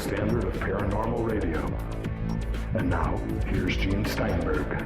standard of paranormal radio. And now, here's Gene Steinberg.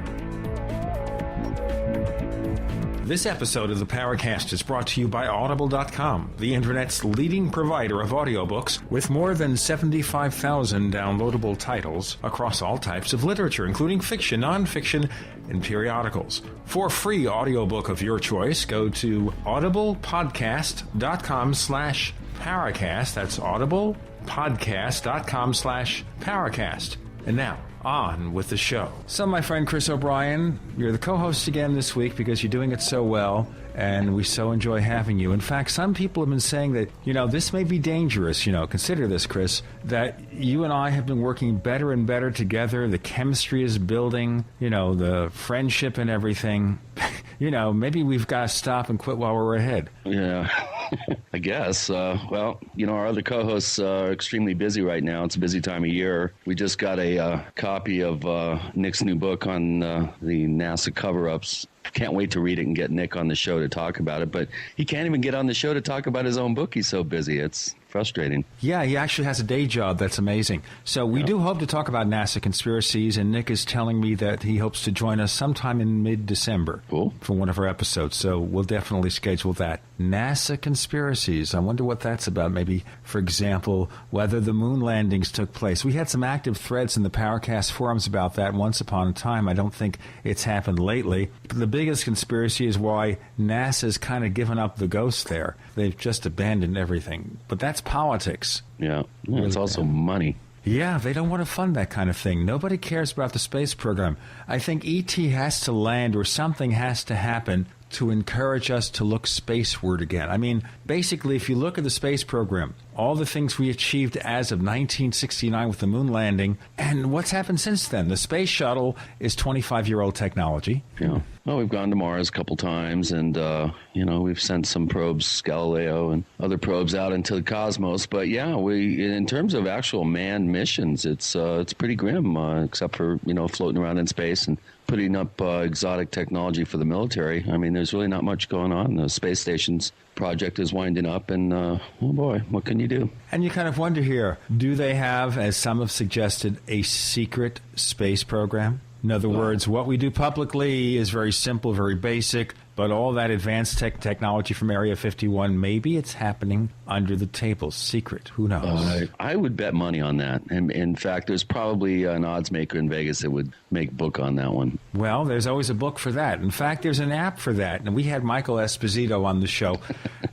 This episode of the Paracast is brought to you by Audible.com, the internet's leading provider of audiobooks with more than 75,000 downloadable titles across all types of literature, including fiction, nonfiction, and periodicals. For a free audiobook of your choice, go to audiblepodcast.com/Paracast. That's audiblepodcast.com/Paracast. And now, on with the show. So, my friend Chris O'Brien, you're the co-host again this week because you're doing it so well, and we so enjoy having you. In fact, some people have been saying that, this may be dangerous, consider this, Chris, that you and I have been working better and better together. The chemistry is building, the friendship and everything. Maybe we've got to stop and quit while we're ahead. Yeah. I guess. Our other co-hosts are extremely busy right now. It's a busy time of year. We just got a copy of Nick's new book on the NASA cover-ups. Can't wait to read it and get Nick on the show to talk about it. But he can't even get on the show to talk about his own book. He's so busy. It's frustrating. Yeah, he actually has a day job. That's amazing. So we do hope to talk about NASA conspiracies, and Nick is telling me that he hopes to join us sometime in mid-December for one of our episodes. So we'll definitely schedule that. NASA conspiracies. I wonder what that's about. Maybe, for example, whether the moon landings took place. We had some active threads in the Paracast forums about that once upon a time. I don't think it's happened lately. The biggest conspiracy is why NASA's kind of given up the ghost there. They've just abandoned everything. But that's politics. Yeah, it's also money. Yeah, they don't want to fund that kind of thing. Nobody cares about the space program. I think E.T. has to land or something has to happen to encourage us to look spaceward again. I mean, basically, if you look at the space program, all the things we achieved as of 1969 with the moon landing, and what's happened since then? The space shuttle is 25-year-old technology. Yeah. Well, we've gone to Mars a couple times, and, we've sent some probes, Galileo and other probes out into the cosmos. But, yeah, in terms of actual manned missions, it's pretty grim, except for, floating around in space and putting up exotic technology for the military. I mean, there's really not much going on. The space station's project is winding up, and, oh boy, what can you do? And you kind of wonder here, do they have, as some have suggested, a secret space program? In other words, what we do publicly is very simple, very basic, but all that advanced technology from Area 51, maybe it's happening under the table, secret. Who knows? I would bet money on that. And in fact, there's probably an odds maker in Vegas that would make book on that one. Well, there's always a book for that. In fact, there's an app for that. And we had Michael Esposito on the show,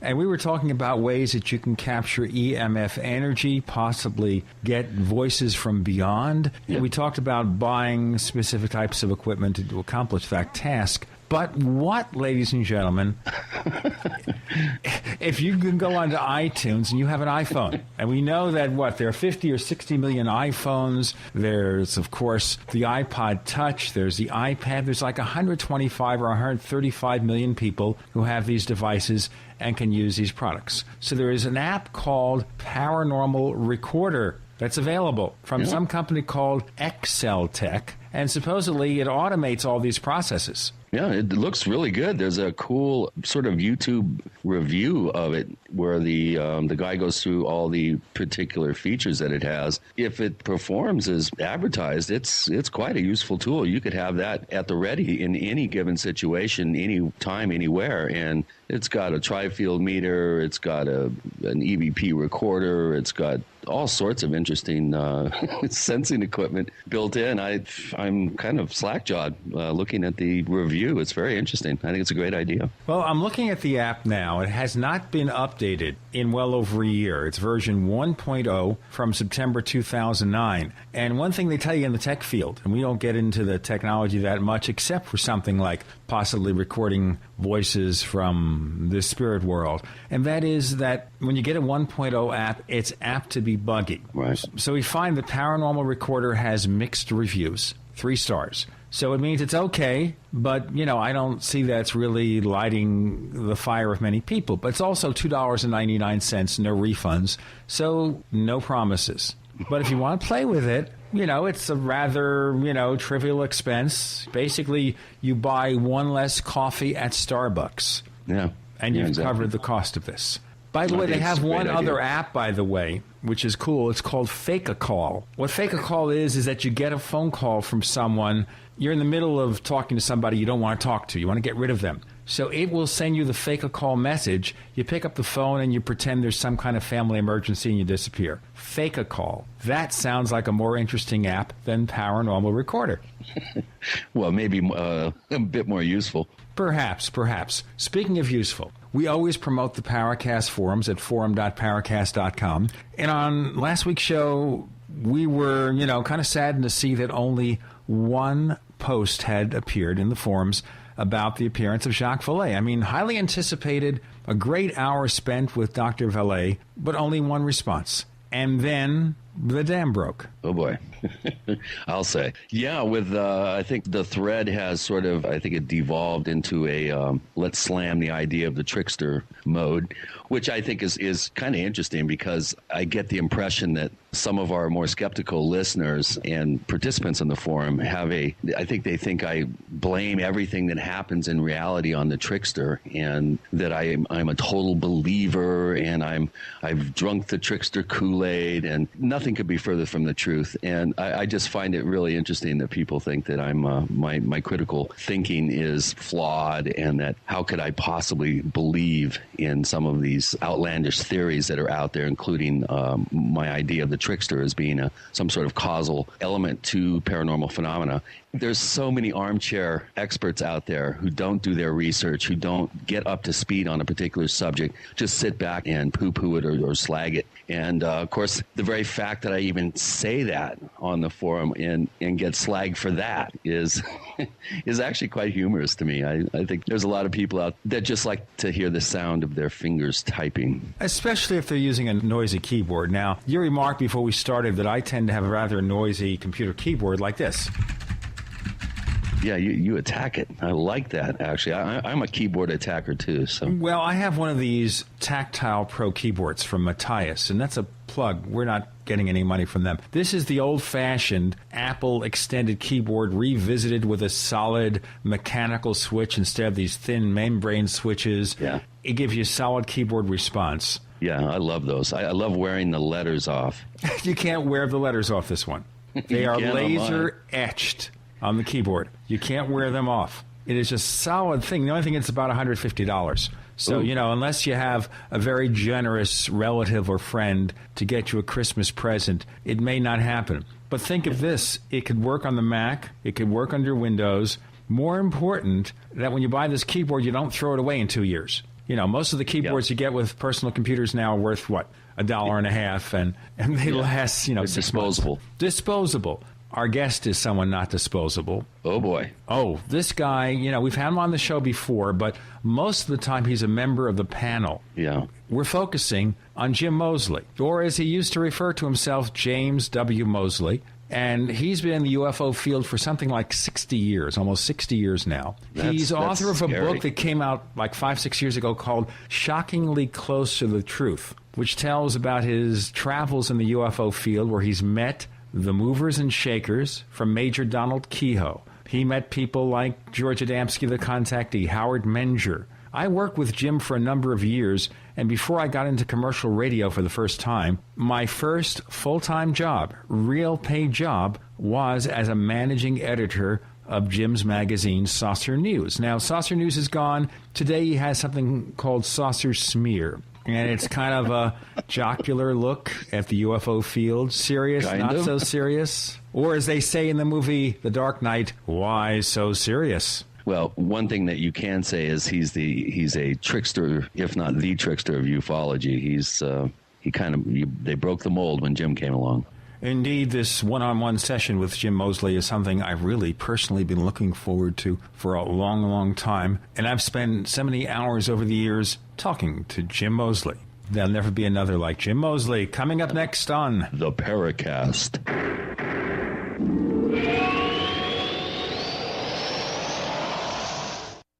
and we were talking about ways that you can capture EMF energy, possibly get voices from beyond. Yeah. We talked about buying specific types of equipment to accomplish that task. But what, ladies and gentlemen, if you can go onto iTunes and you have an iPhone, and we know that, there are 50 or 60 million iPhones. There's, of course, the iPod Touch. There's the iPad. There's like 125 or 135 million people who have these devices and can use these products. So there is an app called Paranormal Recorder that's available from some company called Exceltech, and supposedly it automates all these processes. Yeah, it looks really good. There's a cool sort of YouTube review of it where the guy goes through all the particular features that it has. If it performs as advertised, it's quite a useful tool. You could have that at the ready in any given situation, any time, anywhere. And it's got a tri-field meter. It's got an EVP recorder. It's got all sorts of interesting sensing equipment built in. I'm kind of slack-jawed looking at the review. It's very interesting. I think it's a great idea. Well, I'm looking at the app now. It has not been updated in well over a year. It's version 1.0 from September 2009. And one thing they tell you in the tech field, and we don't get into the technology that much except for something like possibly recording voices from the spirit world, and that is that when you get a 1.0 app, it's apt to be buggy. Right. So we find the Paranormal Recorder has mixed reviews, 3 stars. So it means it's okay, but, I don't see that's really lighting the fire of many people. But it's also $2.99, no refunds, so no promises. But if you want to play with it, it's a rather, trivial expense. Basically, you buy one less coffee at Starbucks. Yeah. And you've exactly. covered the cost of this. By the way, they have one idea. other app, by the way, which is cool. It's called Fake a Call. What Fake a Call is that you get a phone call from someone. You're in the middle of talking to somebody you don't want to talk to. You want to get rid of them. So it will send you the Fake a Call message. You pick up the phone and you pretend there's some kind of family emergency and you disappear. Fake a Call. That sounds like a more interesting app than Paranormal Recorder. Well, maybe a bit more useful. Perhaps. Speaking of useful, we always promote the Paracast forums at forum.paracast.com. And on last week's show, we were, kind of saddened to see that only one post had appeared in the forums about the appearance of Jacques Vallée. I mean, highly anticipated, a great hour spent with Dr. Vallée, but only one response. And then the dam broke. Oh, boy. I'll say. Yeah, I think the thread has sort of, I think it devolved into a let's slam the idea of the trickster mode, which I think is kind of interesting because I get the impression that some of our more skeptical listeners and participants in the forum I think I blame everything that happens in reality on the trickster, and that I'm a total believer, and I've drunk the trickster Kool-Aid, and nothing could be further from the truth. And I just find it really interesting that people think that I'm my critical thinking is flawed, and that how could I possibly believe in some of these outlandish theories that are out there, including my idea of the trickster as being some sort of causal element to paranormal phenomena. There's so many armchair experts out there who don't do their research, who don't get up to speed on a particular subject, just sit back and poo-poo it or slag it. And, of course, the very fact that I even say that on the forum and get slagged for that is actually quite humorous to me. I think there's a lot of people out that just like to hear the sound of their fingers typing. Especially if they're using a noisy keyboard. Now, you remarked before we started that I tend to have a rather noisy computer keyboard like this. Yeah, you attack it. I like that, actually. I'm a keyboard attacker, too. So. Well, I have one of these Tactile Pro keyboards from Matthias, and that's a plug. We're not getting any money from them. This is the old-fashioned Apple extended keyboard revisited with a solid mechanical switch instead of these thin membrane switches. Yeah. It gives you a solid keyboard response. Yeah, I love those. I love wearing the letters off. You can't wear the letters off this one. They are laser etched on the keyboard. You can't wear them off. It is a solid thing. The only thing, it's about $150. So, Ooh. Unless you have a very generous relative or friend to get you a Christmas present, it may not happen. But think of this. It could work on the Mac. It could work under Windows. More important, that when you buy this keyboard, you don't throw it away in 2 years. Most of the keyboards you get with personal computers now are worth, what, $1.50, and they last, 6 months. Disposable. Disposable. Our guest is someone not disposable. Oh, boy. Oh, this guy, we've had him on the show before, but most of the time he's a member of the panel. Yeah. We're focusing on Jim Moseley, or as he used to refer to himself, James W. Moseley. And he's been in the UFO field for something like 60 years, almost 60 years now. He's author of a book that came out like 5-6 years ago called Shockingly Close to the Truth, which tells about his travels in the UFO field where he's met the movers and shakers from Major Donald Kehoe. He met people like George Adamski, the contactee, Howard Menger. I worked with Jim for a number of years, and before I got into commercial radio for the first time, my first full-time job, real paid job, was as a managing editor of Jim's magazine, Saucer News. Now, Saucer News is gone. Today he has something called Saucer Smear. And it's kind of a jocular look at the UFO field. Serious, not so serious. Or as they say in the movie The Dark Knight, why so serious? Well, one thing that you can say is he's a trickster, if not the trickster of ufology. They broke the mold when Jim came along. Indeed, this one-on-one session with Jim Moseley is something I've really personally been looking forward to for a long, long time. And I've spent so many hours over the years talking to Jim Moseley. There'll never be another like Jim Moseley. Coming up next on The Paracast.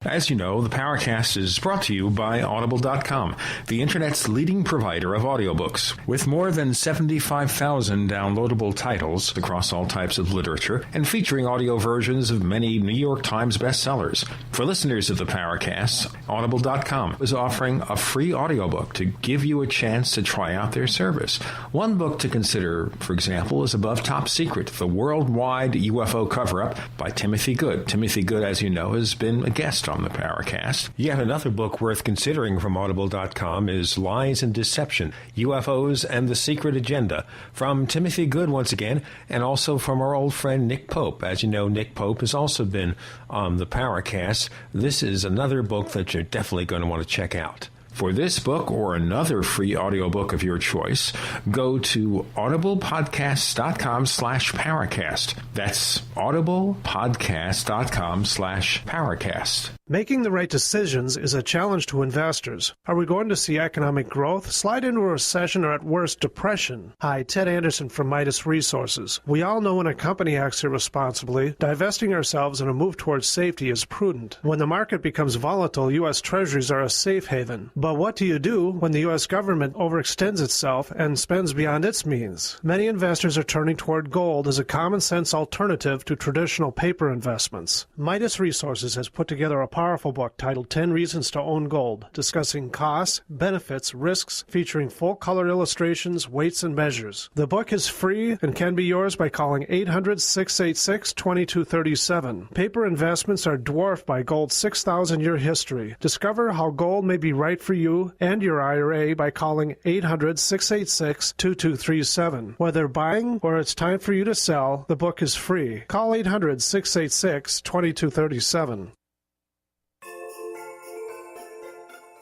As you know, the Paracast is brought to you by Audible.com, the Internet's leading provider of audiobooks. With more than 75,000 downloadable titles across all types of literature and featuring audio versions of many New York Times bestsellers. For listeners of the Paracast, Audible.com is offering a free audiobook to give you a chance to try out their service. One book to consider, for example, is Above Top Secret, The Worldwide UFO Cover-Up by Timothy Good. Timothy Good, as you know, has been a guest on the Paracast. Yet another book worth considering from Audible.com is Lies and Deception, UFOs and the Secret Agenda, from Timothy Good once again, and also from our old friend Nick Pope. As you know, Nick Pope has also been on the Paracast. This is another book that you're definitely going to want to check out. For this book or another free audiobook of your choice, go to audiblepodcast.com/Paracast. That's audiblepodcast.com/Paracast. Making the right decisions is a challenge to investors. Are we going to see economic growth, slide into a recession, or at worst, depression? Hi, Ted Anderson from Midas Resources. We all know when a company acts irresponsibly, divesting ourselves in a move towards safety is prudent. When the market becomes volatile, U.S. Treasuries are a safe haven. But what do you do when the U.S. government overextends itself and spends beyond its means? Many investors are turning toward gold as a common-sense alternative to traditional paper investments. Midas Resources has put together a powerful book titled 10 Reasons to Own Gold, discussing costs, benefits, risks, featuring full-color illustrations, weights, and measures. The book is free and can be yours by calling 800-686-2237. Paper investments are dwarfed by gold's 6,000-year history. Discover how gold may be right for you and your IRA by calling 800-686-2237. Whether buying or it's time for you to sell, the book is free. Call 800-686-2237.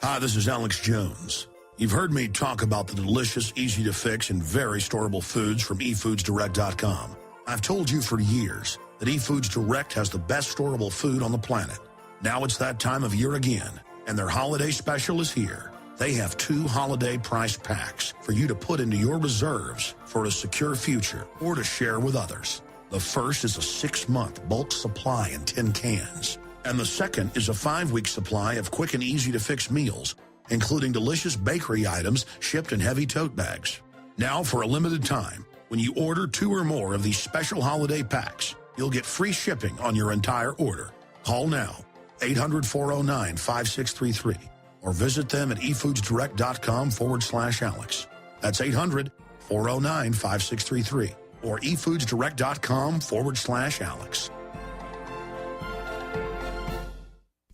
Hi, this is Alex Jones. You've heard me talk about the delicious, easy-to-fix, and very storable foods from eFoodsDirect.com. I've told you for years that eFoods Direct has the best storable food on the planet. Now it's that time of year again, and their holiday special is here. They have 2 holiday price packs for you to put into your reserves for a secure future or to share with others. The first is a 6-month bulk supply in 10 cans. And the second is a 5-week supply of quick and easy-to-fix meals, including delicious bakery items shipped in heavy tote bags. Now, for a limited time, when you order 2 or more of these special holiday packs, you'll get free shipping on your entire order. Call now, 800-409-5633, or visit them at efoodsdirect.com/Alex. That's 800-409-5633, or efoodsdirect.com/Alex.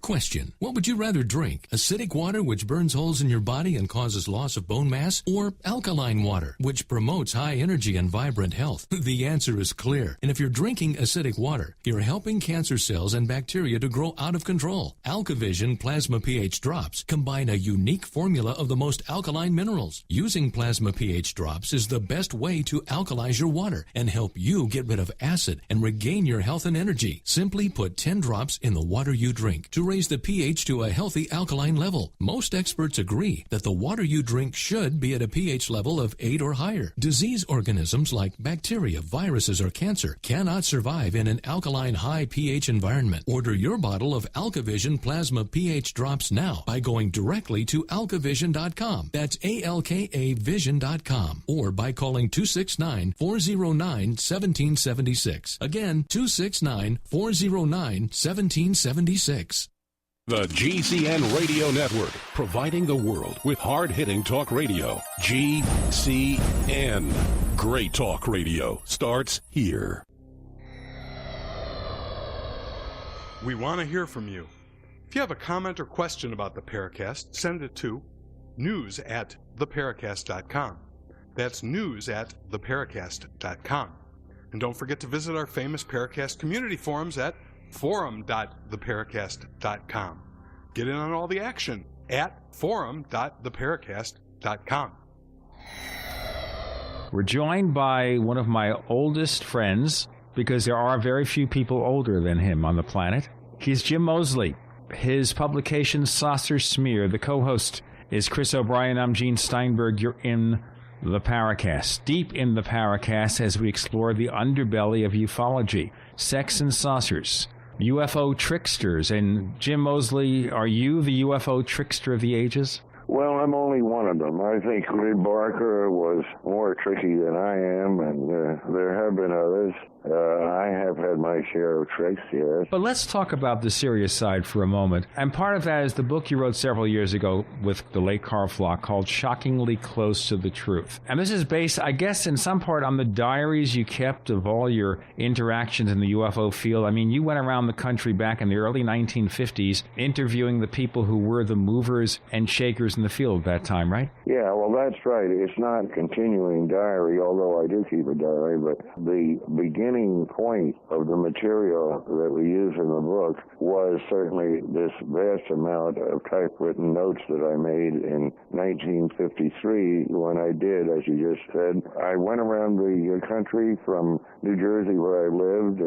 Question: what would you rather drink? Acidic water, which burns holes in your body and causes loss of bone mass, or alkaline water, which promotes high energy and vibrant health? The answer is clear. And if you're drinking acidic water, you're helping cancer cells and bacteria to grow out of control. AlkaVision Plasma pH Drops combine a unique formula of the most alkaline minerals. Using Plasma pH Drops is the best way to alkalize your water and help you get rid of acid and regain your health and energy. Simply put 10 drops in the water you drink to raise the pH to a healthy alkaline level. Most experts agree that the water you drink should be at a pH level of 8 or higher. Disease organisms like bacteria, viruses, or cancer cannot survive in an alkaline high pH environment. Order your bottle of AlkaVision Plasma pH Drops now by going directly to alkavision.com. That's ALKAvision.com, or by calling 269-409-1776. Again, 269-409-1776. The GCN Radio Network, providing the world with hard-hitting talk radio. GCN. Great talk radio starts here. We want to hear from you. If you have a comment or question about the Paracast, send it to news@theparacast.com. That's news@theparacast.com. And don't forget to visit our famous Paracast community forums at forum.theparacast.com. Get in on all the action at forum.theparacast.com. We're joined by one of my oldest friends, because there are very few people older than him on the planet. He's Jim Moseley. His publication, Saucer Smear. The co-host is Chris O'Brien. I'm Gene Steinberg. You're in the Paracast. Deep in the Paracast as we explore the underbelly of ufology, sex and saucers, UFO tricksters. And Jim Moseley, are you the UFO trickster of the ages? Well, I'm only one of them. I think Ray Barker was more tricky than I am, and there have been others. I have had my share of tricks, yes. But let's talk about the serious side for a moment. And part of that is the book you wrote several years ago with the late Carl Flock called Shockingly Close to the Truth. And this is based, I guess, in some part on the diaries you kept of all your interactions in the UFO field. I mean, you went around the country back in the early 1950s interviewing the people who were the movers and shakers in the field at that time, right? Yeah, well, that's right. It's not a continuing diary, although I do keep a diary, but the beginning point of the material that we use in the book was certainly this vast amount of typewritten notes that I made in 1953 when I did, as you just said. I went around the country from New Jersey, where I lived.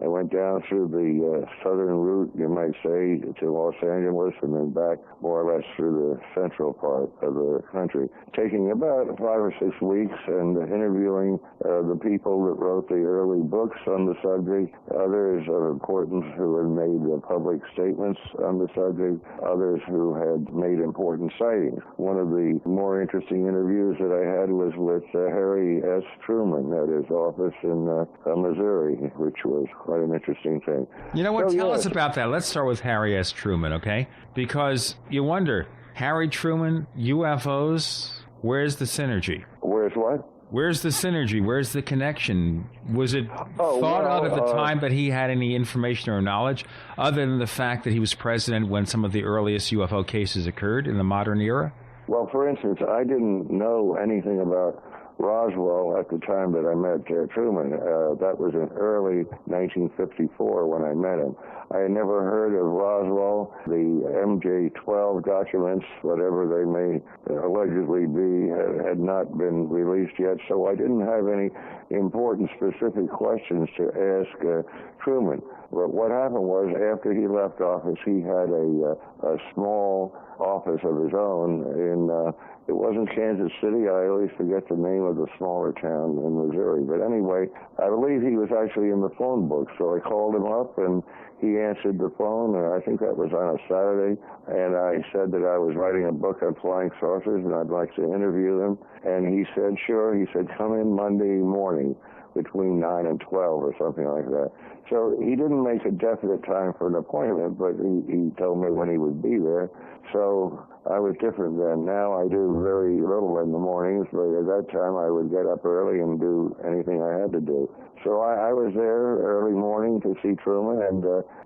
I went down through the southern route, you might say, to Los Angeles, and then back more or less through the central part of the country, taking about 5 or 6 weeks and interviewing the people that wrote the early books on the subject, others of importance who had made public statements on the subject, others who had made important sightings. One of the more interesting interviews that I had was with Harry S. Truman at his office in Missouri, which was quite an interesting thing. You know what? Tell us about that. Let's start with Harry S. Truman, okay? Because you wonder, Harry Truman, UFOs, where's the synergy? Where's what? Where's the synergy? Where's the connection? Was it thought of at the time that he had any information or knowledge, other than the fact that he was president when some of the earliest UFO cases occurred in the modern era? Well, for instance, I didn't know anything about Roswell at the time that I met Truman. That was in early 1954 when I met him. I had never heard of Roswell. The MJ-12 documents, whatever they may allegedly be, had not been released yet, so I didn't have any important specific questions to ask Truman. But what happened was, after he left office, he had a small office of his own in it wasn't Kansas City. I always forget the name of the smaller town in Missouri. But anyway, I believe he was actually in the phone book. So I called him up, and he answered the phone, and I think that was on a Saturday. And I said that I was writing a book on flying saucers, and I'd like to interview him. And he said, sure. He said, come in Monday morning between 9 and 12 or something like that. So he didn't make a definite time for an appointment, but he told me when he would be there. So I was different then. Now I do very little in the mornings, but at that time I would get up early and do anything I had to do. So I was there early morning to see Truman, and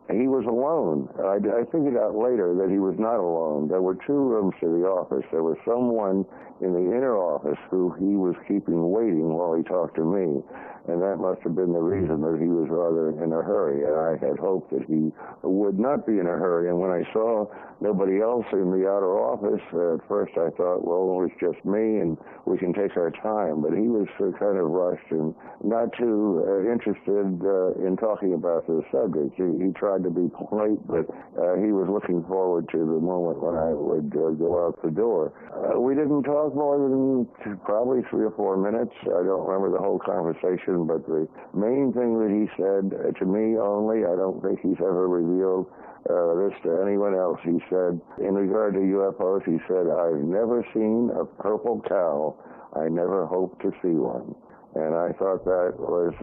he was alone. I figured out later that he was not alone. There were 2 rooms to the office. There was someone in the inner office who he was keeping waiting while he talked to me, and that must have been the reason that he was rather in a hurry, and I had hoped that he would not be in a hurry. And when I saw nobody else in the outer office, at first I thought, well, it's just me and we can take our time. But he was kind of rushed and not too interested in talking about the subject. He tried to be polite, but he was looking forward to the moment when I would go out the door. We didn't talk more than probably 3 or 4 minutes. I don't remember the whole conversation, but the main thing that he said to me only, I don't think he's ever revealed this to anyone else. He said, in regard to UFOs, he said, I've never seen a purple cow. I never hope to see one. And I thought that was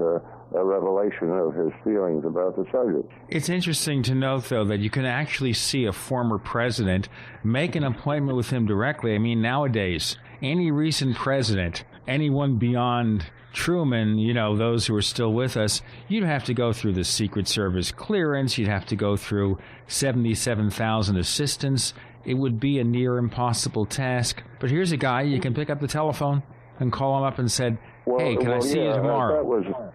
a revelation of his feelings about the subject. It's interesting to note, though, that you can actually see a former president make an appointment with him directly. I mean, nowadays, any recent president, anyone beyond Truman, you know, those who are still with us, you'd have to go through the Secret Service clearance. You'd have to go through 77,000 assistants. It would be a near impossible task. But here's a guy, you can pick up the telephone and call him up and said, hey, can I see you tomorrow?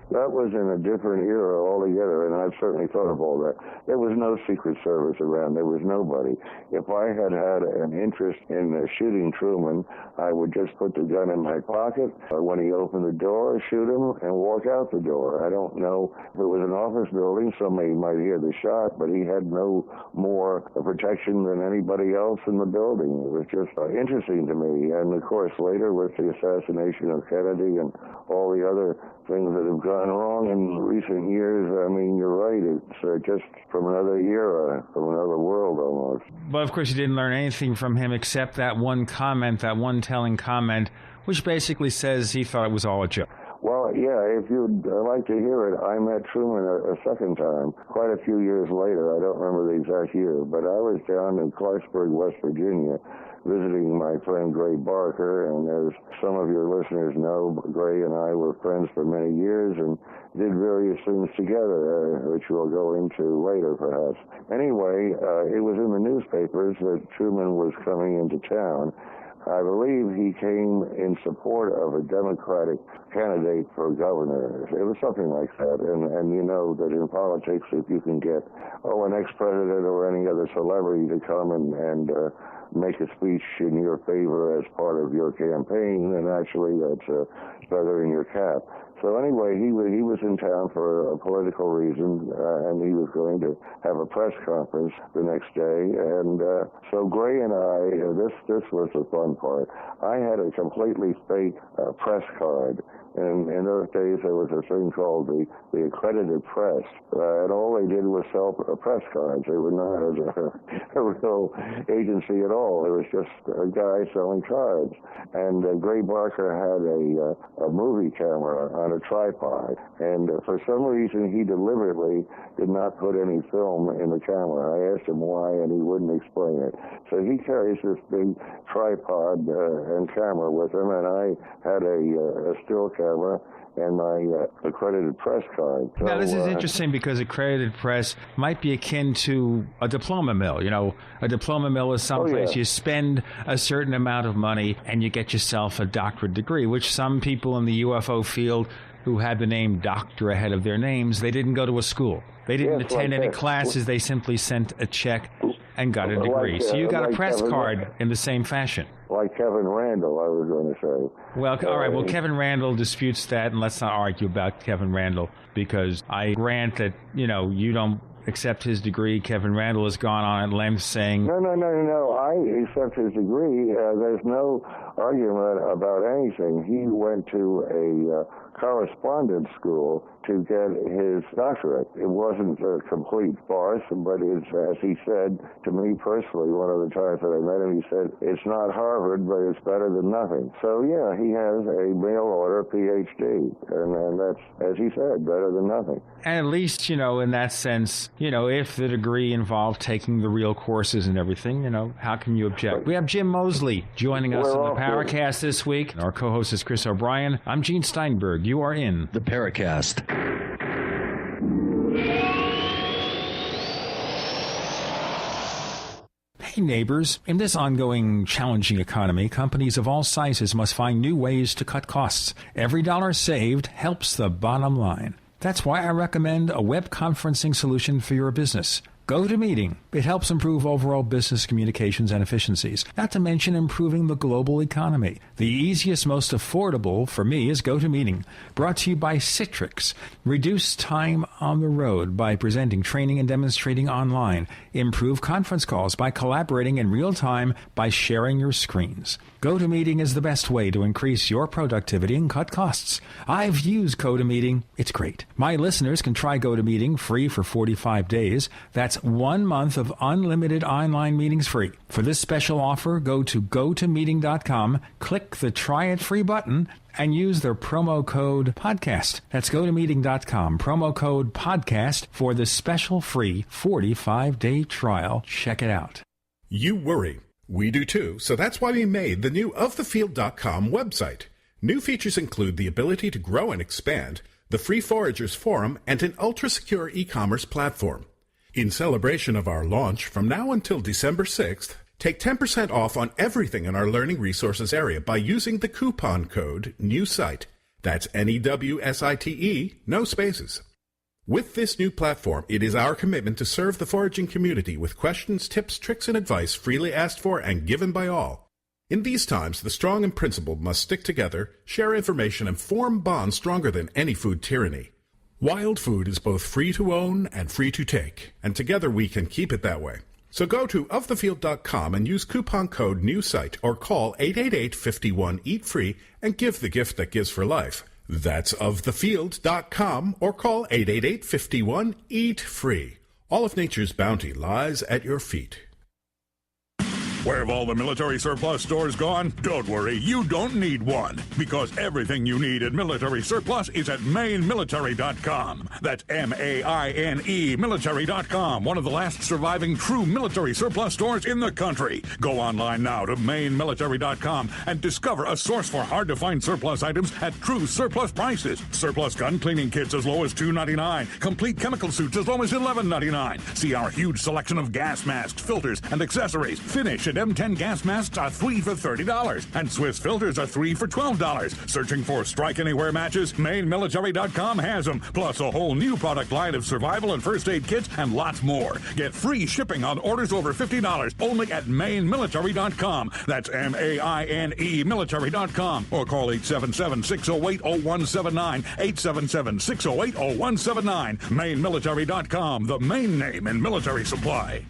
That was in a different era altogether, and I've certainly thought of all that. There was no Secret Service around. There was nobody. If I had had an interest in shooting Truman, I would just put the gun in my pocket. When he opened the door, shoot him, and walk out the door. I don't know if it was an office building. Somebody might hear the shot, but he had no more protection than anybody else in the building. It was just interesting to me. And, of course, later with the assassination of Kennedy and all the other things that have gone wrong in recent years. I mean, you're right. It's just from another era, from another world almost. But of course, you didn't learn anything from him except that one comment, that one telling comment, which basically says he thought it was all a joke. Well, yeah, if you'd like to hear it, I met Truman a second time, quite a few years later. I don't remember the exact year, but I was down in Clarksburg, West Virginia, visiting my friend Gray Barker, and as some of your listeners know, Gray and I were friends for many years and did various things together, which we'll go into later, perhaps. Anyway, it was in the newspapers that Truman was coming into town. I believe he came in support of a Democratic candidate for governor. It was something like that. And you know that in politics, if you can get, an ex-president or any other celebrity to come and make a speech in your favor as part of your campaign, then actually that's a feather in your cap. So anyway, he was in town for a political reason, and he was going to have a press conference the next day. And so Gray and I, this was the fun part. I had a completely fake press card. And in those days, there was a thing called the accredited press, and all they did was sell press cards. They were not a real agency at all. It was just a guy selling cards. And Gray Barker had a movie camera on a tripod, and for some reason, he deliberately did not put any film in the camera. I asked him why, and he wouldn't explain it. So he carries this big tripod and camera with him, and I had a still camera and my accredited press card. So, now, this is interesting because accredited press might be akin to a diploma mill. You know, a diploma mill is someplace you spend a certain amount of money and you get yourself a doctorate degree, which some people in the UFO field who had the name doctor ahead of their names, they didn't go to a school. They didn't attend any classes. They simply sent a check and got a degree. So you got a press card in the same fashion. Like Kevin Randall, I was going to say. Well, all right. Well, Kevin Randall disputes that, and let's not argue about Kevin Randall, because I grant that, you don't accept his degree. Kevin Randall has gone on at length saying... No. I accept his degree. There's no argument about anything. He went to a correspondence school to get his doctorate. It wasn't a complete farce, but it's, as he said to me personally, one of the times that I met him, he said, it's not Harvard, but it's better than nothing. So, yeah, he has a mail-order PhD, and that's, as he said, better than nothing. And at least, in that sense, if the degree involved taking the real courses and everything, how can you object? We have Jim Moseley joining us on the Paracast this week. Our co-host is Chris O'Brien. I'm Gene Steinberg. You are in the Paracast. Hey neighbors, in this ongoing challenging economy, companies of all sizes must find new ways to cut costs. Every dollar saved helps the bottom line. That's why I recommend a web conferencing solution for your business. GoToMeeting. It helps improve overall business communications and efficiencies, not to mention improving the global economy. The easiest, most affordable for me is GoToMeeting, brought to you by Citrix. Reduce time on the road by presenting, training, and demonstrating online. Improve conference calls by collaborating in real time by sharing your screens. GoToMeeting is the best way to increase your productivity and cut costs. I've used GoToMeeting. It's great. My listeners can try GoToMeeting free for 45 days. That's 1 month of unlimited online meetings free. For this special offer, go to gotomeeting.com, click the Try It Free button, and use their promo code podcast. That's gotomeeting.com, promo code podcast for the special free 45-day trial. Check it out. You worry. We do too, so that's why we made the new ofthefield.com website. New features include the ability to grow and expand, the Free Foragers Forum, and an ultra-secure e-commerce platform. In celebration of our launch, from now until December 6th, take 10% off on everything in our learning resources area by using the coupon code NEWSITE. That's NEWSITE, no spaces. With this new platform, it is our commitment to serve the foraging community with questions, tips, tricks, and advice freely asked for and given by all. In these times, the strong and principled must stick together, share information, and form bonds stronger than any food tyranny. Wild food is both free to own and free to take, and together we can keep it that way. So go to ofthefield.com and use coupon code NEWSITE or call 888-51-EAT-FREE and give the gift that gives for life. That's ofthefield.com or call 888-51-EAT-FREE. All of nature's bounty lies at your feet. Where have all the military surplus stores gone? Don't worry, you don't need one, because everything you need at military surplus is at mainemilitary.com. That's M-A-I-N-E military.com, one of the last surviving true military surplus stores in the country. Go online now to mainemilitary.com and discover a source for hard-to-find surplus items at true surplus prices. Surplus gun cleaning kits as low as $2.99. Complete chemical suits as low as $11.99. See our huge selection of gas masks, filters, and accessories. Finish and M10 gas masks are 3 for $30, and Swiss filters are 3 for $12. Searching for Strike Anywhere matches? MainMilitary.com has them, plus a whole new product line of survival and first aid kits and lots more. Get free shipping on orders over $50 only at MainMilitary.com. That's M-A-I-N-E military.com, or call 877-608-0179, 877-608-0179. MainMilitary.com, the main name in military supply.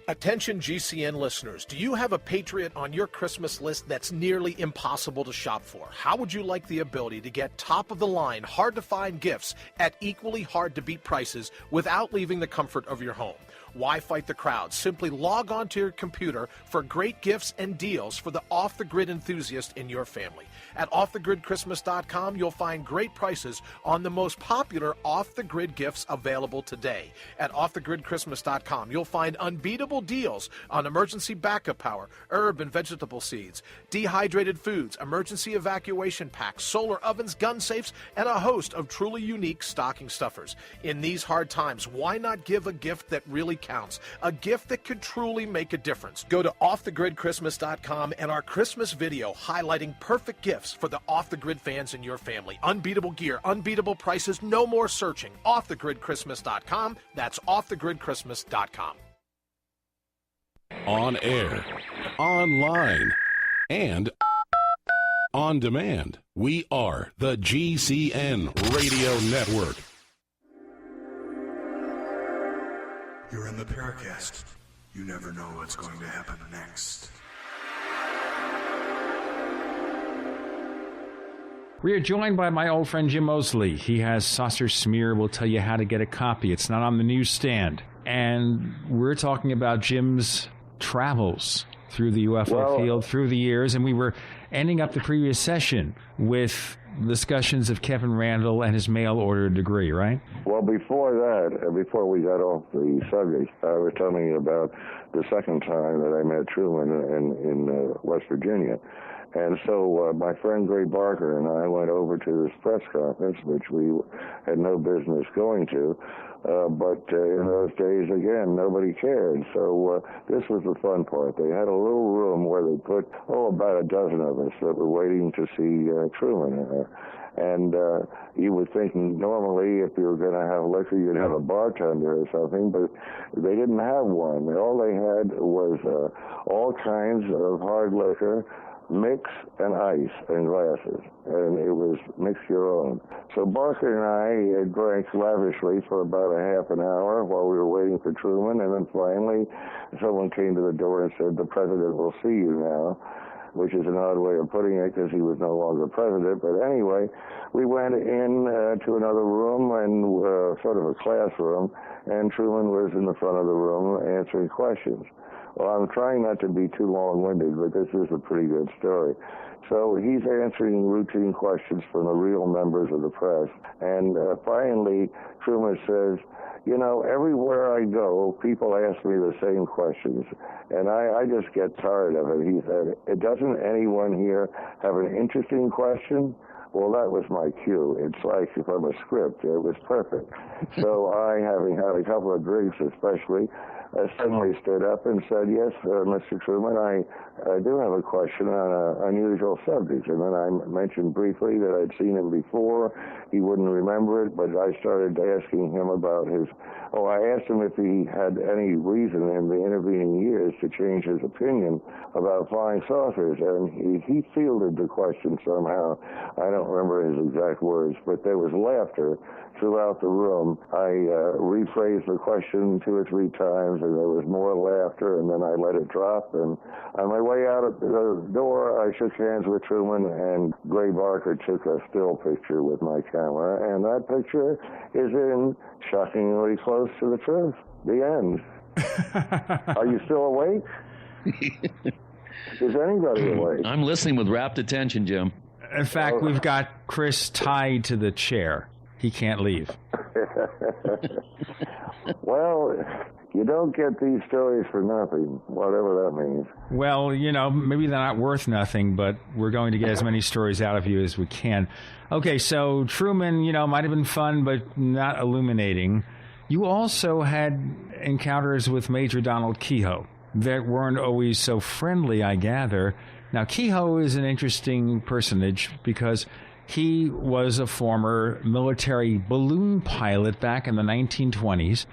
Attention GCN listeners, do you have a Patriot on your Christmas list that's nearly impossible to shop for? How would you like the ability to get top-of-the-line, hard-to-find gifts at equally hard-to-beat prices without leaving the comfort of your home? Why fight the crowd? Simply log on to your computer for great gifts and deals for the off-the-grid enthusiast in your family. At offthegridchristmas.com, you'll find great prices on the most popular off-the-grid gifts available today. At offthegridchristmas.com, you'll find unbeatable deals on emergency backup power, herb and vegetable seeds, dehydrated foods, emergency evacuation packs, solar ovens, gun safes, and a host of truly unique stocking stuffers. In these hard times, why not give a gift that really counts, a gift that could truly make a difference? Go to offthegridchristmas.com and our Christmas video highlighting perfect gifts for the off-the-grid fans in your family. Unbeatable gear, unbeatable prices, no more searching. Offthegridchristmas.com. That's offthegridchristmas.com. On air, online, and on demand. We are the GCN Radio Network. You're in the Paracast. You never know what's going to happen next. We are joined by my old friend Jim Moseley. He has Saucer Smear. We'll tell you how to get a copy. It's not on the newsstand. And we're talking about Jim's travels through the UFO field through the years. And we were ending up the previous session with discussions of Kevin Randall and his mail-order degree, right? Well, before that, before we got off the subject, I was telling you about the second time that I met Truman in West Virginia. And so my friend Gray Barker and I went over to this press conference, which we had no business going to. But in those days, again, nobody cared. So this was the fun part. They had a little room where they put, about a dozen of us that were waiting to see Truman. And you would think normally if you were going to have liquor, you'd have a bartender or something, but they didn't have one. All they had was all kinds of hard liquor, mix and ice and glasses, and it was mix your own. So Barker and I drank lavishly for about a half an hour while we were waiting for Truman, and then finally someone came to the door and said, "The president will see you now," which is an odd way of putting it because he was no longer president. But anyway, we went in to another room, and sort of a classroom, and Truman was in the front of the room answering questions. Well, I'm trying not to be too long-winded, but this is a pretty good story. So he's answering routine questions from the real members of the press. And finally, Truman says, everywhere I go, people ask me the same questions. And I just get tired of it. He said, doesn't anyone here have an interesting question? Well, that was my cue. It's like from a script. It was perfect. So I, having had a couple of drinks especially, I suddenly stood up and said, "Yes, Mr. Truman, I do have a question on an unusual subject." And then I mentioned briefly that I'd seen him before. He wouldn't remember it, but I started asking him about I asked him if he had any reason in the intervening years to change his opinion about flying saucers, and he fielded the question somehow. I don't remember his exact words, but there was laughter throughout the room. I rephrased the question 2 or 3 times, and there was more laughter, and then I let it drop. And on my way out of the door, I shook hands with Truman, and Gray Barker took a still picture with my camera, and that picture is in shockingly close to the truth. The end. Are you still awake? Is anybody awake? I'm listening with rapt attention, Jim. In fact, we've got Chris tied to the chair. He can't leave. Well, you don't get these stories for nothing, whatever that means. Well, maybe they're not worth nothing, but we're going to get as many stories out of you as we can. Okay, so Truman, might have been fun, but not illuminating. You also had encounters with Major Donald Kehoe that weren't always so friendly, I gather. Now, Kehoe is an interesting personage because he was a former military balloon pilot back in the 1920s.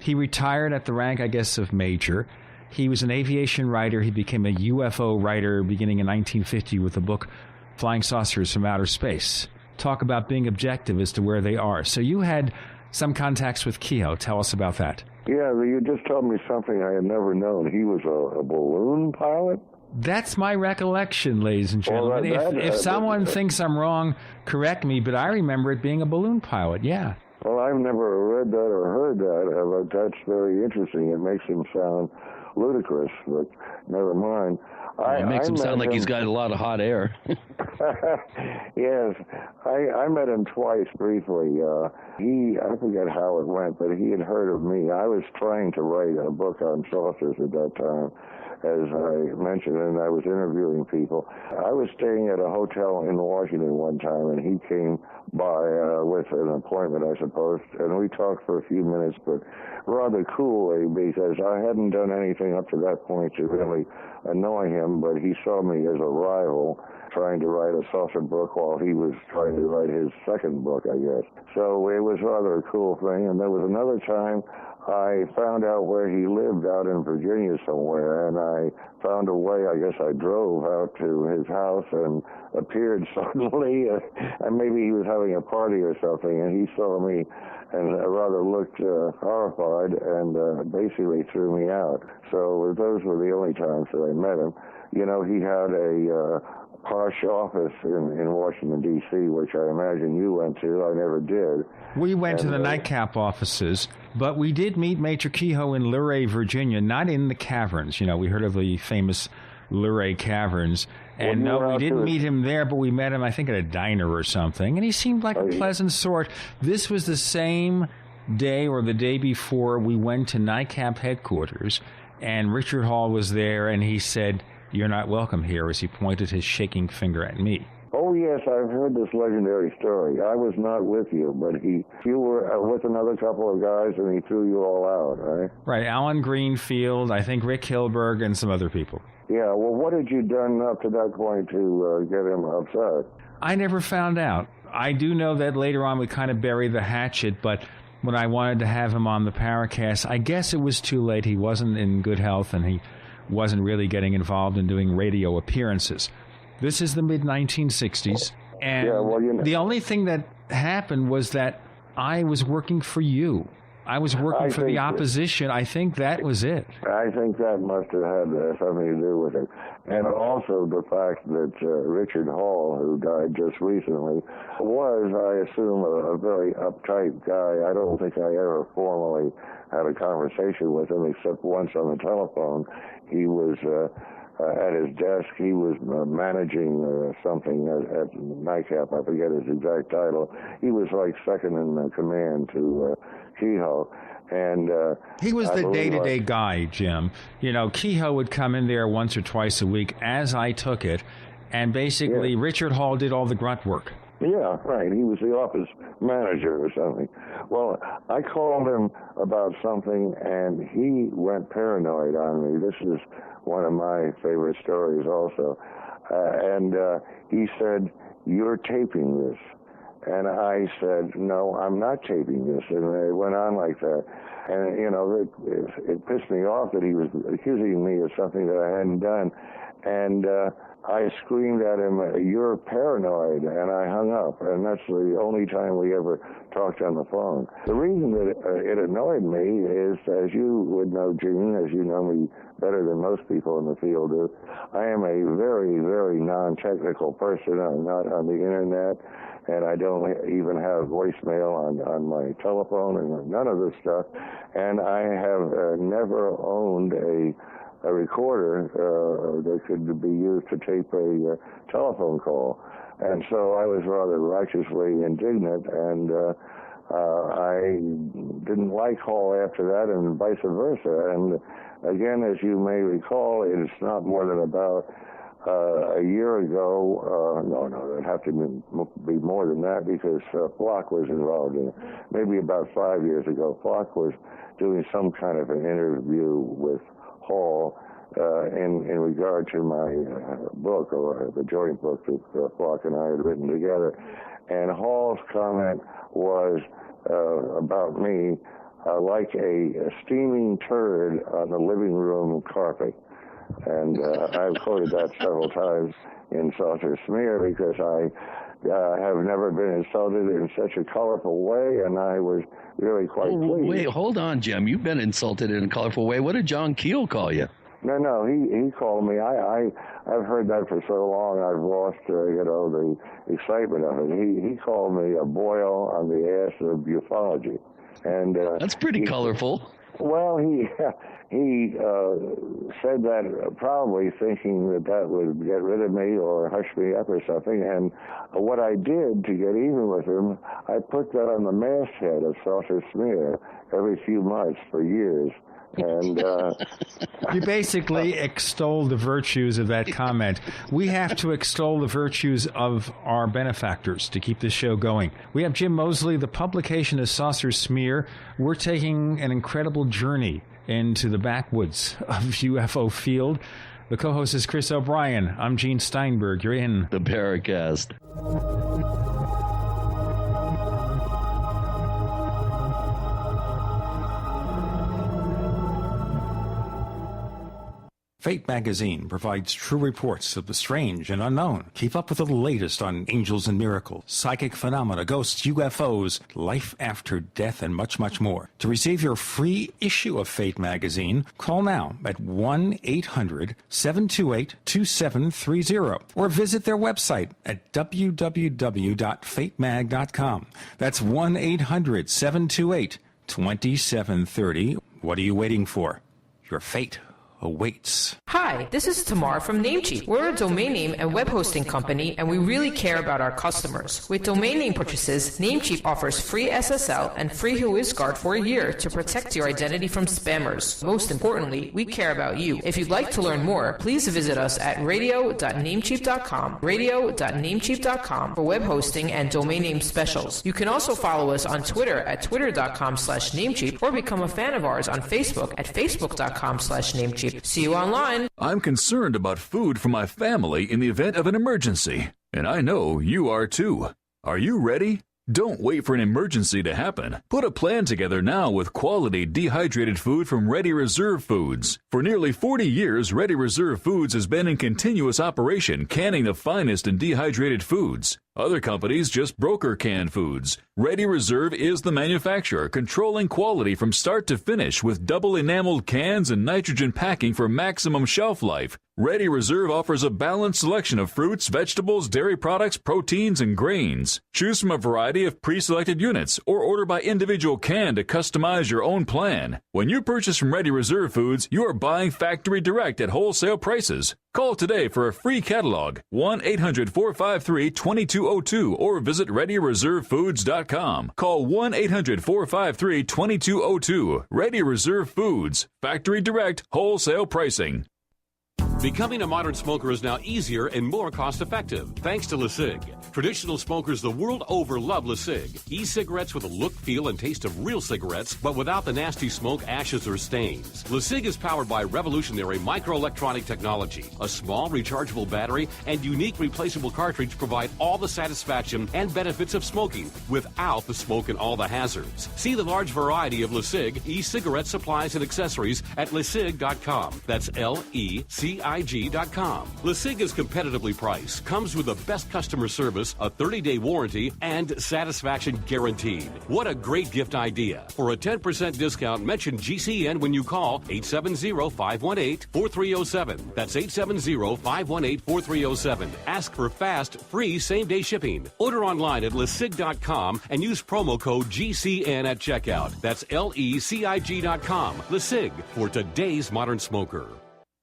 He retired at the rank, I guess, of major. He was an aviation writer. He became a UFO writer beginning in 1950 with the book Flying Saucers from Outer Space. Talk about being objective as to where they are. So you had some contacts with Kehoe. Tell us about that. Yeah, you just told me something I had never known. He was a balloon pilot? That's my recollection, ladies and gentlemen. Well, if someone thinks I'm wrong, correct me, but I remember it being a balloon pilot, yeah. Well, I've never read that or heard that, but that's very interesting. It makes him sound ludicrous, but never mind. It makes him sound like he's got a lot of hot air. Yes. I met him twice briefly. I forget how it went, but he had heard of me. I was trying to write a book on saucers at that time, as I mentioned, and I was interviewing people. I was staying at a hotel in Washington one time, and he came by with an appointment, I suppose, and we talked for a few minutes, but rather coolly, because I hadn't done anything up to that point to really annoy him, but he saw me as a rival trying to write a saucer book while he was trying to write his second book, I guess. So it was rather a cool thing. And there was another time I found out where he lived out in Virginia somewhere, and I found a way. I guess I drove out to his house and appeared suddenly, and maybe he was having a party or something, and he saw me and rather looked horrified and basically threw me out. So those were the only times that I met him. He had a posh office in Washington, D.C., which I imagine you went to. I never did. We went to the nightcap offices, but we did meet Major Kehoe in Luray, Virginia, not in the caverns. We heard of the famous Luray Caverns. And no, we didn't meet him there, but we met him, I think, at a diner or something. And he seemed like a pleasant sort. This was the same day or the day before we went to NICAP headquarters, and Richard Hall was there, and he said, "You're not welcome here," as he pointed his shaking finger at me. Oh, yes, I've heard this legendary story. I was not with you, but you were with another couple of guys, and he threw you all out, right? Right, Alan Greenfield, I think Rick Hilberg, and some other people. Yeah, well, what had you done up to that point to get him upset? I never found out. I do know that later on we kind of buried the hatchet, but when I wanted to have him on the Paracast, I guess it was too late. He wasn't in good health, and he wasn't really getting involved in doing radio appearances. This is the mid-1960s, and the only thing that happened was that I was working for you. I was working for the opposition. I think that was it. I think that must have had something to do with it. And also the fact that Richard Hall, who died just recently, was, I assume, a very uptight guy. I don't think I ever formally had a conversation with him except once on the telephone. He was at his desk. He was managing something at NICAP. I forget his exact title. He was like second in command to Kehoe. And he was the day-to-day guy, Jim. Kehoe would come in there once or twice a week, as I took it, and basically Richard Hall did all the grunt work. Yeah, right. He was the office manager or something. Well, I called him about something, and he went paranoid on me. This is one of my favorite stories also. And he said, "You're taping this." And I said, no, I'm not taping this. And it went on like that. And, it pissed me off that he was accusing me of something that I hadn't done. And I screamed at him, "You're paranoid," and I hung up. And that's the only time we ever talked on the phone. The reason that it annoyed me is, as you would know, Gene, as you know me better than most people in the field do, I am a very, very non-technical person. I'm not on the internet, and I don't even have voicemail on my telephone and none of this stuff. And I have never owned a recorder that could be used to tape a telephone call. And so I was rather righteously indignant, and I didn't like Hall after that, and vice versa. And again, as you may recall, it's not more than about a year ago, no, it'd have to be more than that, because Flock was involved in it. Maybe about 5 years ago, Flock was doing some kind of an interview with Hall in regard to my book, or the joint book that Flock and I had written together. And Hall's comment was about me like a steaming turd on the living room carpet. And I've quoted that several times in Saucer Smear, because I have never been insulted in such a colorful way, and I was really quite pleased. Wait, hold on, Jim. You've been insulted in a colorful way. What did John Keel call you? No, he called me. I've heard that for so long, I've lost, the excitement of it. He called me a boil on the ass of ufology. And that's pretty colorful. Well, he said that probably thinking that would get rid of me or hush me up or something. And what I did to get even with him, I put that on the masthead of Saucer Smear every few months for years. And you basically extol the virtues of that comment. We have to extol the virtues of our benefactors to keep this show going. We have Jim Moseley. The publication is Saucer Smear. We're taking an incredible journey into the backwoods of UFO field. The co-host is Chris O'Brien. I'm Gene Steinberg. You're in the Paracast. Fate magazine provides true reports of the strange and unknown. Keep up with the latest on angels and miracles, psychic phenomena, ghosts, UFOs, life after death, and much, much more. To receive your free issue of Fate magazine, call now at 1-800-728-2730 or visit their website at www.fatemag.com. That's 1-800-728-2730. What are you waiting for? Your fate awaits. Hi, this is Tamar from Namecheap. We're a domain name and web hosting company, and we really care about our customers. With domain name purchases, Namecheap offers free SSL and free WhoisGuard for a year to protect your identity from spammers. Most importantly, we care about you. If you'd like to learn more, please visit us at radio.namecheap.com, radio.namecheap.com for web hosting and domain name specials. You can also follow us on Twitter at twitter.com/Namecheap or become a fan of ours on Facebook at facebook.com/Namecheap. See you online. I'm concerned about food for my family in the event of an emergency, and I know you are too. Are you ready? Don't wait for an emergency to happen. Put a plan together now with quality dehydrated food from Ready Reserve Foods. For nearly 40 years, Ready Reserve Foods has been in continuous operation, canning the finest in dehydrated foods. Other companies just broker canned foods. Ready Reserve is the manufacturer, controlling quality from start to finish with double enameled cans and nitrogen packing for maximum shelf life. Ready Reserve offers a balanced selection of fruits, vegetables, dairy products, proteins, and grains. Choose from a variety of pre-selected units or order by individual can to customize your own plan. When you purchase from Ready Reserve Foods, you are buying factory direct at wholesale prices. Call today for a free catalog, 1-800-453-2202, or visit ReadyReserveFoods.com. Call 1-800-453-2202. Ready Reserve Foods, factory direct, wholesale pricing. Becoming a modern smoker is now easier and more cost-effective thanks to LeSig. Traditional smokers the world over love LeSig. E-cigarettes with a look, feel, and taste of real cigarettes, but without the nasty smoke, ashes, or stains. LeSig is powered by revolutionary microelectronic technology. A small rechargeable battery and unique replaceable cartridge provide all the satisfaction and benefits of smoking without the smoke and all the hazards. See the large variety of LeSig e-cigarette supplies and accessories at LeSig.com. That's LECIG.com. LeSig is competitively priced, comes with the best customer service, a 30-day warranty, and satisfaction guaranteed. What a great gift idea. For a 10% discount, mention GCN when you call 870-518-4307. That's 870-518-4307. Ask for fast, free same-day shipping. Order online at LeSig.com and use promo code GCN at checkout. That's LECIG.com. LeSig, for today's modern smoker.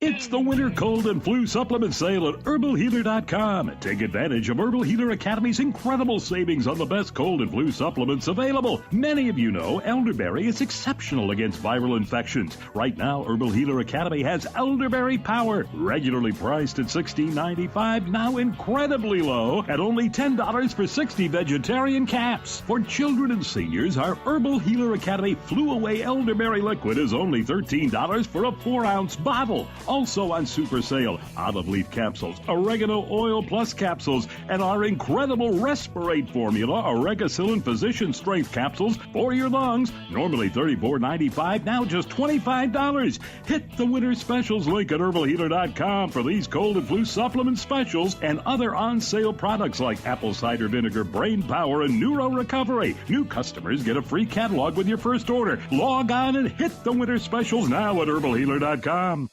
It's the winter cold and flu supplement sale at herbalhealer.com. Take advantage of Herbal Healer Academy's incredible savings on the best cold and flu supplements available. Many of you know elderberry is exceptional against viral infections. Right now, Herbal Healer Academy has Elderberry Power, regularly priced at $16.95, now incredibly low at only $10 for 60 vegetarian caps. For children and seniors, our Herbal Healer Academy Flu Away Elderberry Liquid is only $13 for a 4-ounce bottle. Also on super sale, olive leaf capsules, oregano oil plus capsules, and our incredible Respirate formula, Oregacillin Physician Strength capsules for your lungs. Normally $34.95, now just $25. Hit the winter specials link at herbalhealer.com for these cold and flu supplement specials and other on-sale products like apple cider vinegar, brain power, and neuro recovery. New customers get a free catalog with your first order. Log on and hit the winter specials now at herbalhealer.com.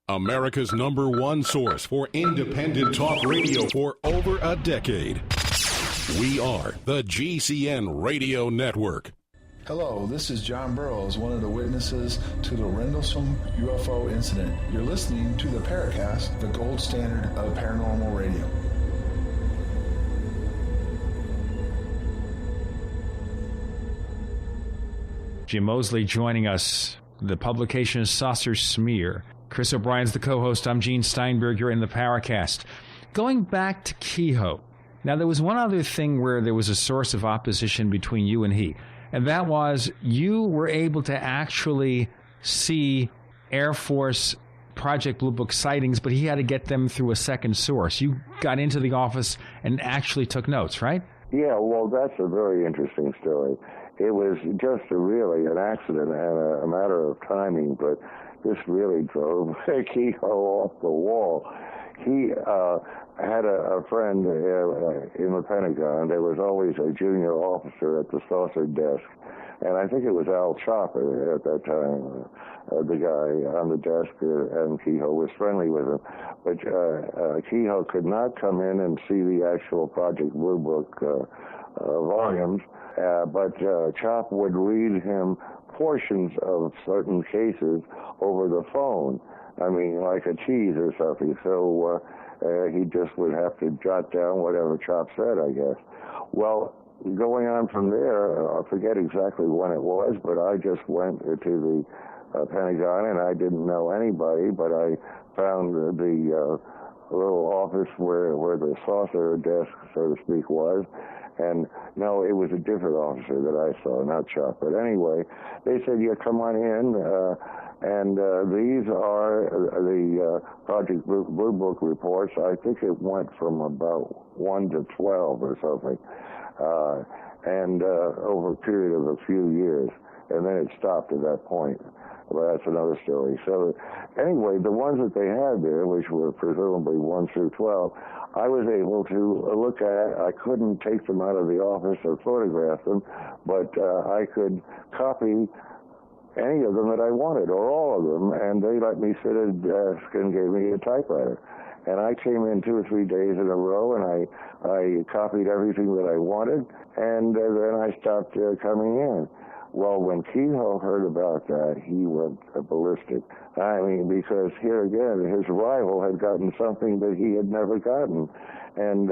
America's #1 source for independent talk radio for over a decade. We are the GCN Radio Network. Hello, this is John Burroughs, one of the witnesses to the Rendlesham UFO incident. You're listening to the Paracast, the gold standard of paranormal radio. Jim Moseley joining us. The publication is Saucer Smear. Chris O'Brien's the co-host. I'm Gene Steinberg. You're in the Paracast. Going back to Kehoe. Now, there was one other thing where there was a source of opposition between you and he, and that was you were able to actually see Air Force Project Blue Book sightings, but he had to get them through a second source. You got into the office and actually took notes, right? Yeah, well, that's a very interesting story. It was just really an accident and a matter of timing, but this really drove Kehoe off the wall. He had a friend in the Pentagon. There was always a junior officer at the saucer desk, and I think it was Al Chopper at that time, the guy on the desk, and Kehoe was friendly with him. But Kehoe could not come in and see the actual Project Blue Book volumes, but Chop would read him portions of certain cases over the phone. I mean, like a tease or something. So he just would have to jot down whatever Chop said, I guess. Well, going on from there, I forget exactly when it was, but I just went to the Pentagon, and I didn't know anybody, but I found the little office where the saucer desk, so to speak, was. And no, it was a different officer that I saw, not Chuck. But anyway, they said, yeah, come on in. And these are the Project Blue Book reports. I think it went from about 1 to 12 or something, and over a period of a few years. And then it stopped at that point. Well, that's another story. So anyway, the ones that they had there, which were presumably 1 through 12, I was able to look at. I couldn't take them out of the office or photograph them, but I could copy any of them that I wanted, or all of them, and they let me sit at a desk and gave me a typewriter. And I came in 2 or 3 days in a row, and I copied everything that I wanted, and then I stopped coming in. Well, when Kehoe heard about that, he went ballistic. I mean, because here again, his rival had gotten something that he had never gotten. And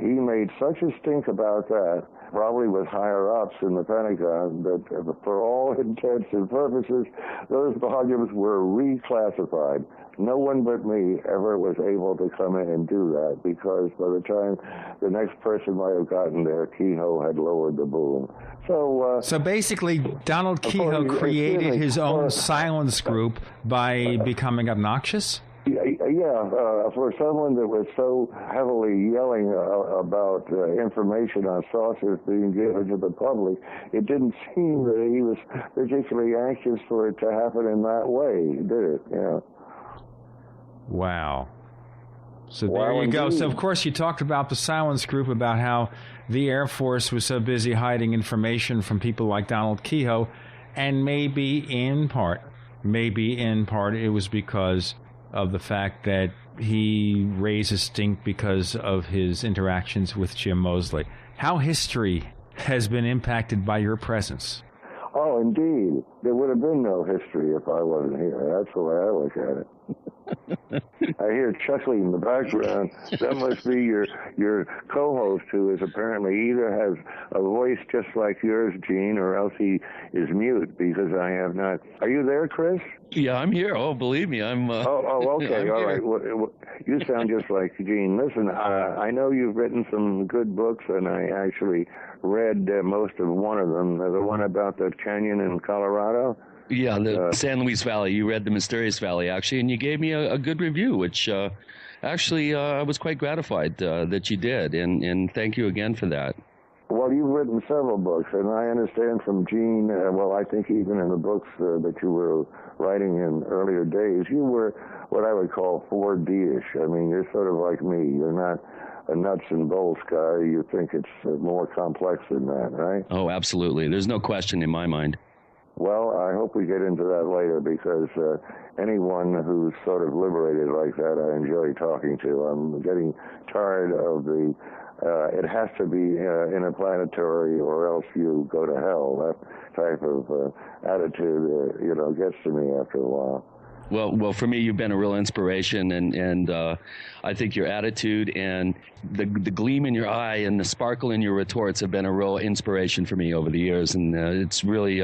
he made such a stink about that, probably with higher-ups in the Pentagon, that for all intents and purposes, those volumes were reclassified. No one but me ever was able to come in and do that, because by the time the next person might have gotten there, Kehoe had lowered the boom. So basically, Donald Kehoe created his own silence group by becoming obnoxious? For someone that was so heavily yelling about information on saucers being given to the public, it didn't seem that he was particularly anxious for it to happen in that way, did it? Yeah. Wow. So there you go. So, of course, you talked about the silence group, about how the Air Force was so busy hiding information from people like Donald Kehoe, and maybe in part, it was because of the fact that he raised a stink because of his interactions with Jim Moseley. How history has been impacted by your presence. Oh, indeed. There would have been no history if I wasn't here. That's the way I look at it. I hear chuckling in the background. That must be your co-host, who is apparently either has a voice just like yours, Gene, or else he is mute, because I have not. Are you there, Chris? Yeah, I'm here. Oh, believe me, I'm... okay. All right. Well, you sound just like Gene. Listen, I know you've written some good books, and I actually read most of one of them, the one about the canyon in Colorado. Yeah, the San Luis Valley. You read The Mysterious Valley, actually, and you gave me a good review, which actually I was quite gratified that you did, and thank you again for that. Well, you've written several books, and I understand from Gene, I think even in the books that you were writing in earlier days, you were what I would call 4D-ish. I mean, you're sort of like me. You're not a nuts and bolts guy. You think it's more complex than that, right? Oh, absolutely. There's no question in my mind. Well, I hope we get into that later, because anyone who's sort of liberated like that, I enjoy talking to. I'm getting tired of the, it has to be interplanetary or else you go to hell. That type of attitude, gets to me after a while. Well, for me, you've been a real inspiration, and I think your attitude and the gleam in your eye and the sparkle in your retorts have been a real inspiration for me over the years, and it's really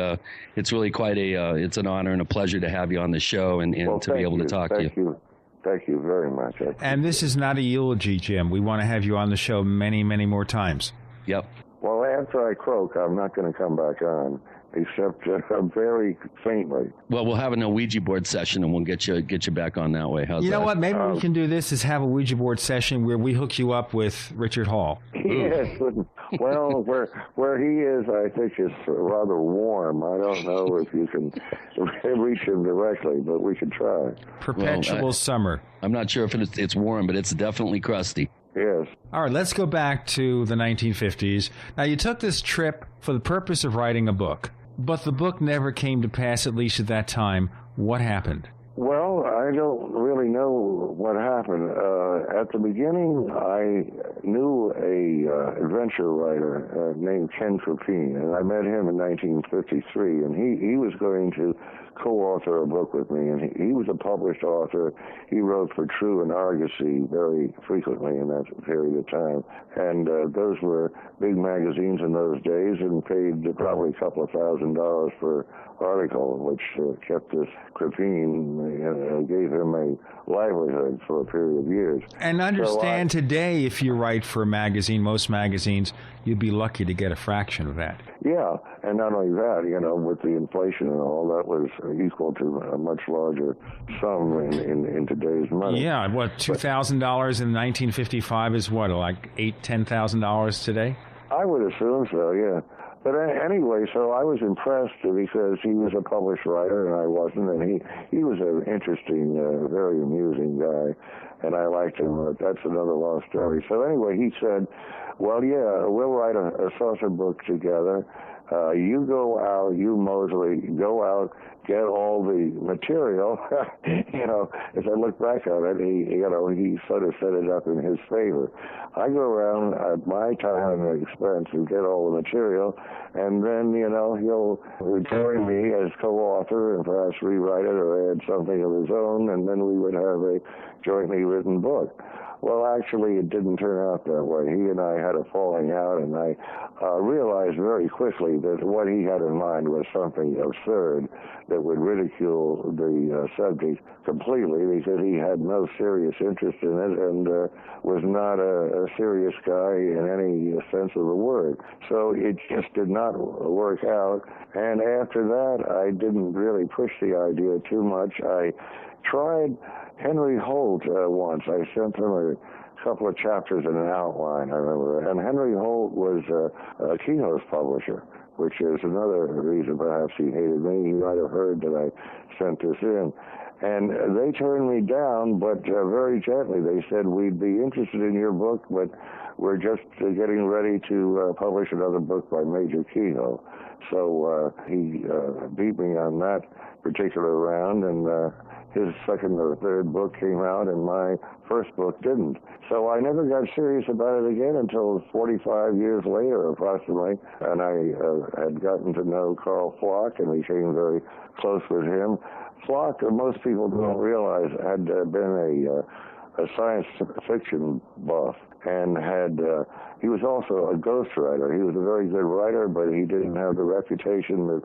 quite it's an honor and a pleasure to have you on the show and to be able to talk to you. Thank you very much. And this is not a eulogy, Jim. We want to have you on the show many, many more times. Yep. Well, after I croak, I'm not going to come back on, except very faintly. Well, we'll have a Ouija board session, and we'll get you back on that way. How's that? You know what? Maybe we can do this: is have a Ouija board session where we hook you up with Richard Hall. Yes. Well, where he is, I think is rather warm. I don't know if you can reach him directly, but we could try. Perpetual summer. I'm not sure if it's warm, but it's definitely crusty. Yes. All right, let's go back to the 1950s. Now, you took this trip for the purpose of writing a book, but the book never came to pass, at least at that time. What happened? Well, I don't really know what happened. At the beginning, I knew a adventure writer named Ken Crepine, and I met him in 1953, and he was going to co-author a book with me, and he was a published author. He wrote for True and Argosy very frequently in that period of time, and those were big magazines in those days, and paid probably a couple of $1,000 per article, which kept this Crepine, gave him a livelihood for a period of years. And understand today, if you write for a magazine, most magazines, you'd be lucky to get a fraction of that. Yeah, and not only that, with the inflation and all, that was equal to a much larger sum in today's money. Yeah, what, $2,000 in 1955 is what, like $10,000 today? I would assume so, yeah. But anyway, so I was impressed because he was a published writer and I wasn't, and he was an interesting, very amusing guy, and I liked him. That's another long story. So anyway, he said, well, yeah, we'll write a saucer book together. You go out, you, Moseley, go out get all the material. As I look back on it, he sort of set it up in his favor. I go around at my time and expense and get all the material, and then, he'll join me as co-author and perhaps rewrite it or add something of his own, and then we would have a jointly written book. Well, actually, it didn't turn out that way. He and I had a falling out, and I realized very quickly that what he had in mind was something absurd that would ridicule the subject completely, because he had no serious interest in it and was not a serious guy in any sense of the word. So it just did not work out. And after that, I didn't really push the idea too much. I tried Henry Holt once. I sent him a couple of chapters in an outline, I remember. And Henry Holt was a Keynote publisher, which is another reason perhaps he hated me. He might have heard that I sent this in. And they turned me down, but very gently. They said, we'd be interested in your book, but we're just getting ready to publish another book by Major Keynote. So he beat me on that particular round, and his second or third book came out, and my first book didn't. So I never got serious about it again until 45 years later, approximately, and I had gotten to know Carl Flock and became very close with him. Flock, most people don't realize, had been a science fiction buff, and he was also a ghostwriter. He was a very good writer, but he didn't have the reputation that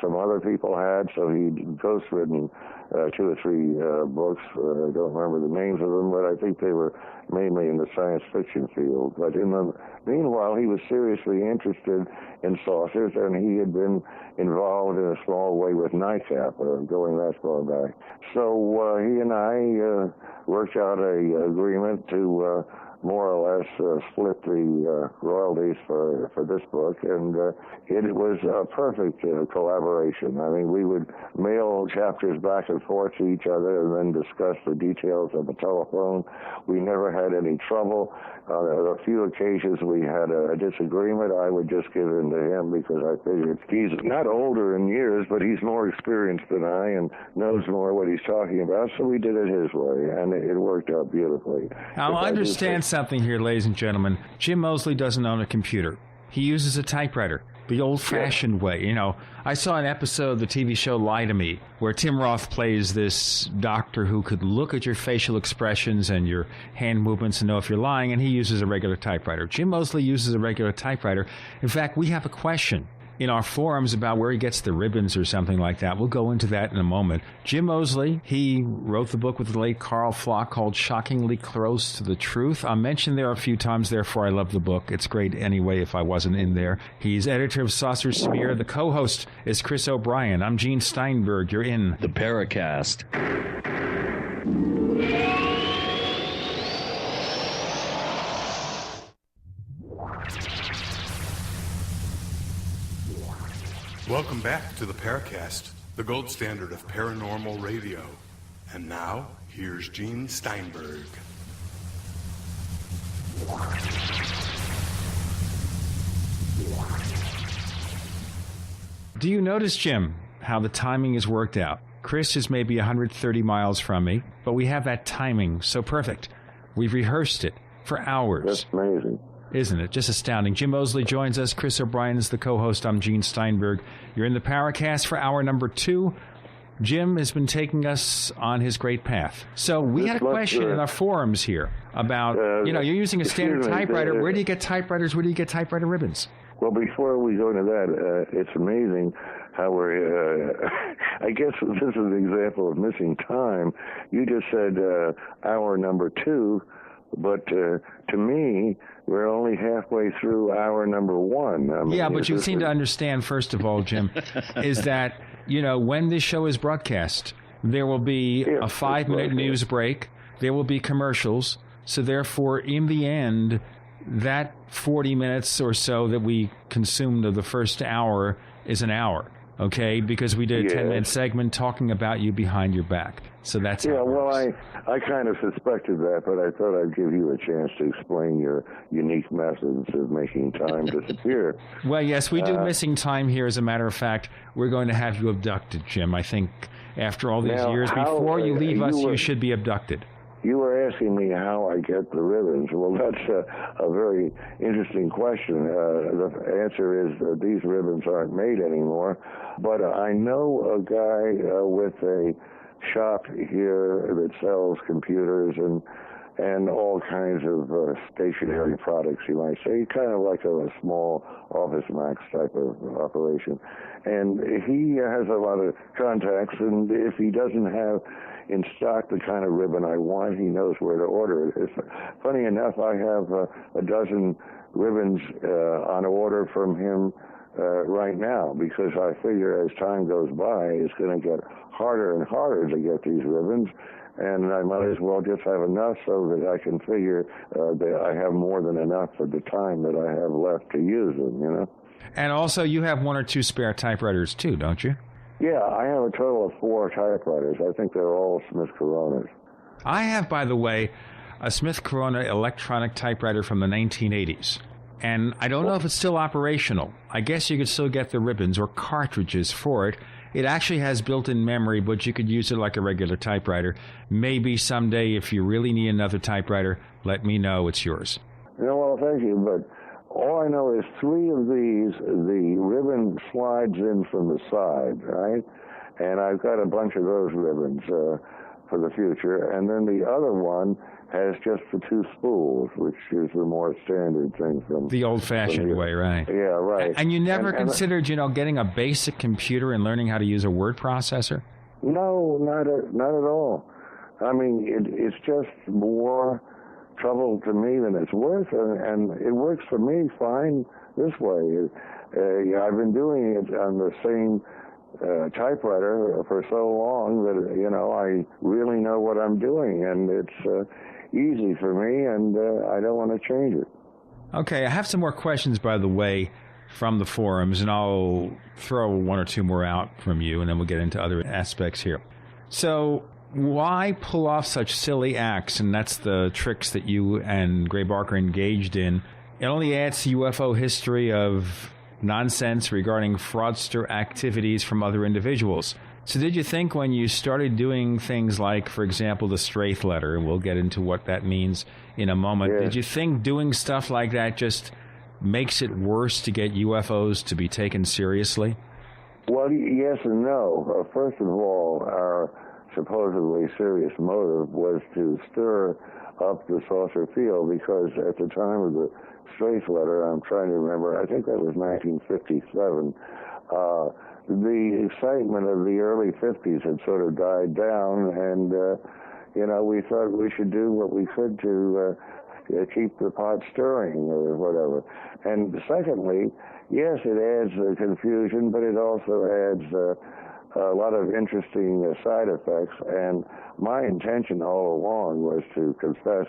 some other people had, so he'd ghostwritten 2 or 3 books. I don't remember the names of them, but I think they were mainly in the science fiction field. But in the meanwhile, he was seriously interested in saucers, and he had been involved in a small way with NICAP, going that far back. So he and I worked out a agreement to more or less split the royalties for this book, and it was a perfect collaboration. I mean, we would mail chapters back and forth to each other and then discuss the details on the telephone. We never had any trouble. On a few occasions we had a disagreement. I would just give in to him because I figured he's not older in years, but he's more experienced than I and knows more what he's talking about, so we did it his way, and it worked out beautifully. Now, understand something here, ladies and gentlemen. Jim Moseley doesn't own a computer. He uses a typewriter, the old-fashioned way. I saw an episode of the TV show Lie to Me, where Tim Roth plays this doctor who could look at your facial expressions and your hand movements and know if you're lying, and he uses a regular typewriter. Jim Moseley uses a regular typewriter. In fact, we have a question in our forums about where he gets the ribbons or something like that. We'll go into that in a moment. Jim Moseley, he wrote the book with the late Carl Flock called Shockingly Close to the Truth. I mentioned there a few times, therefore I love the book. It's great anyway if I wasn't in there. He's editor of Saucer Smear. The co-host is Chris O'Brien. I'm Gene Steinberg. You're in the Paracast. Welcome back to the Paracast, the gold standard of paranormal radio. And now, here's Gene Steinberg. Do you notice, Jim, how the timing is worked out? Chris is maybe 130 miles from me, but we have that timing so perfect. We've rehearsed it for hours. That's amazing. Isn't it? Just astounding. Jim Moseley joins us. Chris O'Brien is the co-host. I'm Gene Steinberg. You're in the Paracast for hour number 2. Jim has been taking us on his great path. So we had a question in our forums here about, you're using a standard typewriter. Where do you get typewriters? Where do you get typewriter ribbons? Well, before we go into that, it's amazing how we're, I guess this is an example of missing time. You just said hour number 2, but to me, we're only halfway through hour number 1. I mean, but you seem to understand, first of all, Jim, is that, when this show is broadcast, there will be a 5-minute news break. There will be commercials. So therefore, in the end, that 40 minutes or so that we consumed of the first hour is an hour. okay, because we did a 10-minute segment talking about you behind your back. So that's how it works. Well, I kind of suspected that, but I thought I'd give you a chance to explain your unique methods of making time disappear. Well, yes, we do missing time here. As a matter of fact, we're going to have you abducted, Jim. I think after all these years, before you leave us, you should be abducted. You were asking me how I get the ribbons. Well, that's a very interesting question. The answer is these ribbons aren't made anymore, but I know a guy with a shop here that sells computers and all kinds of stationary products, you might say, kind of like a small Office Max type of operation. And he has a lot of contacts, and if he doesn't have in stock the kind of ribbon I want, he knows where to order it. It's funny enough, I have a dozen ribbons on order from him right now, because I figure as time goes by, it's going to get harder and harder to get these ribbons, and I might as well just have enough so that I can figure that I have more than enough for the time that I have left to use them, you know? And also, you have 1 or 2 spare typewriters, too, don't you? Yeah, I have a total of 4 typewriters. I think they're all Smith Coronas. I have, by the way, a Smith Corona electronic typewriter from the 1980s. And I don't know if it's still operational. I guess you could still get the ribbons or cartridges for it. It actually has built-in memory, but you could use it like a regular typewriter. Maybe someday, if you really need another typewriter, let me know. It's yours. Well, thank you, but all I know is 3 of these, the ribbon slides in from the side, right? And I've got a bunch of those ribbons for the future. And then the other one has just the 2 spools, which is the more standard thing from the old-fashioned way, right? Yeah, right. And you never considered, getting a basic computer and learning how to use a word processor? No, not at all. I mean, it's just more trouble to me than it's worth, and it works for me fine this way. I've been doing it on the same typewriter for so long that, I really know what I'm doing, and it's easy for me, and I don't want to change it. Okay, I have some more questions, by the way, from the forums, and I'll throw 1 or 2 more out from you, and then we'll get into other aspects here. So, why pull off such silly acts? And that's the tricks that you and Gray Barker engaged in. It only adds to UFO history of nonsense regarding fraudster activities from other individuals. So did you think when you started doing things like, for example, the Straith letter, and we'll get into what that means in a moment, Did you think doing stuff like that just makes it worse to get UFOs to be taken seriously? Well, yes and no. First of all, our supposedly serious motive was to stir up the saucer field, because at the time of the Straith letter, I'm trying to remember, I think that was 1957, the excitement of the early 50s had sort of died down, and, we thought we should do what we could to keep the pot stirring or whatever. And secondly, yes, it adds confusion, but it also adds a lot of interesting side effects, and my intention all along was to confess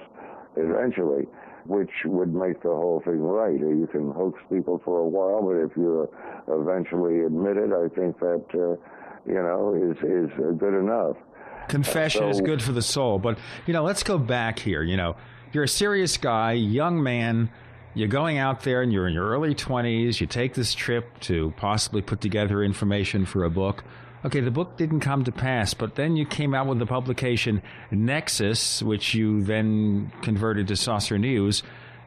eventually, which would make the whole thing right. You can hoax people for a while, but if you eventually admit it, I think that, is good enough. Confession is good for the soul, but, let's go back here. You're a serious guy, young man. You're going out there and you're in your early 20s. You take this trip to possibly put together information for a book. Okay, the book didn't come to pass, but then you came out with the publication Nexus, which you then converted to Saucer News,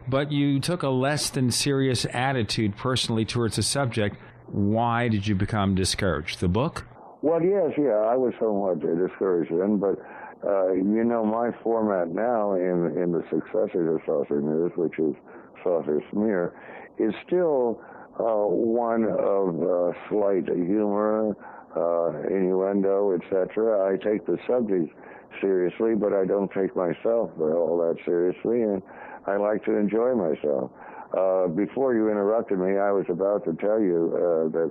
but you took a less than serious attitude personally towards the subject. Why did you become discouraged? The book? Well, yes, I was somewhat discouraged then, but my format now in the successor to Saucer News, which is Saucer Smear, is still one of slight humor, innuendo, etc. I take the subject seriously, but I don't take myself all that seriously, and I like to enjoy myself. Before you interrupted me, I was about to tell you that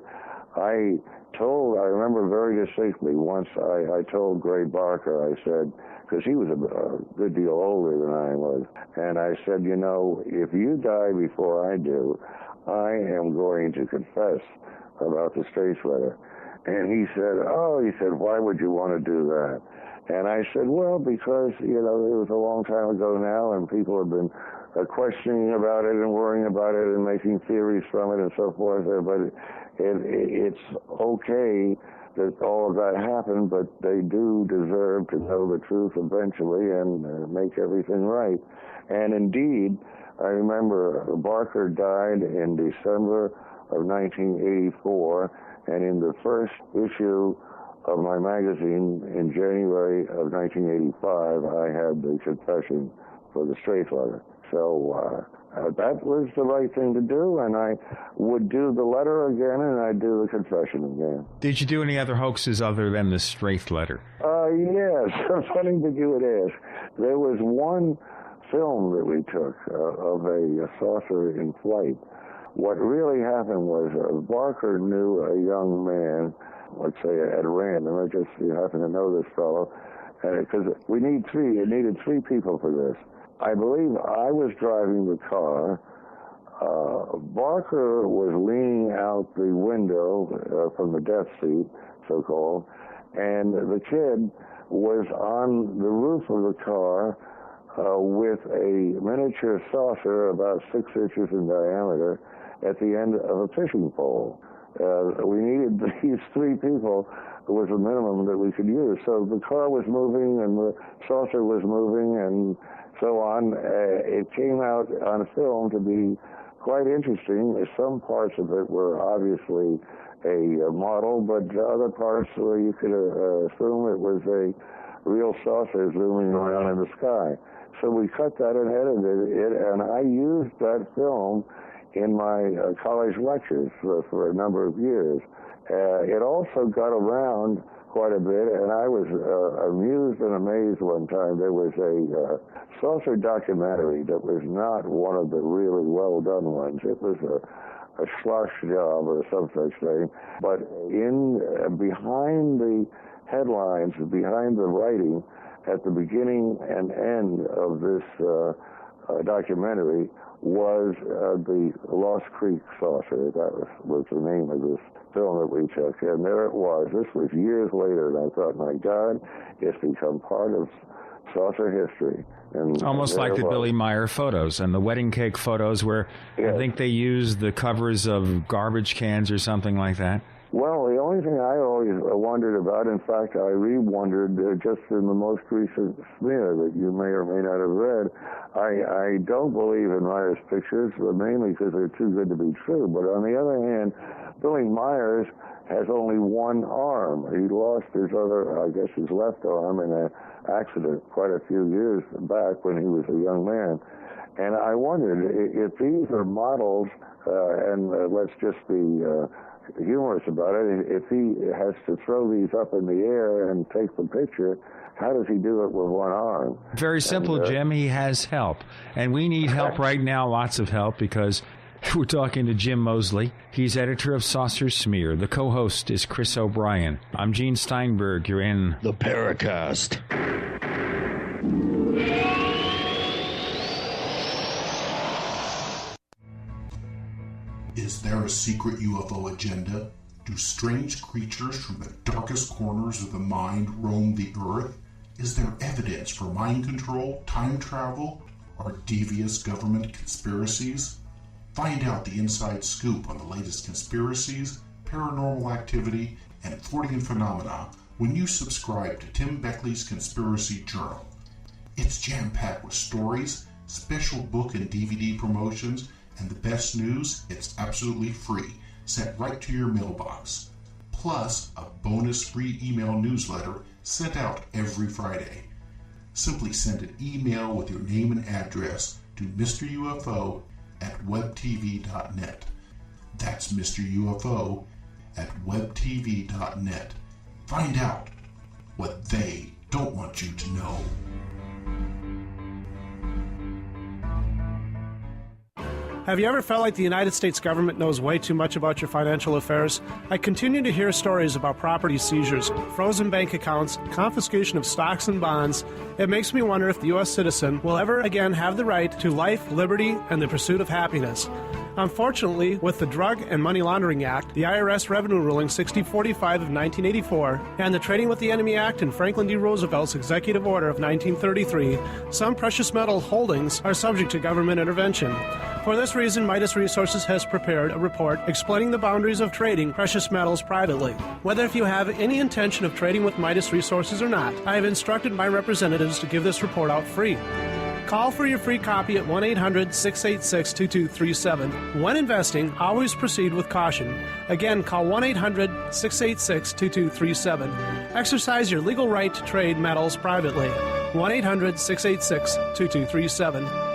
I remember very distinctly once I told Gray Barker, I said, because he was a good deal older than I was, and I said, if you die before I do, I am going to confess about the Straith letter. And he said, why would you want to do that? And I said, well, because, it was a long time ago now, and people have been questioning about it and worrying about it and making theories from it and so forth. But it's okay that all of that happened, but they do deserve to know the truth eventually and make everything right. And indeed, I remember Barker died in December of 1984, and in the first issue of my magazine in January of 1985, I had the confession for the straight letter. So that was the right thing to do, and I would do the letter again, and I'd do the confession again. Did you do any other hoaxes other than the straight letter? Yes. Funny that you would ask. There was one film that we took of a saucer in flight. What really happened was Barker knew a young man, let's say at random. I just happen to know this fellow, because it needed three people for this. I believe I was driving the car. Barker was leaning out the window from the death seat, so-called, and the kid was on the roof of the car with a miniature saucer about 6 inches in diameter at the end of a fishing pole. We needed these three people. It was the minimum that we could use. So the car was moving and the saucer was moving and so on. It came out on film to be quite interesting. Some parts of it were obviously a model, but other parts where you could assume it was a real saucer zooming around in the sky. So we cut that and edited it, and I used that film in my college lectures for a number of years. It also got around quite a bit, and I was amused and amazed one time. There was a saucer documentary that was not one of the really well-done ones. It was a schloss job or some such thing. But behind the headlines, behind the writing, at the beginning and end of this documentary was the Lost Creek saucer. That was the name of this film that we took, and there it was. This was years later, and I thought, my God, it's become part of saucer history. And almost like the Billy Meyer photos and the wedding cake photos where I think they used the covers of garbage cans or something like that. Well, the only thing I always wondered about, in fact, I re-wondered just in the most recent smear that you may or may not have read, I don't believe in Meyer's pictures, mainly because they're too good to be true. But on the other hand, Billy Myers has only one arm. He lost his left arm in an accident quite a few years back when he was a young man. And I wondered, if these are models, and let's just be humorous about it, if he has to throw these up in the air and take the picture, how does he do it with one arm? Very simple, Jim. He has help. And we need help right now, lots of help, because we're talking to Jim Moseley. He's editor of Saucer Smear. The co-host is Chris O'Brien. I'm Gene Steinberg. You're in the Paracast. Is there a secret UFO agenda? Do strange creatures from the darkest corners of the mind roam the Earth? Is there evidence for mind control, time travel, or devious government conspiracies? Find out the inside scoop on the latest conspiracies, paranormal activity, and Fortean phenomena when you subscribe to Tim Beckley's Conspiracy Journal. It's jam-packed with stories, special book and DVD promotions, and the best news, it's absolutely free, sent right to your mailbox. Plus, a bonus free email newsletter sent out every Friday. Simply send an email with your name and address to Mr. UFO at webtv.net. That's Mr. UFO at webtv.net. Find out what they don't want you to know. Have you ever felt like the United States government knows way too much about your financial affairs? I continue to hear stories about property seizures, frozen bank accounts, confiscation of stocks and bonds. It makes me wonder if the U.S. citizen will ever again have the right to life, liberty, and the pursuit of happiness. Unfortunately, with the Drug and Money Laundering Act, the IRS Revenue Ruling 6045 of 1984, and the Trading with the Enemy Act and Franklin D. Roosevelt's Executive Order of 1933, some precious metal holdings are subject to government intervention. For this reason, Midas Resources has prepared a report explaining the boundaries of trading precious metals privately. Whether if you have any intention of trading with Midas Resources or not, I have instructed my representatives to give this report out free. Call for your free copy at 1-800-686-2237. When investing, always proceed with caution. Again, call 1-800-686-2237. Exercise your legal right to trade metals privately. 1-800-686-2237.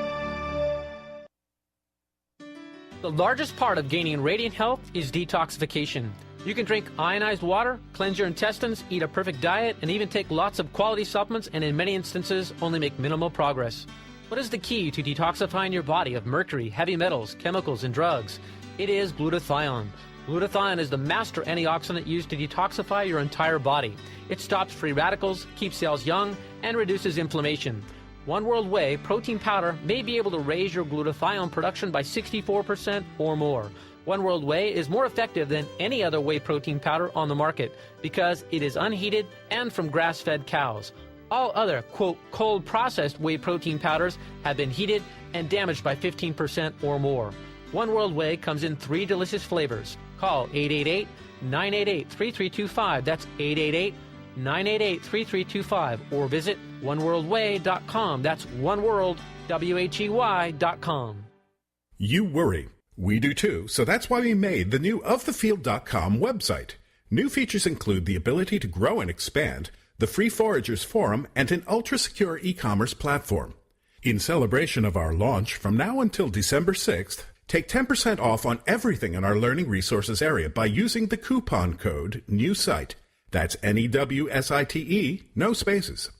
The largest part of gaining radiant health is detoxification. You can drink ionized water, cleanse your intestines, eat a perfect diet, and even take lots of quality supplements, and in many instances only make minimal progress. What is the key to detoxifying your body of mercury, heavy metals, chemicals, and drugs? It is glutathione. Glutathione is the master antioxidant used to detoxify your entire body. It stops free radicals, keeps cells young, and reduces inflammation. One World Whey protein powder may be able to raise your glutathione production by 64% or more. One World Whey is more effective than any other whey protein powder on the market because it is unheated and from grass-fed cows. All other, quote, cold-processed whey protein powders have been heated and damaged by 15% or more. One World Whey comes in 3 delicious flavors. Call 888-988-3325. That's 888-988-3325. Or visit oneworldwhey.com. That's oneworld.com. You worry. We do too, so that's why we made the new ofthefield.com website. New features include the ability to grow and expand, the Free Foragers Forum, and an ultra-secure e-commerce platform. In celebration of our launch, from now until December 6th, take 10% off on everything in our learning resources area by using the coupon code NEWSITE. That's NEWSITE, no spaces.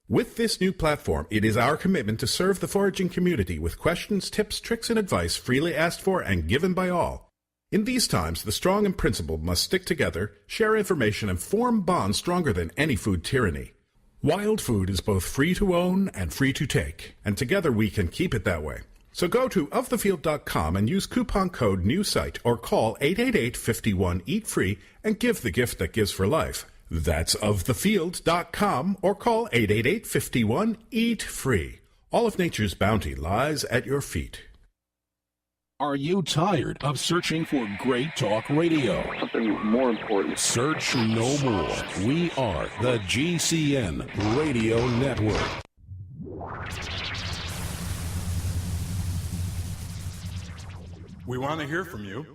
With this new platform, it is our commitment to serve the foraging community with questions, tips, tricks, and advice freely asked for and given by all. In these times, the strong and principled must stick together, share information, and form bonds stronger than any food tyranny. Wild food is both free to own and free to take, and together we can keep it that way. So go to ofthefield.com and use coupon code NEWSITE or call 888-51-EAT-FREE and give the gift that gives for life. That's ofthefield.com or call 888-51-EAT-FREE. All of nature's bounty lies at your feet. Are you tired of searching for great talk radio? Something more important. Search no more. We are the GCN Radio Network. We want to hear from you.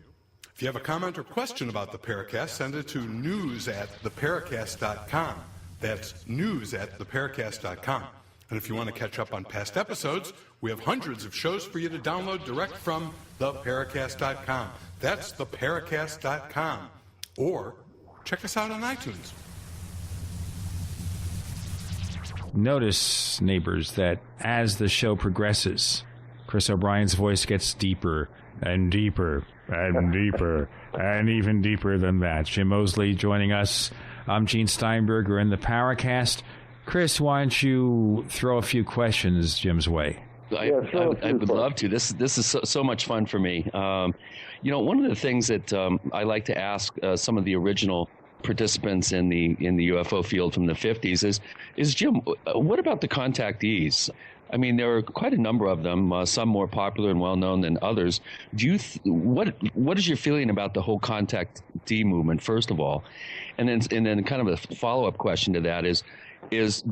If you have a comment or question about the Paracast, send it to news@theparacast.com. That's news@theparacast.com. And if you want to catch up on past episodes, we have hundreds of shows for you to download direct from theparacast.com. That's theparacast.com. Or check us out on iTunes. Notice, neighbors, that as the show progresses, Chris O'Brien's voice gets deeper and deeper and deeper and even deeper than that. Jim Moseley joining us. I'm Gene Steinberg. We're in the Paracast. Chris, why don't you throw a few questions Jim's way? I would love to. This is so much fun for me. One of the things that I like to ask some of the original participants in the UFO field from the 50s is Jim, what about the contactees? I mean, there are quite a number of them, some more popular and well-known than others. What is your feeling about the whole contactee movement, first of all? And then kind of a follow-up question to that is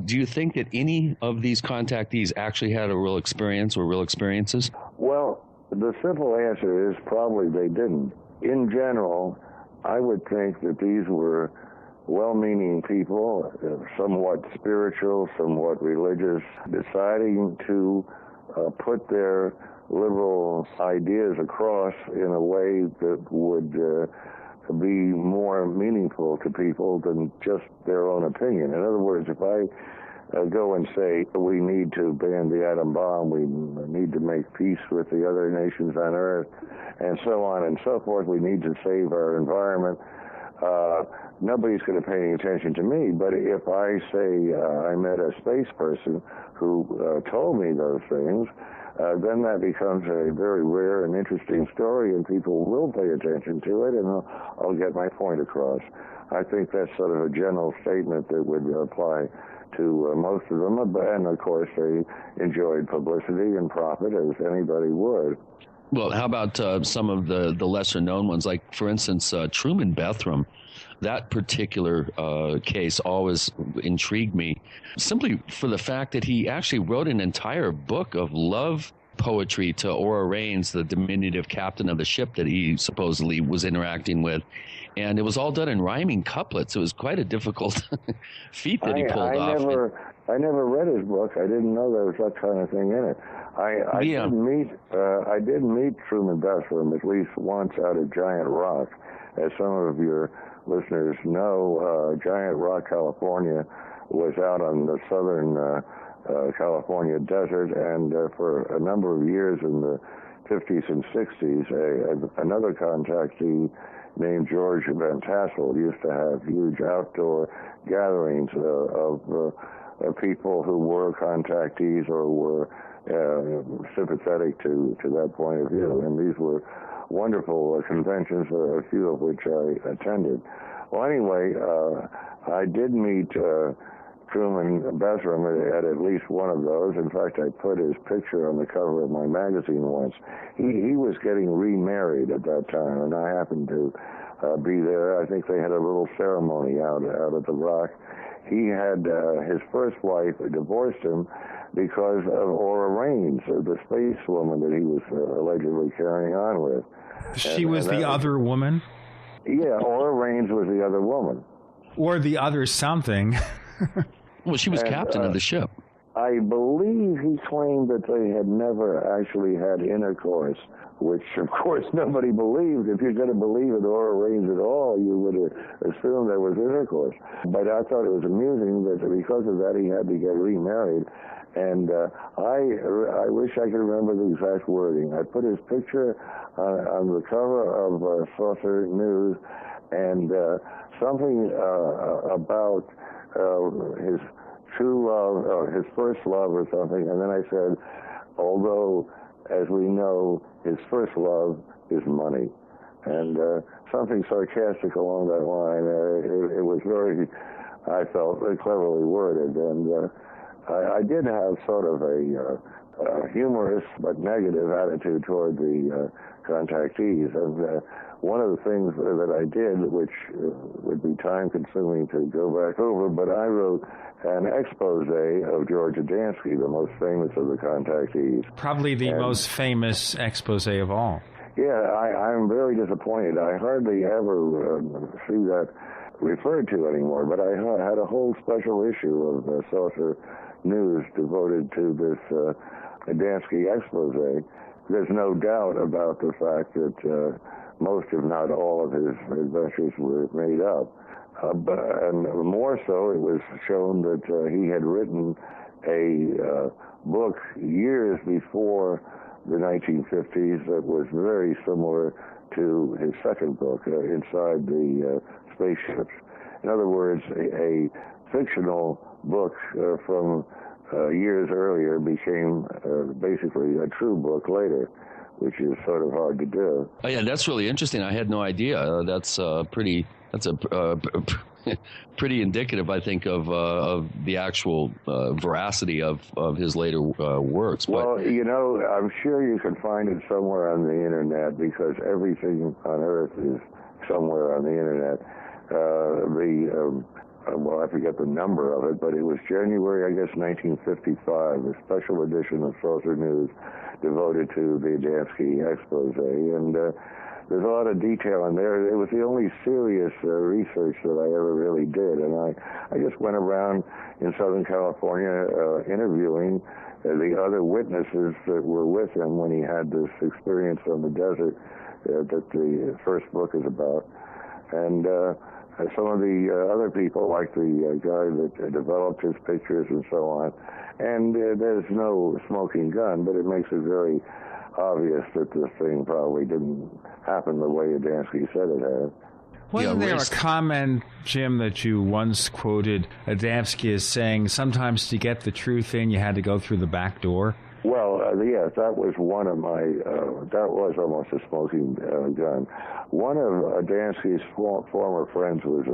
do you think that any of these contactees actually had a real experience or real experiences? Well, the simple answer is probably they didn't. In general, I would think that these were well-meaning people, somewhat spiritual, somewhat religious, deciding to put their liberal ideas across in a way that would be more meaningful to people than just their own opinion. In other words, if I go and say we need to ban the atom bomb, we need to make peace with the other nations on Earth, and so on and so forth. We need to save our environment. Nobody's going to pay any attention to me, but if I say I met a space person who told me those things, then that becomes a very rare and interesting story, and people will pay attention to it, and I'll get my point across. I think that's sort of a general statement that would apply to most of them, and of course they enjoyed publicity and profit as anybody would. Well, how about some of the lesser-known ones, like, for instance, Truman Bethram? That particular case always intrigued me, simply for the fact that he actually wrote an entire book of love poetry to Ora Raines, the diminutive captain of the ship that he supposedly was interacting with. And it was all done in rhyming couplets. It was quite a difficult feat that he pulled off. I never read his book. I didn't know there was that kind of thing in it. I did meet Truman Bethram at least once out at Giant Rock. As some of your listeners know, Giant Rock, California, was out on the southern California desert, and for a number of years in the 50s and 60s, another contactee named George Van Tassel used to have huge outdoor gatherings of people who were contactees or were sympathetic to that point of view. And these were wonderful conventions, a few of which I attended. Well, anyway, I did meet Truman Bethram at least one of those. In fact, I put his picture on the cover of my magazine once. He was getting remarried at that time, and I happened to be there. I think they had a little ceremony out at the Rock. He had his first wife divorced him because of Ora Raines, the space woman that he was allegedly carrying on with. She was the other woman? Yeah, Ora Raines was the other woman. Or the other something. Well, she was captain of the ship. I believe he claimed that they had never actually had intercourse, which, of course, nobody believed. If you're going to believe in Ora Raines at all, you would assume there was intercourse. But I thought it was amusing that because of that, he had to get remarried. And I wish I could remember the exact wording. I put his picture on the cover of Saucer News, and something about his true love, or his first love or something, and then I said, although, as we know, his first love is money. And something sarcastic along that line. It was very, I felt, very cleverly worded, and I did have sort of a humorous but negative attitude toward the contactees, and one of the things that I did, which would be time-consuming to go back over, but I wrote an expose of George Adamski, the most famous of the contactees. Probably the most famous expose of all. Yeah, I'm very disappointed. I hardly ever see that referred to anymore, but I had a whole special issue of Saucer News devoted to this Adamski expose. There's no doubt about the fact that most, if not all, of his adventures were made up. And more so, it was shown that he had written a book years before the 1950s that was very similar to his second book, Inside the Spaceships. In other words, a fictional book from years earlier became basically a true book later, which is sort of hard to do. Oh, yeah, that's really interesting. I had no idea. That's pretty indicative, I think, of the actual veracity of his later works. But, well, you know, I'm sure you can find it somewhere on the internet, because everything on Earth is somewhere on the internet. Well, I forget the number of it, but it was January, I guess, 1955, a special edition of Saucer News devoted to the Adamski expose, and there's a lot of detail in there. It was the only serious research that I ever really did, and I just went around in Southern California interviewing the other witnesses that were with him when he had this experience on the desert that the first book is about. And some of the other people, like the guy that developed his pictures and so on. And there's no smoking gun, but it makes it very obvious that this thing probably didn't happen the way Adamski said it had. Wasn't there a comment, Jim, that you once quoted Adamski as saying, sometimes to get the truth in, you had to go through the back door? Well, yes, that was one of my, that was almost a smoking gun. One of Adamski's former friends was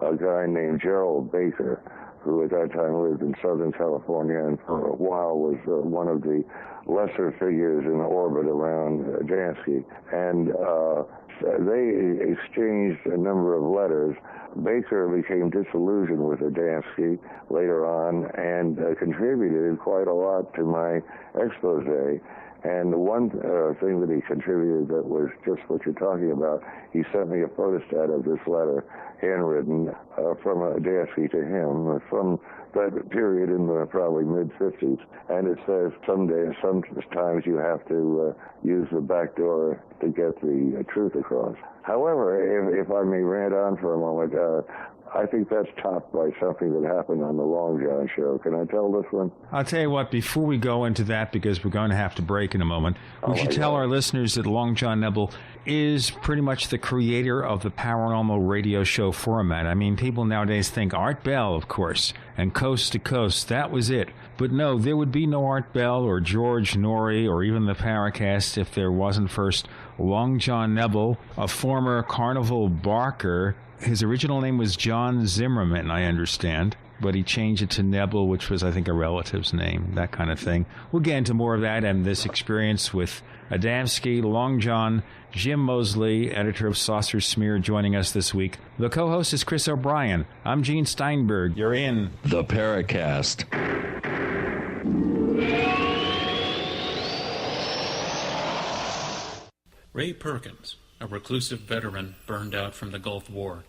a guy named Gerald Baker, who at that time lived in Southern California and for a while was one of the lesser figures in orbit around Adamski. And they exchanged a number of letters. Baker became disillusioned with Adamski later on and contributed quite a lot to my expose. And one thing that he contributed that was just what you're talking about, he sent me a photostat of this letter, handwritten, from Adamski to him from that period in the probably mid-50s. And it says, sometimes you have to use the back door to get the truth across. However, if I may rant on for a moment, I think that's topped by something that happened on the Long John show. Can I tell this one? I'll tell you what, before we go into that, because we're going to have to break in a moment, we should tell our listeners that Long John Nebel is pretty much the creator of the paranormal radio show format. I mean, people nowadays think Art Bell, of course, and Coast to Coast, that was it. But no, there would be no Art Bell or George Norrie or even the Paracast if there wasn't first Long John Nebel, a former carnival barker. His original name was John Zimmerman, I understand, but he changed it to Nebel, which was, I think, a relative's name, that kind of thing. We'll get into more of that and this experience with Adamski, Long John, Jim Moseley, editor of Saucer Smear, joining us this week. The co-host is Chris O'Brien. I'm Gene Steinberg. You're in the Paracast. Ray Perkins, a reclusive veteran burned out from the Gulf War,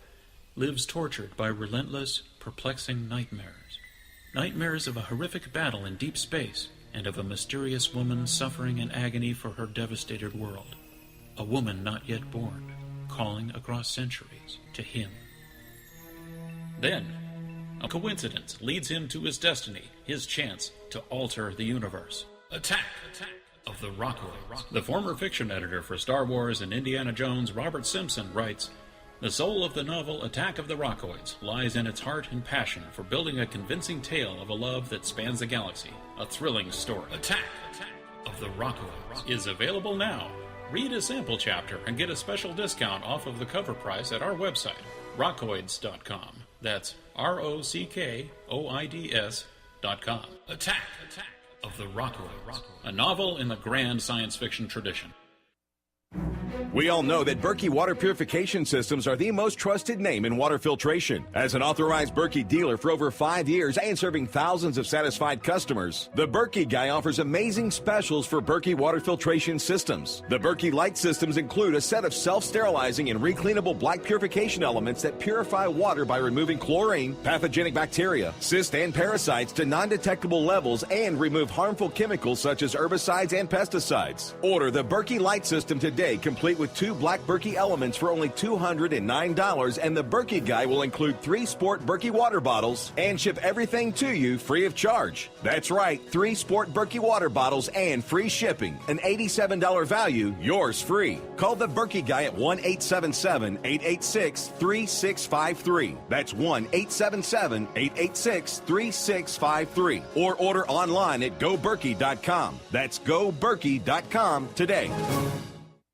lives tortured by relentless, perplexing nightmares. Nightmares of a horrific battle in deep space and of a mysterious woman suffering in agony for her devastated world. A woman not yet born, calling across centuries to him. Then, a coincidence leads him to his destiny, his chance to alter the universe. Attack of the Rockoids. The former fiction editor for Star Wars and Indiana Jones, Robert Simpson, writes, "The soul of the novel Attack of the Rockoids lies in its heart and passion for building a convincing tale of a love that spans the galaxy. A thrilling story. Attack of the Rockoids is available now. Read a sample chapter and get a special discount off of the cover price at our website, rockoids.com. That's ROCKOIDS.com. Attack of the Rockoids, a novel in the grand science fiction tradition." We all know that Berkey water purification systems are the most trusted name in water filtration. As an authorized Berkey dealer for over 5 years and serving thousands of satisfied customers, the Berkey Guy offers amazing specials for Berkey water filtration systems. The Berkey Light systems include a set of self-sterilizing and recleanable black purification elements that purify water by removing chlorine, pathogenic bacteria, cysts, and parasites to non-detectable levels and remove harmful chemicals such as herbicides and pesticides. Order the Berkey Light system today, complete with 2 black Berkey elements for only $209, and the Berkey Guy will include 3 Sport Berkey water bottles and ship everything to you free of charge. That's right, 3 Sport Berkey water bottles and free shipping. An $87 value, yours free. Call the Berkey Guy at 1-877-886-3653. That's 1-877-886-3653. Or order online at GoBerkey.com. That's GoBerkey.com today.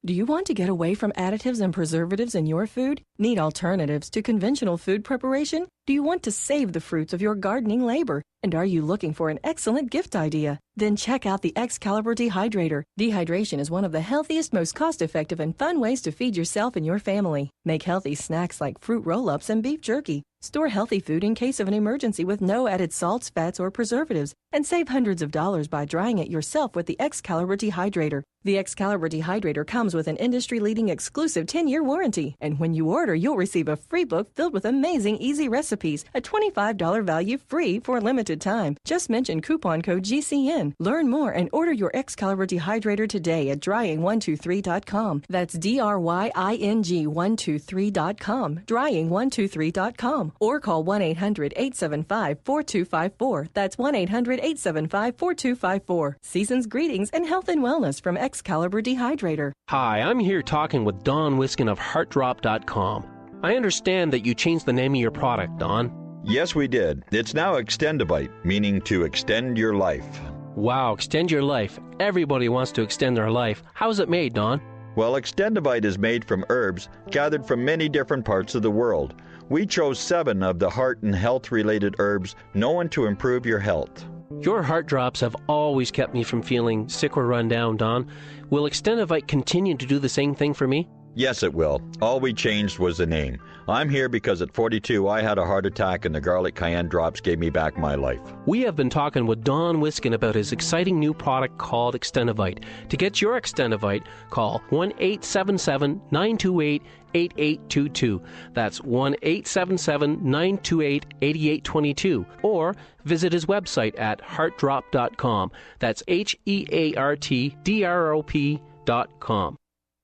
Do you want to get away from additives and preservatives in your food? Need alternatives to conventional food preparation? Do you want to save the fruits of your gardening labor? And are you looking for an excellent gift idea? Then check out the Excalibur Dehydrator. Dehydration is one of the healthiest, most cost-effective, and fun ways to feed yourself and your family. Make healthy snacks like fruit roll-ups and beef jerky. Store healthy food in case of an emergency with no added salts, fats, or preservatives, and save hundreds of dollars by drying it yourself with the Excalibur Dehydrator. The Excalibur Dehydrator comes with an industry-leading exclusive 10-year warranty. And when you order, you'll receive a free book filled with amazing easy recipes, a $25 value free for a limited time. Just mention coupon code GCN. Learn more and order your Excalibur Dehydrator today at drying123.com. That's DRYING123.com. Drying123.com. Or call 1-800-875-4254. That's 1-800-875-4254. Season's greetings and health and wellness from Excalibur Dehydrator. Hi, I'm here talking with Don Wiskin of HeartDrop.com. I understand that you changed the name of your product, Don. Yes, we did. It's now Extendivite, meaning to extend your life. Wow, extend your life. Everybody wants to extend their life. How is it made, Don? Well, Extendivite is made from herbs gathered from many different parts of the world. We chose 7 of the heart and health-related herbs known to improve your health. Your heart drops have always kept me from feeling sick or run down, Don. Will Extendivite continue to do the same thing for me? Yes, it will. All we changed was the name. I'm here because at 42 I had a heart attack and the garlic cayenne drops gave me back my life. We have been talking with Don Wiskin about his exciting new product called Extendivite. To get your Extendivite, call 1-877-928-8822. That's 1-877-928-8822. Or visit his website at heartdrop.com. That's HeartDrop.com.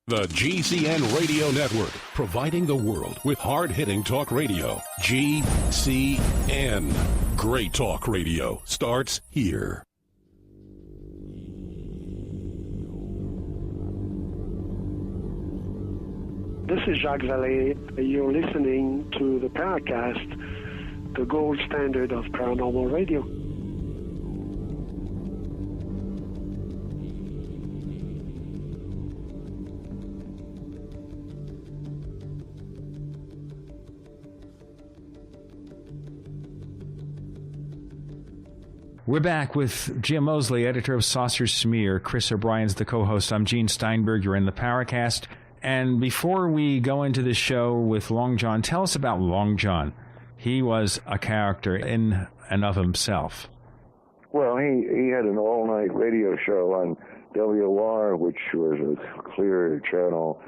The GCN Radio Network, providing the world with hard-hitting talk radio. GCN. Great talk radio starts here. This is Jacques Vallée. You're listening to the Paracast, the gold standard of paranormal radio. We're back with Jim Moseley, editor of Saucer Smear. Chris O'Brien's the co-host. I'm Gene Steinberg. You're in the Paracast. And before we go into the show with Long John, tell us about Long John. He was a character in and of himself. Well, he had an all-night radio show on WOR, which was a clear channel,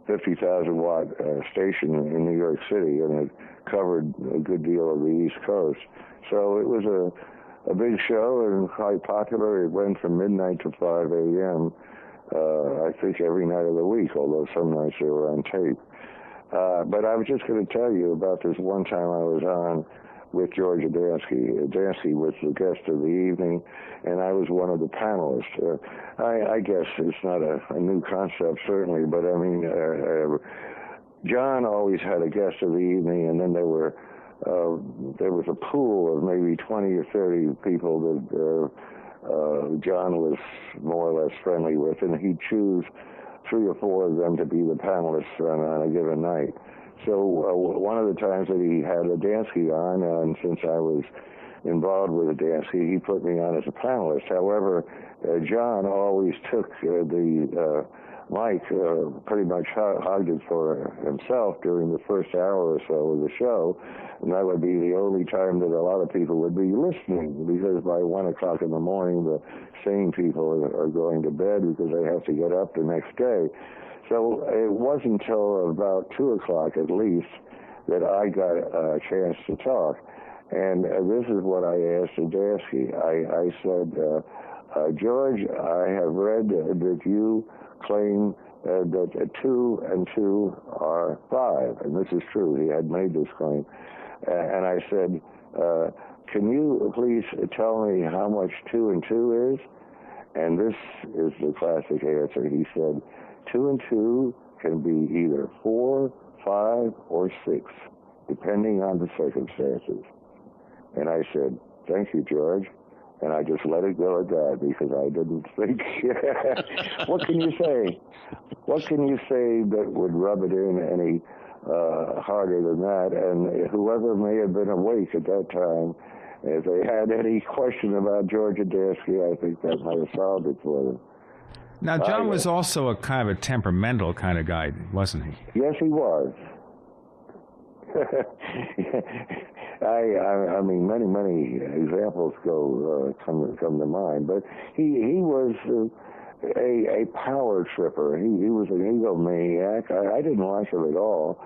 50,000-watt station in New York City, and it covered a good deal of the East Coast. So it was a big show and quite popular. It went from midnight to 5 a.m., I think every night of the week, although some nights they were on tape. But I was just going to tell you about this one time I was on with George Adamski. Adamski was the guest of the evening, and I was one of the panelists. I guess it's not a new concept, certainly, but I mean, John always had a guest of the evening, and then there was a pool of maybe 20 or 30 people that John was more or less friendly with, and he'd choose 3 or 4 of them to be the panelists on a given night. So one of the times that he had Adamski on, and since I was involved with Adamski, he put me on as a panelist. However, John always took the mic, pretty much hogged it for himself during the first hour or so of the show, and that would be the only time that a lot of people would be listening, because by 1 o'clock in the morning, the sane people are going to bed because they have to get up the next day. So it wasn't until about 2 o'clock at least that I got a chance to talk. And this is what I asked Adamski. I said, George, I have read that you claim that 2 and 2 are 5. And this is true. He had made this claim. And I said, can you please tell me how much 2 and 2 is? And this is the classic answer. He said, 2 and 2 can be either 4, 5, or 6, depending on the circumstances. And I said, thank you, George. And I just let it go at that because I didn't think, what can you say? What can you say that would rub it in any harder than that? And whoever may have been awake at that time, if they had any question about George Adamski, I think that might have solved it for them. Now, John was also a kind of a temperamental kind of guy, wasn't he? Yes, he was. I mean, many examples come to mind, but he was a power tripper. He was an egomaniac. I didn't like him at all,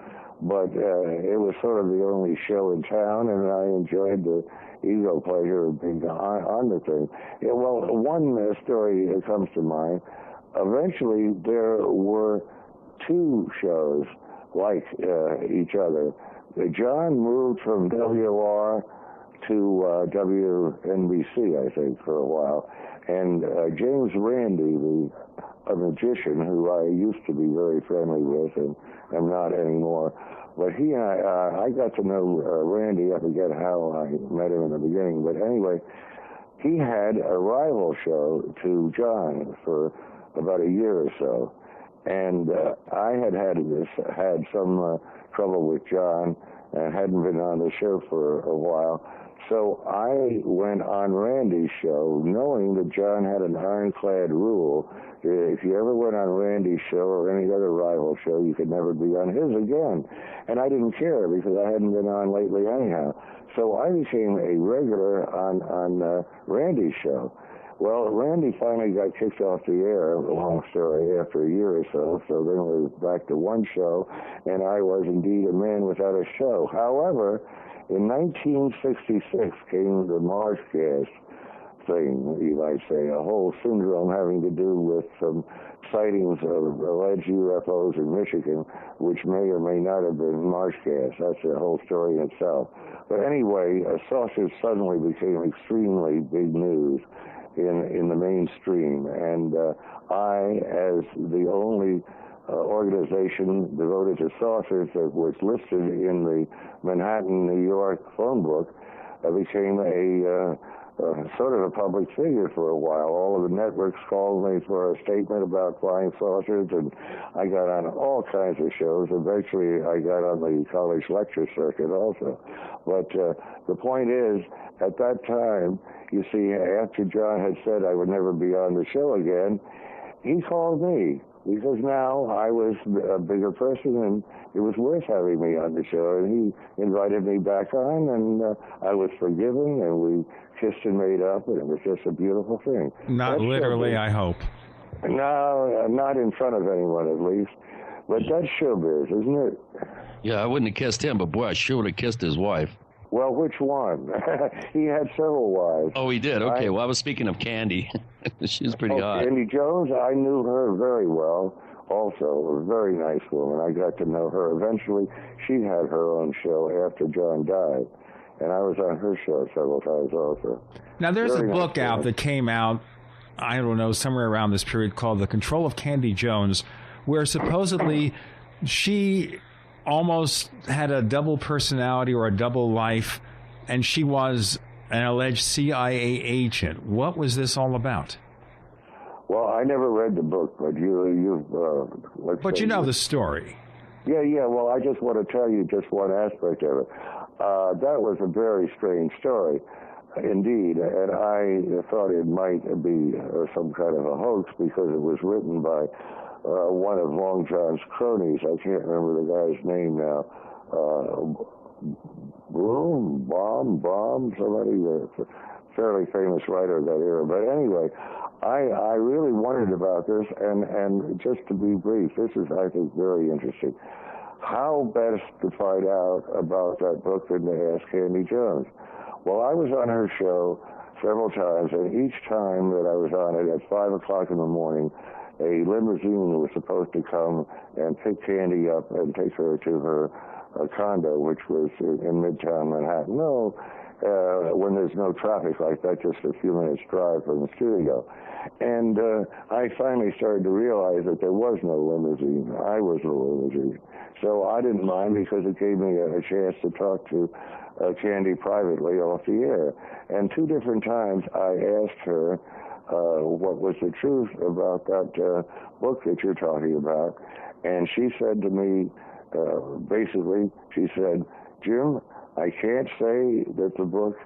but it was sort of the only show in town, and I enjoyed the ego pleasure of being on the thing. Yeah, well, one story comes to mind. Eventually, there were two shows like each other. John moved from WR to WNBC, I think, for a while. And James Randi, a magician who I used to be very friendly with and am not anymore, but he and I got to know Randy. I forget how I met him in the beginning, but anyway, he had a rival show to John for about a year or so. And I had some trouble with John and hadn't been on the show for a while. So I went on Randy's show knowing that John had an ironclad rule. If you ever went on Randy's show or any other rival show, you could never be on his again. And I didn't care because I hadn't been on lately anyhow. So I became a regular on Randy's show. Well, Randy finally got kicked off the air, long story, after a year or so. So then we were back to one show, and I was indeed a man without a show. However, in 1966 came the Marshcast thing, you might say, a whole syndrome having to do with some sightings of alleged UFOs in Michigan, which may or may not have been Marshcast. That's a whole story in itself. But anyway, saucers suddenly became extremely big news in the mainstream, and I, as the only organization devoted to saucers that was listed in the Manhattan, New York phone book, became a sort of a public figure for a while. All of the networks called me for a statement about flying saucers, and I got on all kinds of shows. Eventually, I got on the college lecture circuit also. But the point is, at that time, you see, after John had said I would never be on the show again, he called me, because now I was a bigger person and it was worth having me on the show. And he invited me back on, and I was forgiven, and we kissed and made up, and it was just a beautiful thing. Not literally, I hope. No, not in front of anyone, at least. But that's showbiz, isn't it? Yeah, I wouldn't have kissed him, but boy, I sure would have kissed his wife. Well, which one? He had several wives. Oh, he did? Okay, well, I was speaking of Candy. She's pretty hot. Candy Jones, I knew her very well. Also, a very nice woman. I got to know her. Eventually, she had her own show after John died, and I was on her show several times also. Now, there's a book out that came out, I don't know, somewhere around this period called The Control of Candy Jones, where supposedly she almost had a double personality or a double life, and she was an alleged CIA agent. What was this all about? Well, I never read the book, but But you know the story. Yeah. Well, I just want to tell you just one aspect of it. That was a very strange story, indeed, and I thought it might be some kind of a hoax because it was written by one of Long John's cronies. I can't remember the guy's name now. Somebody, a fairly famous writer of that era. But anyway, I really wondered about this, and just to be brief, this is, I think, very interesting. How best to find out about that book than to ask Candy Jones? Well, I was on her show several times, and each time that I was on it at 5 o'clock in the morning, a limousine was supposed to come and pick Candy up and take her to her condo, which was in Midtown Manhattan. No, when there's no traffic like that, just a few minutes drive from the studio. And I finally started to realize that there was no limousine. I was the limousine. So I didn't mind because it gave me a chance to talk to Candy privately off the air. And 2 different times I asked her what was the truth about that book that you're talking about. And she said to me, basically, she said, Jim, I can't say that the book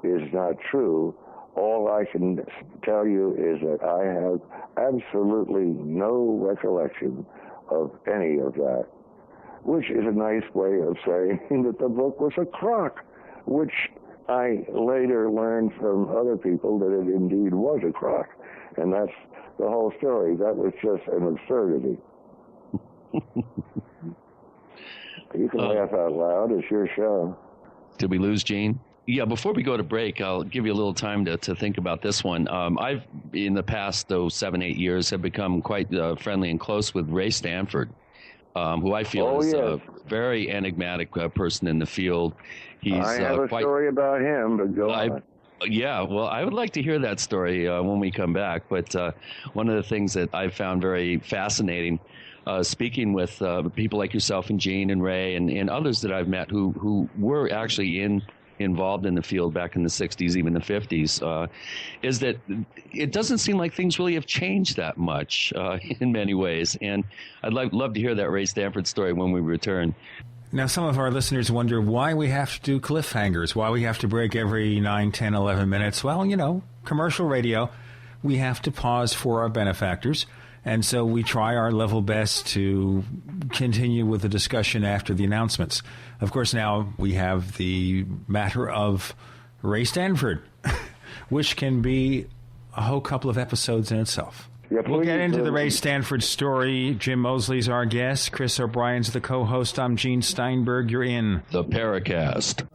is not true. All I can tell you is that I have absolutely no recollection of any of that. which is a nice way of saying that the book was a crock, which I later learned from other people that it indeed was a crock. And that's the whole story. That was just an absurdity. You can laugh out loud. It's your show. Did we lose Gene? Yeah, before we go to break, I'll give you a little time to think about this one. I've, in the past, 7-8 years, have become quite friendly and close with Ray Stanford, who I feel is a very enigmatic person in the field. I have a story about him, but go on. Yeah, well, I would like to hear that story when we come back. But one of the things that I've found very fascinating, speaking with people like yourself and Gene and Ray and others that I've met who were actually involved in the field back in the 60s, even the 50s, is that it doesn't seem like things really have changed that much in many ways. And I'd love to hear that Ray Stanford story when we return. Now, some of our listeners wonder why we have to do cliffhangers, why we have to break every 9, 10, 11 minutes. Well, commercial radio, we have to pause for our benefactors. And so we try our level best to continue with the discussion after the announcements. Of course, now we have the matter of Ray Stanford, which can be a whole couple of episodes in itself. Yeah, we'll get into the Ray Stanford story. Jim Moseley's our guest. Chris O'Brien's the co-host. I'm Gene Steinberg. You're in the Paracast.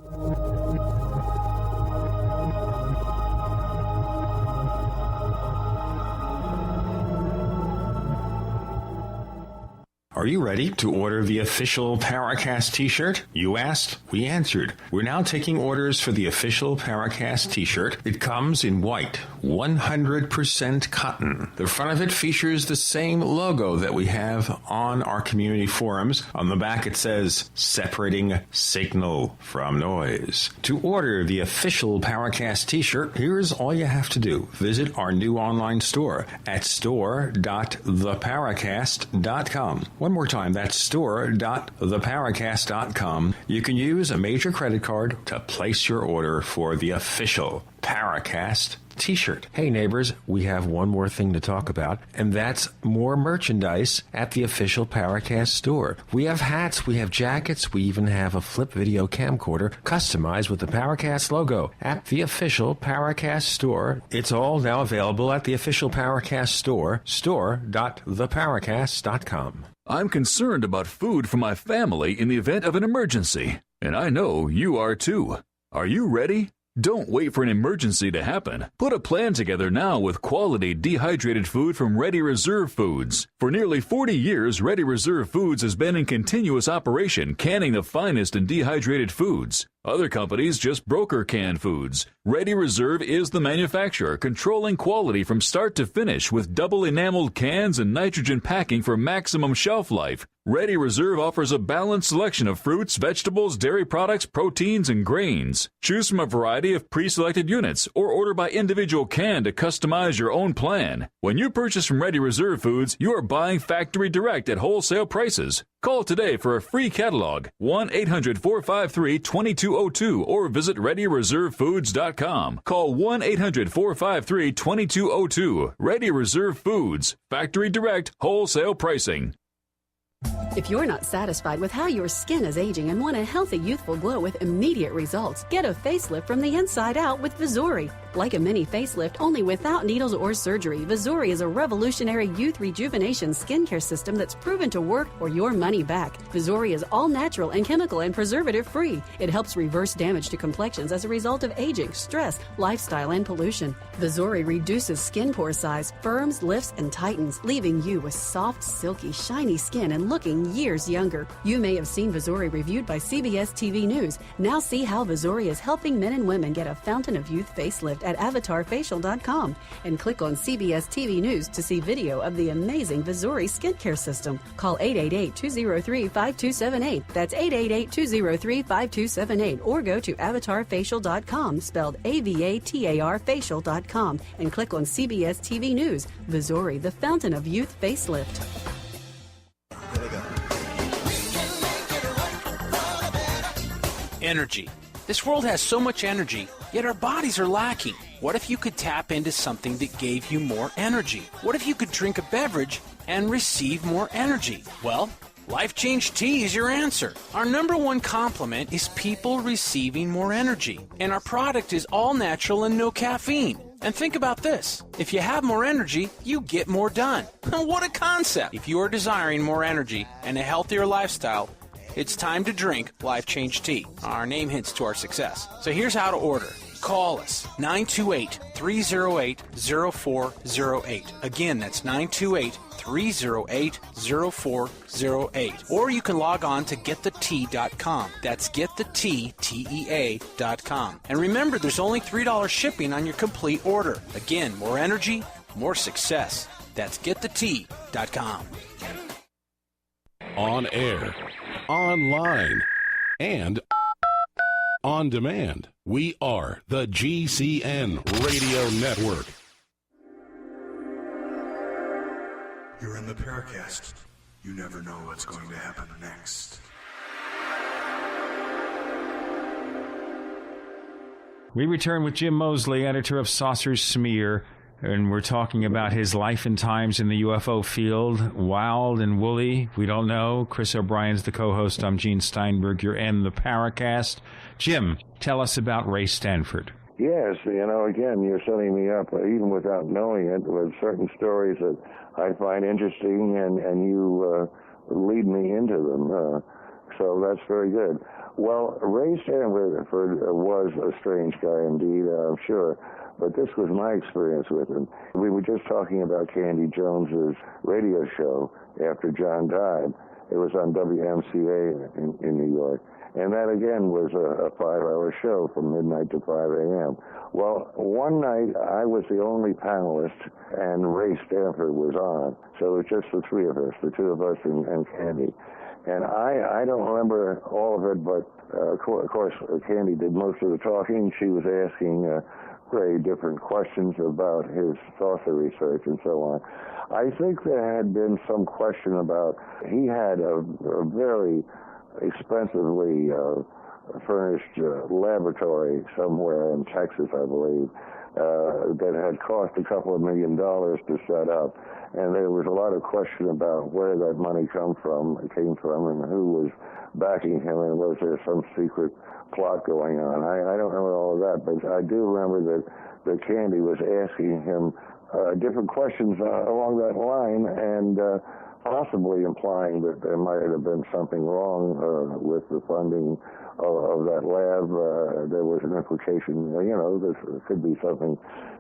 Are you ready to order the official Paracast t-shirt? You asked, we answered. We're now taking orders for the official Paracast t-shirt. It comes in white, 100% cotton. The front of it features the same logo that we have on our community forums. On the back it says, separating signal from noise. To order the official Paracast t-shirt, here's all you have to do. Visit our new online store at store.theparacast.com. One more time, that's store.theparacast.com. You can use a major credit card to place your order for the official Paracast t-shirt. Hey neighbors, we have one more thing to talk about, and that's more merchandise at the official Paracast store. We have hats, we have jackets, we even have a flip video camcorder customized with the Paracast logo at the official Paracast store. It's all now available at the official Paracast store, store.theparacast.com. I'm concerned about food for my family in the event of an emergency, and I know you are too. Are you ready? Don't wait for an emergency to happen. Put a plan together now with quality dehydrated food from Ready Reserve Foods. For nearly 40 years, Ready Reserve Foods has been in continuous operation, canning the finest in dehydrated foods. Other companies just broker canned foods. Ready Reserve is the manufacturer, controlling quality from start to finish with double enameled cans and nitrogen packing for maximum shelf life. Ready Reserve offers a balanced selection of fruits, vegetables, dairy products, proteins, and grains. Choose from a variety of pre-selected units or order by individual can to customize your own plan. When you purchase from Ready Reserve Foods, you are buying factory direct at wholesale prices. Call today for a free catalog, 1-800-453-2202, or visit ReadyReserveFoods.com. Call 1-800-453-2202. Ready Reserve Foods, factory direct, wholesale pricing. If you're not satisfied with how your skin is aging and want a healthy, youthful glow with immediate results, get a facelift from the inside out with Vizuri. Like a mini facelift, only without needles or surgery, Vizuri is a revolutionary youth rejuvenation skincare system that's proven to work or your money back. Vizuri is all natural and chemical and preservative-free. It helps reverse damage to complexions as a result of aging, stress, lifestyle, and pollution. Vizuri reduces skin pore size, firms, lifts, and tightens, leaving you with soft, silky, shiny skin and looking years younger. You may have seen Vizuri reviewed by CBS TV News. Now see how Vizuri is helping men and women get a fountain of youth facelift at avatarfacial.com and click on CBS TV News to see video of the amazing Vizuri skincare system. Call 888-203-5278. That's 888-203-5278, or go to avatarfacial.com, spelled AVATAR facial.com, and click on CBS TV News. Vizuri, the fountain of youth facelift. Energy. This world has so much energy, yet our bodies are lacking. What if you could tap into something that gave you more energy? What if you could drink a beverage and receive more energy? Well, Life Change Tea is your answer. Our number one compliment is people receiving more energy. And our product is all natural and no caffeine. And think about this. If you have more energy, you get more done. What a concept! If you are desiring more energy and a healthier lifestyle, it's time to drink Life Change Tea. Our name hints to our success. So here's how to order. Call us, 928-308-0408. Again, that's 928-308-0408. Or you can log on to getthetea.com. That's getthetea.com. And remember, there's only $3 shipping on your complete order. Again, more energy, more success. That's getthetea.com. On air, online, and on demand. We are the GCN Radio Network. You're in the Paracast. You never know what's going to happen next. We return with Jim Moseley, editor of Saucer Smear, and we're talking about his life and times in the UFO field. Wild and woolly, we don't know. Chris O'Brien's the co-host. I'm Gene Steinberg. You're in the Paracast. Jim, tell us about Ray Stanford. Yes, again, you're setting me up, even without knowing it, with certain stories that I find interesting, and you lead me into them. So that's very good. Well, Ray Stanford was a strange guy indeed, I'm sure. But this was my experience with him. We were just talking about Candy Jones's radio show after John died. It was on WMCA in New York. And that, again, was a 5-hour show from midnight to 5 a.m. Well, one night, I was the only panelist, and Ray Stanford was on. So it was just the three of us, the two of us and Candy. And I don't remember all of it, but, of course, Candy did most of the talking. She was asking Ray different questions about his saucer research and so on. I think there had been some question about, he had a very expensively furnished laboratory somewhere in Texas, I believe, that had cost a couple of $1 million to set up. And there was a lot of question about where that money came from, and who was backing him, and was there some secret plot going on. I don't remember all of that, but I do remember that Candy was asking him different questions along that line, and possibly implying that there might have been something wrong with the funding of that lab. There was an implication, there could be something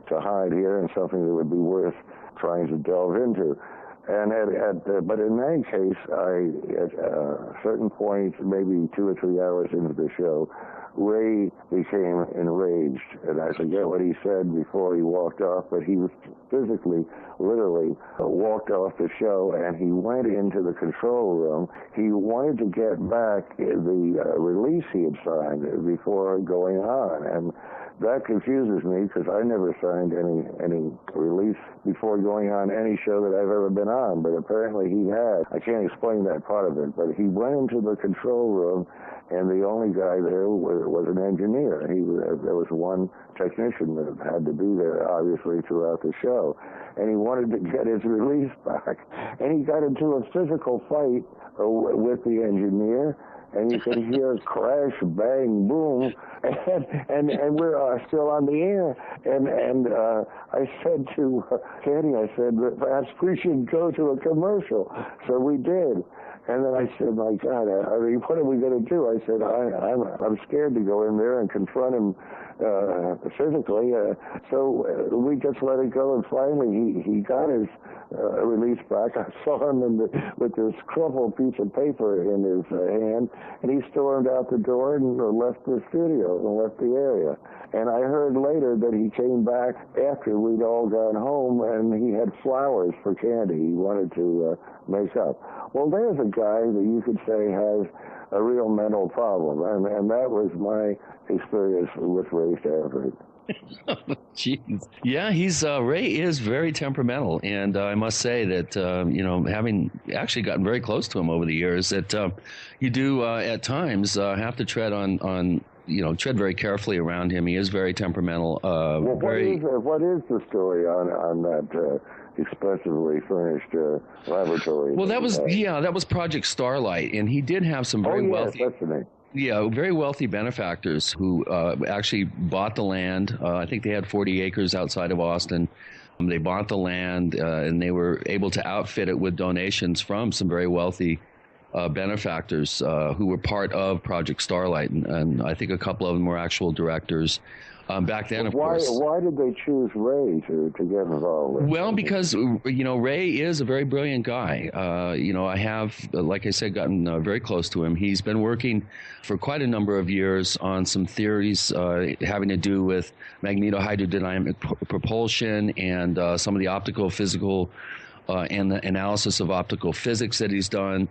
to hide here and something that would be worth trying to delve into. And but in any case, at certain points, maybe 2 or 3 hours into the show, Ray became enraged, and I forget what he said before he walked off, but he physically, literally, walked off the show, and he went into the control room. He wanted to get back the release he had signed before going on, and that confuses me because I never signed any release before going on any show that I've ever been on, but apparently he had. I can't explain that part of it, but he went into the control room, and the only guy there was an engineer. There was one technician that had to be there, obviously, throughout the show, and he wanted to get his release back, and he got into a physical fight with the engineer, and you could hear crash, bang, boom, and we're still on the air. And I said to Candy, I said, perhaps we should go to a commercial. So we did. And then I said, my God, what are we going to do? I said, I'm scared to go in there and confront him physically. So we just let it go, and finally he got his release back. I saw him with this crumpled piece of paper in his hand, and he stormed out the door and left the studio and left the area. And I heard later that he came back after we'd all gone home, and he had flowers for Candy. He wanted to make up. Well, there's a guy that you could say has a real mental problem, and that was my experience with Ray Stanford. Jeez. Yeah, Ray is very temperamental, and I must say that having actually gotten very close to him over the years, that you do at times have to tread on tread very carefully around him. He is very temperamental. What is the story on that expensively furnished laboratory? Well, that was Project Starlight, and he did have some very wealthy. That's the name. Yeah, very wealthy benefactors who actually bought the land. I think they had 40 acres outside of Austin. They bought the land, and they were able to outfit it with donations from some very wealthy benefactors who were part of Project Starlight, and I think a couple of them were actual directors. Back then, of course. Why did they choose Ray to get involved with? Well, because, Ray is a very brilliant guy. I have, like I said, gotten very close to him. He's been working for quite a number of years on some theories having to do with magnetohydrodynamic propulsion and some of the optical, physical, and the analysis of optical physics that he's done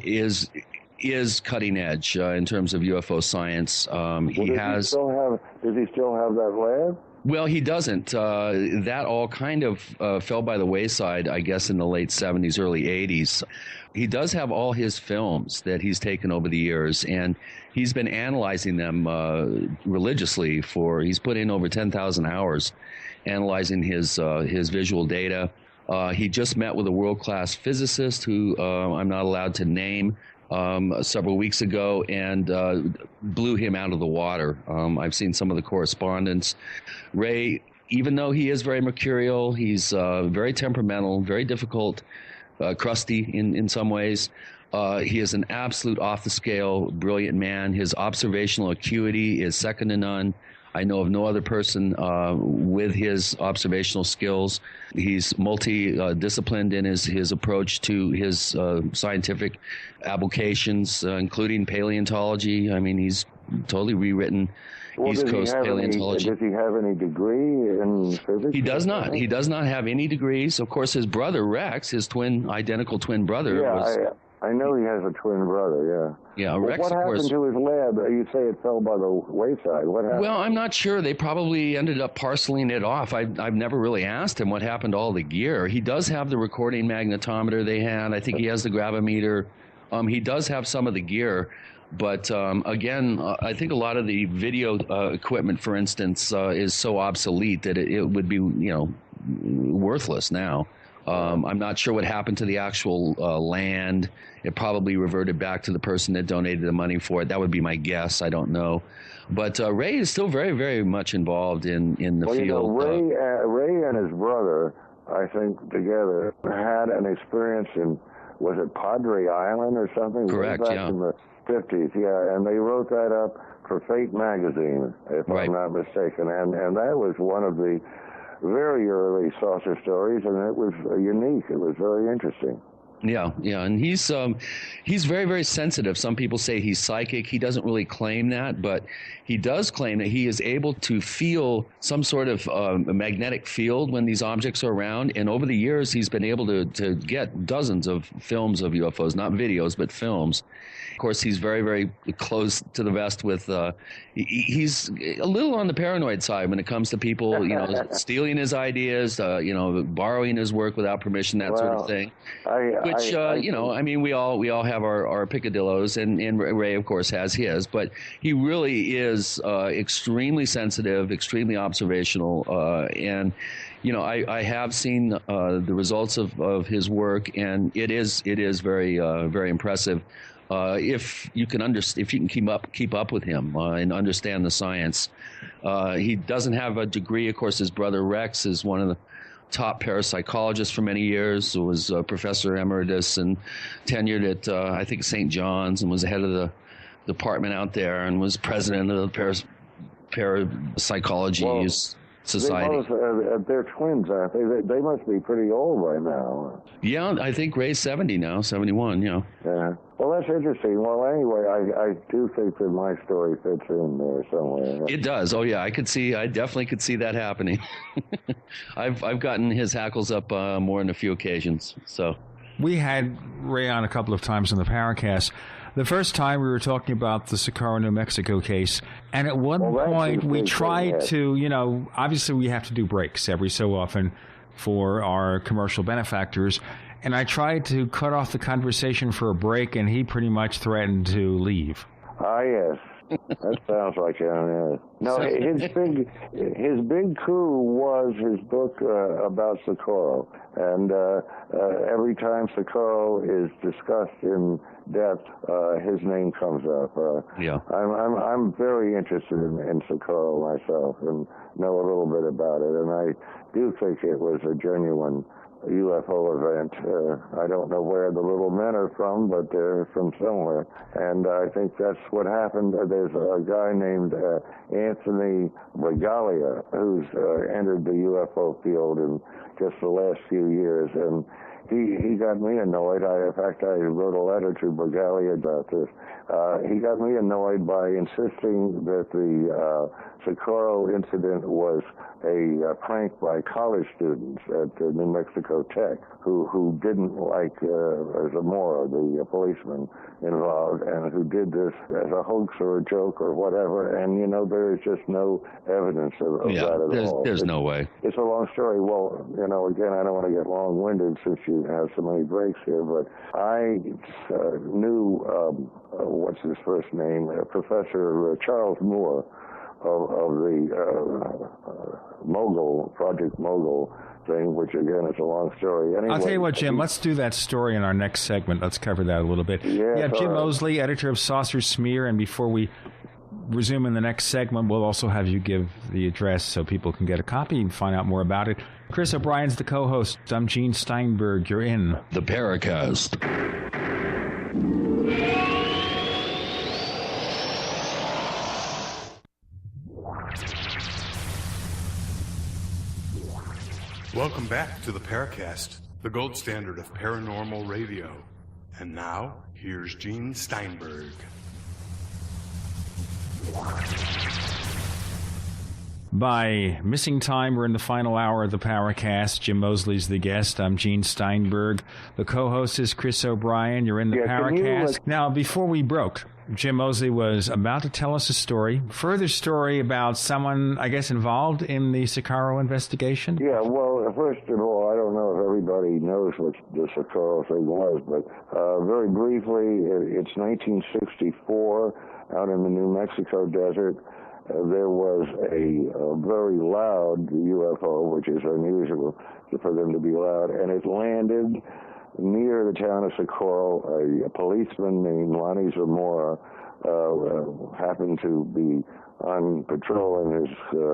is cutting edge in terms of UFO science. Does he still have that lab? Well, he doesn't. That all kind of fell by the wayside, I guess, in the late 70s, early 80s. He does have all his films that he's taken over the years, and he's been analyzing them religiously he's put in over 10,000 hours analyzing his visual data. He just met with a world-class physicist who I'm not allowed to name several weeks ago and blew him out of the water. I've seen some of the correspondence. Ray, even though he is very mercurial, he's very temperamental, very difficult, crusty in some ways. He is an absolute off-the-scale, brilliant man. His observational acuity is second to none. I know of no other person with his observational skills. He's multi-disciplined in his approach to his scientific applications, including paleontology. I mean, he's totally rewritten East Coast paleontology. Does he have any degree in physics? He does not. He does not have any degrees. Of course, his brother, Rex, his identical twin brother, I know he has a twin brother, yeah. Well, Rex, what happened to his lab? You say it fell by the wayside. What happened? Well, I'm not sure. They probably ended up parceling it off. I've never really asked him what happened to all the gear. He does have the recording magnetometer they had. I think he has the gravimeter. He does have some of the gear. But again, I think a lot of the video equipment, for instance, is so obsolete that it would be, worthless now. I'm not sure what happened to the actual land. It probably reverted back to the person that donated the money for it. That would be my guess. I don't know. But Ray is still very, very much involved in the field. Ray and his brother, I think, together had an experience in, was it Padre Island or something? Correct, back in the 50s, and they wrote that up for Fate magazine, if I'm not mistaken. And that was one of the very early saucer stories, and it was unique. It was very interesting. Yeah, and he's very, very sensitive. Some people say he's psychic. He doesn't really claim that, but he does claim that he is able to feel some sort of magnetic field when these objects are around. And over the years, he's been able to get dozens of films of UFOs, not videos, but films. Of course, he's very, very close to the vest with. He's a little on the paranoid side when it comes to people, stealing his ideas, borrowing his work without permission, that sort of thing. We all have our picadillos, and Ray, of course, has his. But he really is extremely sensitive, extremely observational, and I have seen the results of his work, and it is very very impressive. If you can keep up with him and understand the science. He doesn't have a degree. Of course, his brother Rex is one of the top parapsychologists for many years. Was a professor emeritus and tenured at I think St. John's, and was the head of the department out there, and was president of the parapsychology society. They're twins, aren't they? They must be pretty old by now. Yeah, I think Ray's 70 now, 71. Yeah. Well, that's interesting. Well, anyway, I do think that my story fits in there somewhere. It does. Oh, yeah. I definitely could see that happening. I've gotten his hackles up more than a few occasions. So we had Ray on a couple of times in the Paracast. The first time we were talking about the Socorro, New Mexico case, and at one point we tried to, obviously we have to do breaks every so often for our commercial benefactors, and I tried to cut off the conversation for a break, and he pretty much threatened to leave. Yes. That sounds like him. No, his big coup was his book about Socorro, and every time Socorro is discussed in depth, his name comes up. I'm very interested in Socorro myself, and know a little bit about it, and I do think it was a genuine UFO event. I don't know where the little men are from, but they're from somewhere. And I think that's what happened. There's a guy named Anthony Bragalia who's entered the UFO field in just the last few years, and he got me annoyed. In fact, I wrote a letter to Bragalia about this. He got me annoyed by insisting that the Socorro incident was a prank by college students at New Mexico Tech who didn't like Zamora, the policeman involved, and who did this as a hoax or a joke or whatever. And, there is just no evidence of that at all. There's no way. It's a long story. Well, again, I don't want to get long-winded since you have so many breaks here, but I knew, what's his first name, Professor Charles Moore of the Project Mogul thing, which again is a long story. Anyway, I'll tell you what, Jim, let's do that story in our next segment. Let's cover that a little bit. Yeah, Jim Moseley, editor of Saucer Smear, and before we resume in the next segment, we'll also have you give the address so people can get a copy and find out more about it. Chris O'Brien's the co-host. I'm Gene Steinberg. You're in the Paracast. Welcome back to the Paracast, the gold standard of paranormal radio. And now, here's Gene Steinberg. By missing time, we're in the final hour of the Paracast. Jim Moseley's the guest. I'm Gene Steinberg. The co-host is Chris O'Brien. You're in the Paracast. Now, before we broke, Jim Moseley was about to tell us a further story about someone, I guess, involved in the Socorro investigation? Yeah, well, first of all, I don't know if everybody knows what the Socorro thing was, but very briefly, it's 1964 out in the New Mexico desert. There was a very loud UFO, which is unusual for them to be loud, and it landed near the town of Socorro. A policeman named Lonnie Zamora happened to be on patrol in his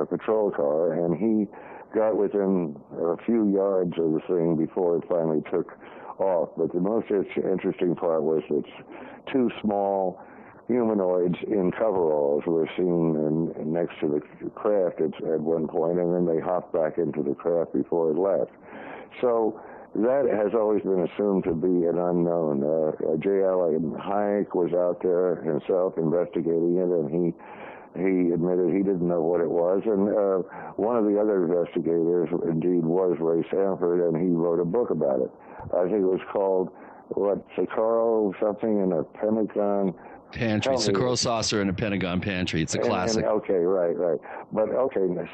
patrol car, and he got within a few yards of the thing before it finally took off. But the most interesting part was that two small humanoids in coveralls were seen next to the craft at one point, and then they hopped back into the craft before it left. So that has always been assumed to be an unknown. J. Allen Hynek was out there himself investigating it, and he admitted he didn't know what it was. And one of the other investigators, indeed, was Ray Sanford, and he wrote a book about it. I think it was called, Socorro something in a Pentagon Pantry, Socorro saucer in a Pentagon pantry. It's a classic. Okay, right. But,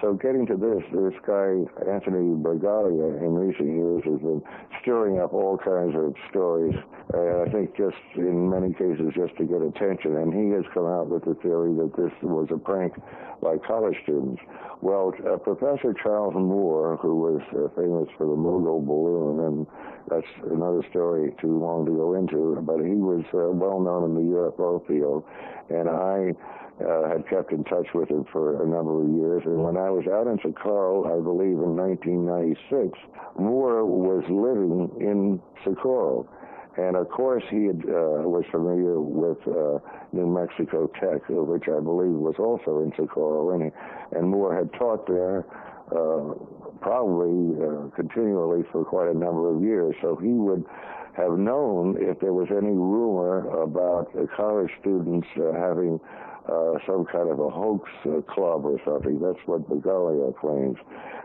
so getting to this guy, Anthony Bragalia, in recent years has been stirring up all kinds of stories, I think just in many cases just to get attention, and he has come out with the theory that this was a prank by college students. Well, Professor Charles Moore, who was famous for the Mogul balloon, and that's another story too long to go into, but he was well known in the UFO field, and I had kept in touch with him for a number of years. And when I was out in Socorro, I believe in 1996, Moore was living in Socorro. And of course, he was familiar with New Mexico Tech, which I believe was also in Socorro, and Moore had taught there probably continually for quite a number of years. So he would have known if there was any rumor about college students having some kind of a hoax club or something. That's what Bragalia claims,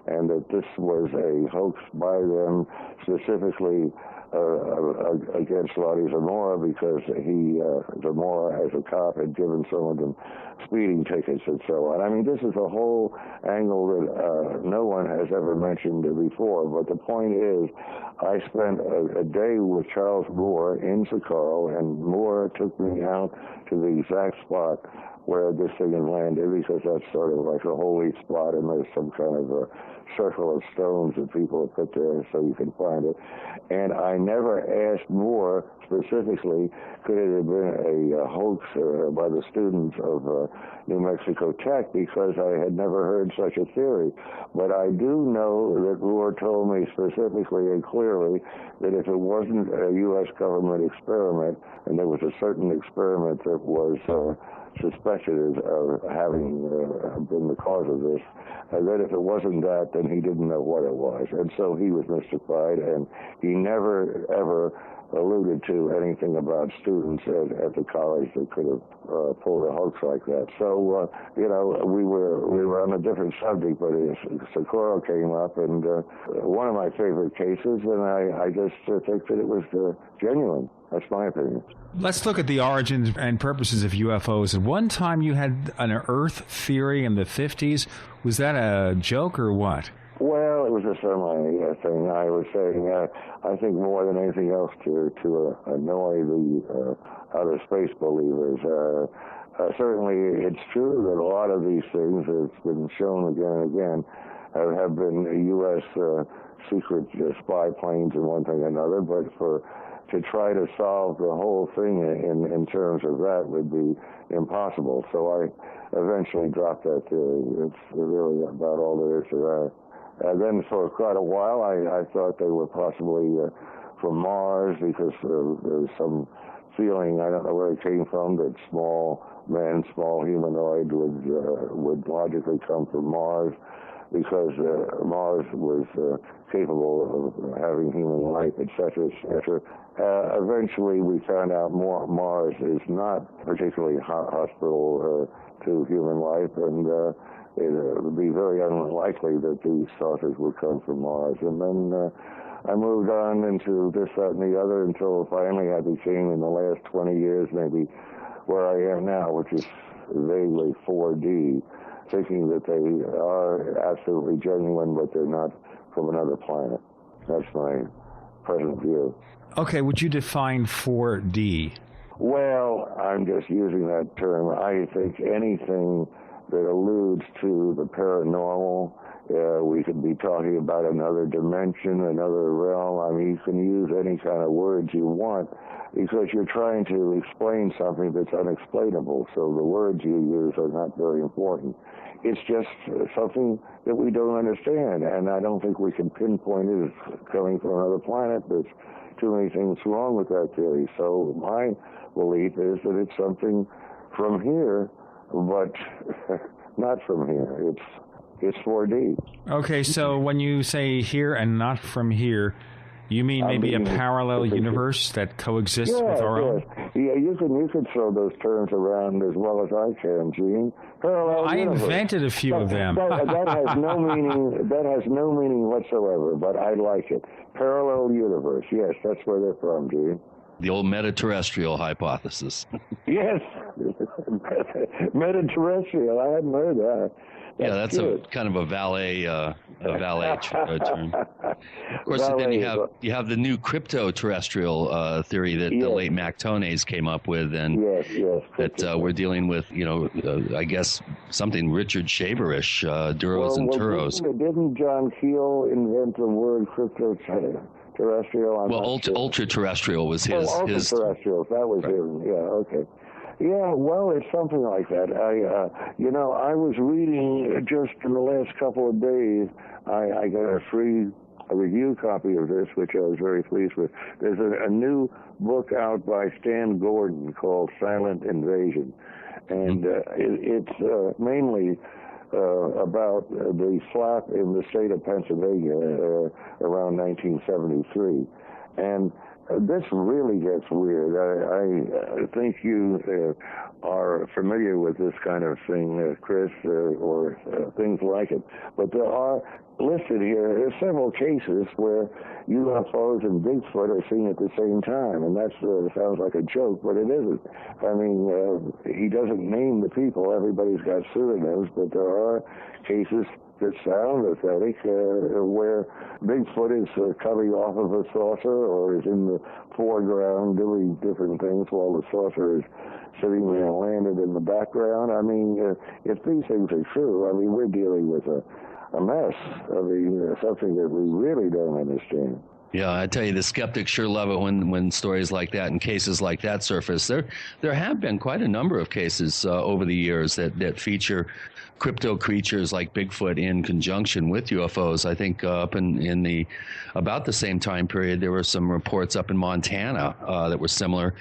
and that this was a hoax by them specifically against Lonnie Zamora, because Zamora, as a cop, had given some of them speeding tickets and so on. I mean, this is a whole angle that no one has ever mentioned before, but the point is, I spent a day with Charles Moore in Socorro, and Moore took me out to the exact spot where this thing had landed, because that's sort of like a holy spot, and there's some kind of a circle of stones that people have put there so you can find it. And I never asked more specifically, could it have been a hoax by the students of New Mexico Tech, because I had never heard such a theory. But I do know that Rohr told me specifically and clearly that if it wasn't a U.S. government experiment, and there was a certain experiment that was suspected of having been the cause of this, that if it wasn't that, then he didn't know what it was. And so he was mystified, and he never, ever alluded to anything about students at the college that could have pulled a hoax like that. So, we were on a different subject, but Socorro came up, and one of my favorite cases, and I just think that it was genuine. That's my opinion. Let's look at the origins and purposes of UFOs. At one time you had an Earth theory in the 50s. Was that a joke or what? Well, it was a semi thing. I was saying, I think more than anything else to annoy the outer space believers. Certainly, it's true that a lot of these things, it's been shown again and again, have been U.S. Secret spy planes and one thing or another, but to try to solve the whole thing in terms of that would be impossible. So I eventually dropped that theory. It's really about all there is to that. Then for quite a while, I thought they were possibly from Mars, because there's some feeling, I don't know where it came from, that small men, small humanoid would logically come from Mars, because Mars was capable of having human life, etc., etc. Eventually, we found out Mars is not particularly hospitable to human life, and it would be very unlikely that these saucers would come from Mars. And then I moved on into this, that, and the other until finally I became, in the last 20 years, maybe where I am now, which is vaguely 4D, thinking that they are absolutely genuine, but they're not from another planet. That's my present view. Okay, would you define 4D? Well, I'm just using that term. I think anything that alludes to the paranormal, we could be talking about another dimension, another realm. I mean, you can use any kind of words you want, because you're trying to explain something that's unexplainable, so the words you use are not very important. It's just something that we don't understand, and I don't think we can pinpoint it as coming from another planet. There's too many things wrong with that theory. So my belief is that it's something from here, but not from here. It's 4D. Okay, so when you say here and not from here, you mean maybe a parallel universe that coexists with our own? Yeah, you can throw those terms around as well as I can, Gene. Parallel universe. I invented a few of them. that has no meaning. That has no meaning whatsoever. But I like it. Parallel universe. Yes, that's where they're from, Gene. The old meta-terrestrial hypothesis. Yes, meta-terrestrial. I hadn't heard that. That's a kind of a valet term. Of course, then you have the new crypto-terrestrial theory that the late Mactones came up with, and that we're dealing with, I guess something Richard Shaverish, Duros and Turos. Didn't John Keel invent the word crypto-terrestrial? Ultra-terrestrial was his. Ultra-terrestrial, that was him. Yeah, okay. Yeah, well, it's something like that. I was reading just in the last couple of days, I got a free review copy of this, which I was very pleased with. There's a new book out by Stan Gordon called Silent Invasion, and it's mainly about the flap in the state of Pennsylvania around 1973. And this really gets weird. I think you are familiar with this kind of thing, Chris, or things like it. But there are listed here several cases where UFOs and Bigfoot are seen at the same time, and that sounds like a joke, but it isn't. I mean, he doesn't name the people. Everybody's got pseudonyms, but there are cases that sound authentic, where Bigfoot is coming off of a saucer or is in the foreground doing different things while the saucer is sitting there landed in the background. I mean, if these things are true, I mean, we're dealing with a mess. I mean, something that we really don't understand. Yeah, I tell you, the skeptics sure love it when stories like that and cases like that surface. There have been quite a number of cases over the years that feature crypto creatures like Bigfoot in conjunction with UFOs. I think up in the about the same time period, there were some reports up in Montana that were similar.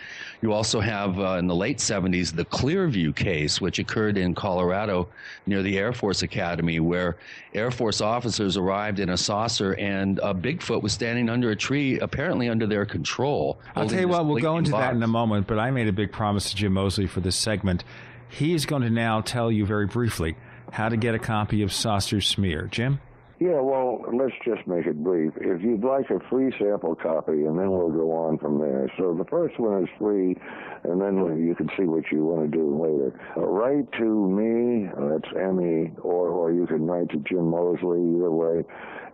You also have in the late 70s the Clearview case, which occurred in Colorado near the Air Force Academy, where Air Force officers arrived in a saucer and a Bigfoot was standing under a tree, apparently under their control. I'll tell you what, we'll go into box. that in a moment, but I made a big promise to Jim Moseley for this segment. He's going to now tell you very briefly how to get a copy of Saucer Smear. Jim? Yeah, well, let's just make it brief. If you'd like a free sample copy, and then we'll go on from there. So the first one is free, and then you can see what you want to do later. Write to me, that's M-E, or you can write to Jim Moseley, either way,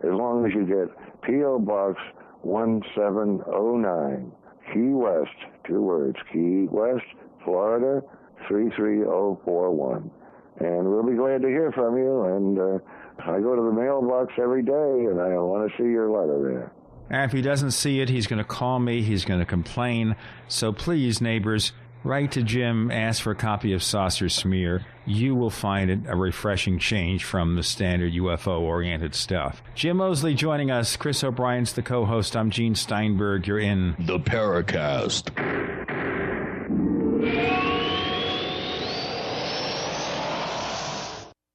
as long as you get P.O. Box 1709, Key West, 2 words, Key West, Florida, 33041. And we'll be glad to hear from you, and I go to the mailbox every day, and I want to see your letter there. And if he doesn't see it, he's going to call me, he's going to complain. So please, neighbors, write to Jim, ask for a copy of Saucer Smear. You will find it a refreshing change from the standard UFO-oriented stuff. Jim Moseley joining us. Chris O'Brien's the co-host. I'm Gene Steinberg. You're in the Paracast.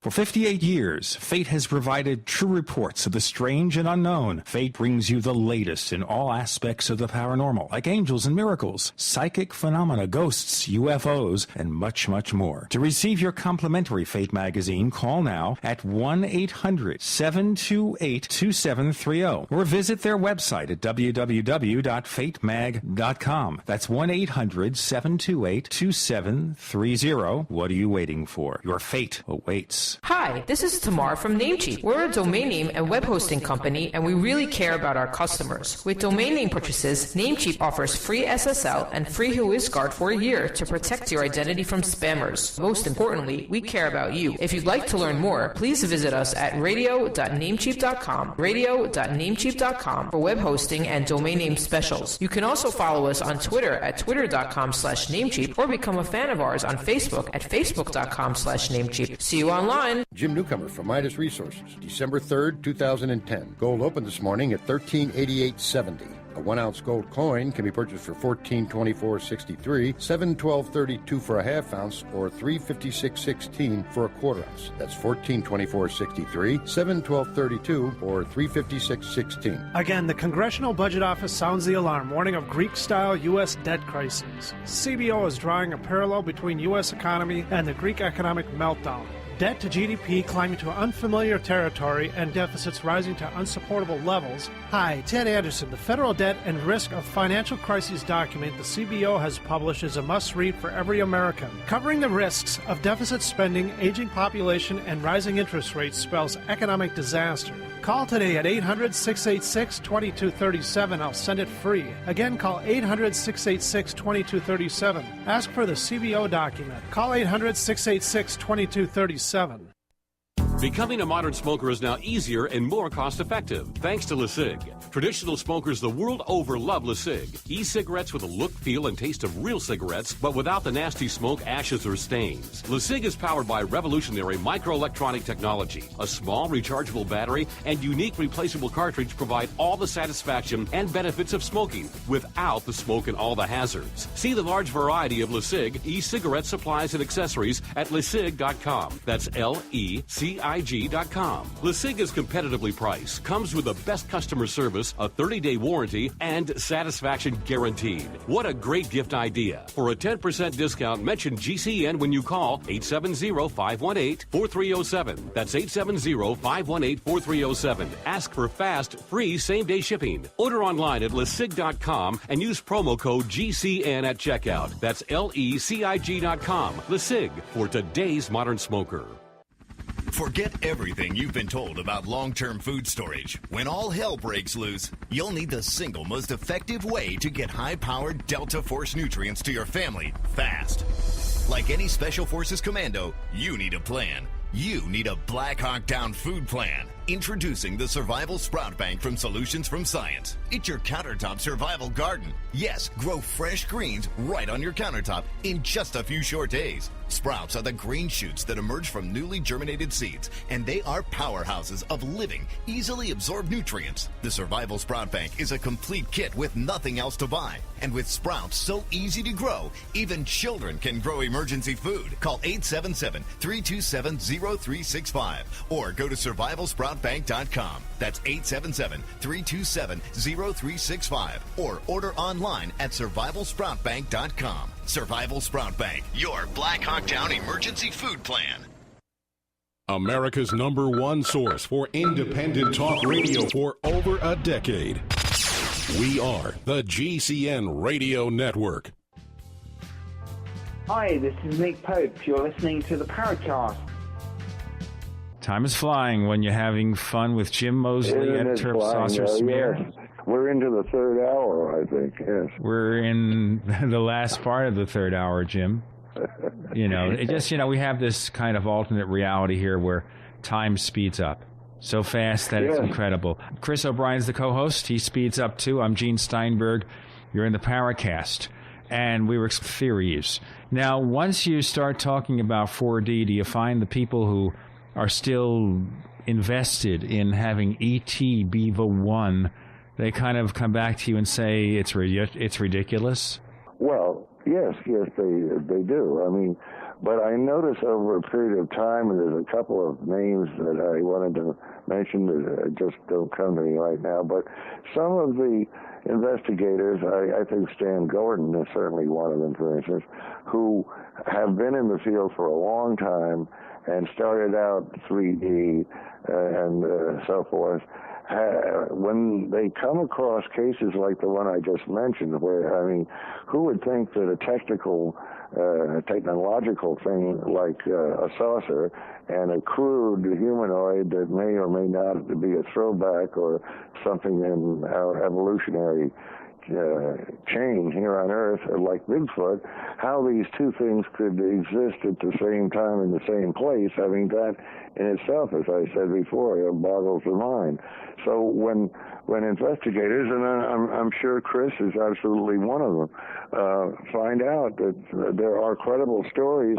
For 58 years, Fate has provided true reports of the strange and unknown. Fate brings you the latest in all aspects of the paranormal, like angels and miracles, psychic phenomena, ghosts, UFOs, and much, much more. To receive your complimentary Fate magazine, call now at 1-800-728-2730 or visit their website at www.fatemag.com. That's 1-800-728-2730. What are you waiting for? Your fate awaits. Hi, this is Tamar from Namecheap. We're a domain name and web hosting company, and we really care about our customers. With domain name purchases, Namecheap offers free SSL and free WhoisGuard for a year to protect your identity from spammers. Most importantly, we care about you. If you'd like to learn more, please visit us at radio.namecheap.com, radio.namecheap.com for web hosting and domain name specials. You can also follow us on Twitter at twitter.com/Namecheap or become a fan of ours on Facebook at facebook.com/Namecheap. See you online. Jim Newcomer from Midas Resources, December 3rd, 2010. Gold opened this morning at $1388.70. A 1-ounce gold coin can be purchased for $1424.63, $712.32 for a half ounce, or $356.16 for a quarter ounce. That's $1424.63, $712.32, or $356.16. Again, the Congressional Budget Office sounds the alarm, warning of Greek-style U.S. debt crises. CBO is drawing a parallel between U.S. economy and the Greek economic meltdown. Debt to GDP climbing to unfamiliar territory and deficits rising to unsupportable levels. Hi, Ted Anderson. The Federal Debt and Risk of Financial Crises document the CBO has published is a must-read for every American. Covering the risks of deficit spending, aging population, and rising interest rates spells economic disaster. Call today at 800-686-2237. I'll send it free. Again, call 800-686-2237. Ask for the CBO document. Call 800-686-2237. Becoming a modern smoker is now easier and more cost-effective, thanks to LeSig. Traditional smokers the world over love LeSig. E-cigarettes with a look, feel, and taste of real cigarettes, but without the nasty smoke, ashes, or stains. LeSig is powered by revolutionary microelectronic technology. A small rechargeable battery and unique replaceable cartridge provide all the satisfaction and benefits of smoking without the smoke and all the hazards. See the large variety of LeSig e-cigarette supplies and accessories at LeSig.com. That's LECIG.com. LeSig is competitively priced, comes with the best customer service, a 30-day warranty, and satisfaction guaranteed. What a great gift idea. For a 10% discount, mention GCN when you call 870-518-4307. That's 870-518-4307. Ask for fast, free same-day shipping. Order online at LeSig.com and use promo code GCN at checkout. That's LECIG.com. LeSig, for today's modern smoker. Forget everything you've been told about long-term food storage. When all hell breaks loose, you'll need the single most effective way to get high-powered Delta Force nutrients to your family fast. Like any Special Forces commando, you need a plan. You need a Black Hawk Down food plan. Introducing the Survival Sprout Bank from Solutions from Science. It's your countertop survival garden. Yes, grow fresh greens right on your countertop in just a few short days. Sprouts are the green shoots that emerge from newly germinated seeds, and they are powerhouses of living, easily absorbed nutrients. The Survival Sprout Bank is a complete kit with nothing else to buy. And with sprouts so easy to grow, even children can grow emergency food. Call 877-327-0365 or go to survivalsproutbank.com. That's 877-327-0365 or order online at survivalsproutbank.com. Survival Sprout Bank, your Black Hawk Down emergency food plan. America's #1 source for independent talk radio for over a decade. We are the GCN Radio Network. Hi, this is Nick Pope. You're listening to the Paracast. Time is flying when you're having fun with Jim Moseley, editor of Saucer Smear. Yes. We're into the third hour, I think, yes. We're in the last part of the third hour, Jim. We have this kind of alternate reality here where time speeds up so fast that it's incredible. Chris O'Brien's the co-host. He speeds up, too. I'm Gene Steinberg. You're in the Paracast. And we were theories. Now, once you start talking about 4D, do you find the people who are still invested in having E.T. be the one, they kind of come back to you and say it's ridiculous? Well, yes, they do. I mean, but I notice over a period of time, and there's a couple of names that I wanted to mention that just don't come to me right now, but some of the investigators, I think Stan Gordon is certainly one of them, for instance, who have been in the field for a long time and started out 3D and so forth. When they come across cases like the one I just mentioned, where, I mean, who would think that a technological thing like a saucer and a crude humanoid that may or may not be a throwback or something in our evolutionary chain here on Earth, like Bigfoot, how these two things could exist at the same time in the same place, I mean, that in itself, as I said before, it boggles the mind. So when investigators, and I'm sure Chris is absolutely one of them, find out that there are credible stories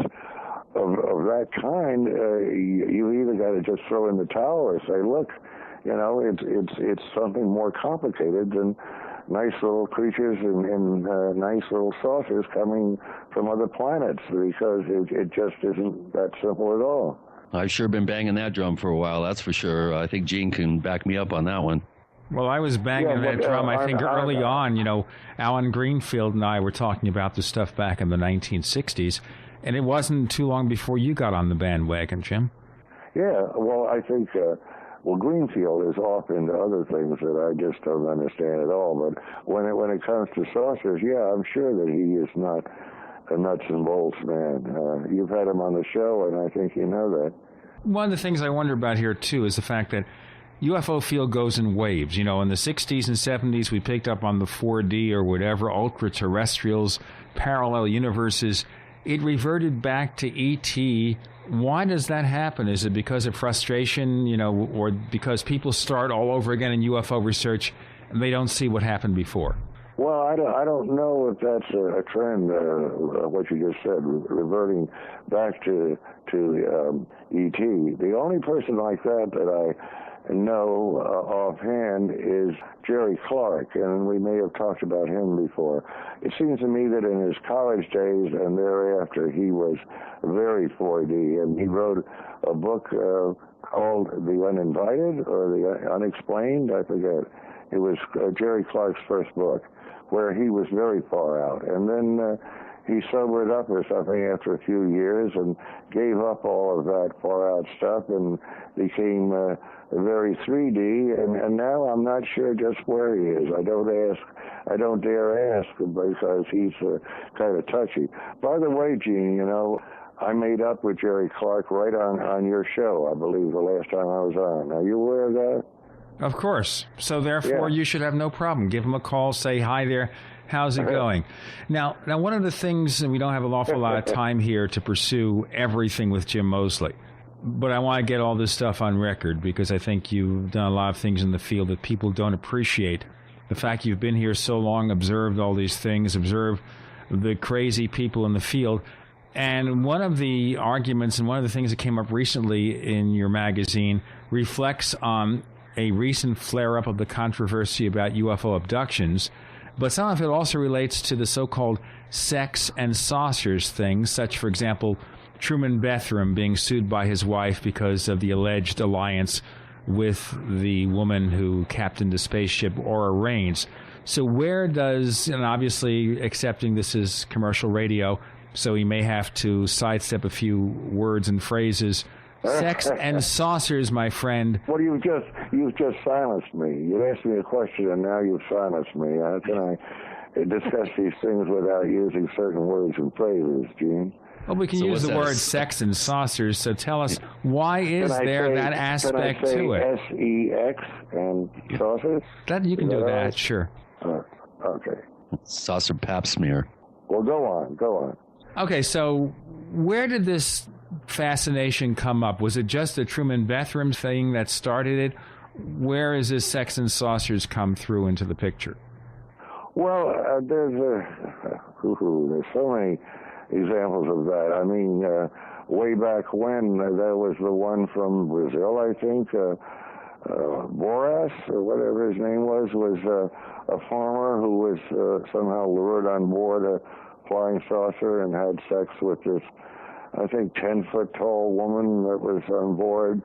of that kind, you either got to just throw in the towel or say, look, it's something more complicated than nice little creatures and nice little saucers coming from other planets, because it just isn't that simple at all. I've sure been banging that drum for a while, that's for sure. I think Gene can back me up on that one. Well, I was banging that drum, I think, early on. Alan Greenfield and I were talking about this stuff back in the 1960s, and it wasn't too long before you got on the bandwagon, Jim. Yeah, well, I think... Greenfield is off into other things that I just don't understand at all. But when it comes to saucers, I'm sure that he is not a nuts and bolts man. You've had him on the show, and I think you know that. One of the things I wonder about here, too, is the fact that UFO field goes in waves. In the 60s and 70s, we picked up on the 4D or whatever, ultra-terrestrials, parallel universes. It reverted back to E.T. Why does that happen? Is it because of frustration, or because people start all over again in UFO research and they don't see what happened before? Well, I don't know if that's a trend, what you just said, reverting back to E.T. The only person like that I know offhand is Jerry Clark, and we may have talked about him before. It seems to me that in his college days and thereafter, he was very 4D, and he wrote a book called The Uninvited or The Unexplained, I forget. It was Jerry Clark's first book, where he was very far out. And then he sobered up or something after a few years and gave up all of that far out stuff and became very 3D, and now I'm not sure just where he is. I don't dare ask because he's kind of touchy. By the way, Gene, I made up with Jerry Clark right on your show, I believe, the last time I was on. Are you aware of that? Of course. So therefore, you should have no problem. Give him a call, say hi there. How's it going? Now, one of the things, and we don't have an awful lot of time here to pursue everything with Jim Moseley, but I want to get all this stuff on record because I think you've done a lot of things in the field that people don't appreciate. The fact you've been here so long, observed all these things, observed the crazy people in the field. And one of the arguments and one of the things that came up recently in your magazine reflects on a recent flare-up of the controversy about UFO abductions, but some of it also relates to the so-called sex and saucers things, such, for example, Truman Bethram being sued by his wife because of the alleged alliance with the woman who captained the spaceship, Aura Raines. So where does, and obviously accepting this is commercial radio, so he may have to sidestep a few words and phrases. Sex and saucers, my friend. Well, you've just silenced me. You asked me a question, and now you've silenced me. How can I discuss these things without using certain words and phrases, Gene? Well, we can use the word sex and saucers, so tell us, why is there that aspect to it? S-E-X and saucers? You can do that, sure. Okay. Saucer pap smear. Well, go on. Okay, so where did this fascination come up? Was it just the Truman Bethram thing that started it? Where is this sex and saucers come through into the picture? Well, there's so many examples of that. I mean, way back when, there was the one from Brazil, I think, Boras, or whatever his name was a farmer who was somehow lured on board a flying saucer and had sex with this, I think, 10-foot-tall woman that was on board.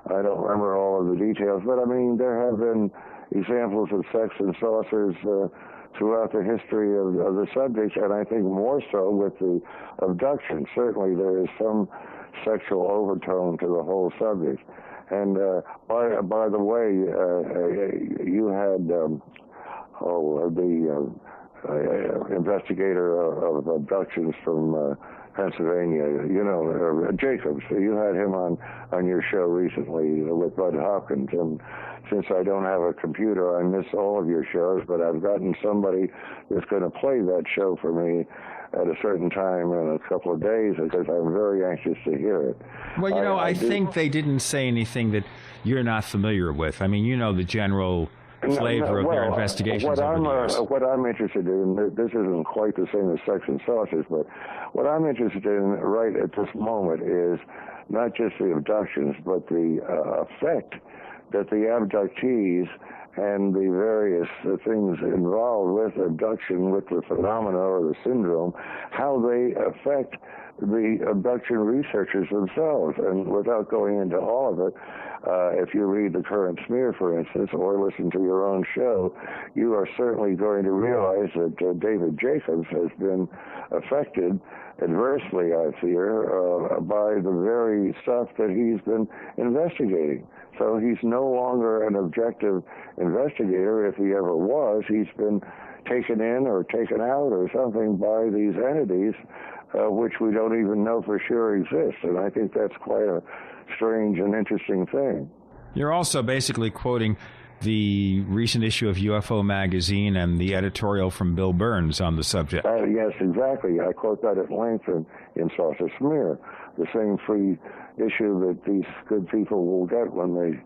I don't remember all of the details, but I mean, there have been examples of sex and saucers throughout the history of the subject, and I think more so with the abduction. Certainly there is some sexual overtone to the whole subject. And by the way, you had the investigator of abductions from Pennsylvania, Jacobs. You had him on your show recently with Bud Hopkins, and since I don't have a computer, I miss all of your shows, but I've gotten somebody that's going to play that show for me at a certain time in a couple of days because I'm very anxious to hear it. Well, I think they didn't say anything that you're not familiar with. I mean, the general flavor of their investigations over the years. What I'm interested in, this isn't quite the same as sex and saucers, but what I'm interested in right at this moment is not just the abductions, but the effect that the abductees and the various things involved with abduction, with the phenomena or the syndrome, how they affect the abduction researchers themselves. And without going into all of it, if you read the current smear, for instance, or listen to your own show, you are certainly going to realize that David Jacobs has been affected adversely, I fear, by the very stuff that he's been investigating. So he's no longer an objective investigator. If he ever was, he's been taken in or taken out or something by these entities, which we don't even know for sure exist. And I think that's quite a strange and interesting thing. You're also basically quoting the recent issue of UFO Magazine and the editorial from Bill Burns on the subject. Yes, exactly. I quote that at length in Saucer Smear, the same free issue that these good people will get when they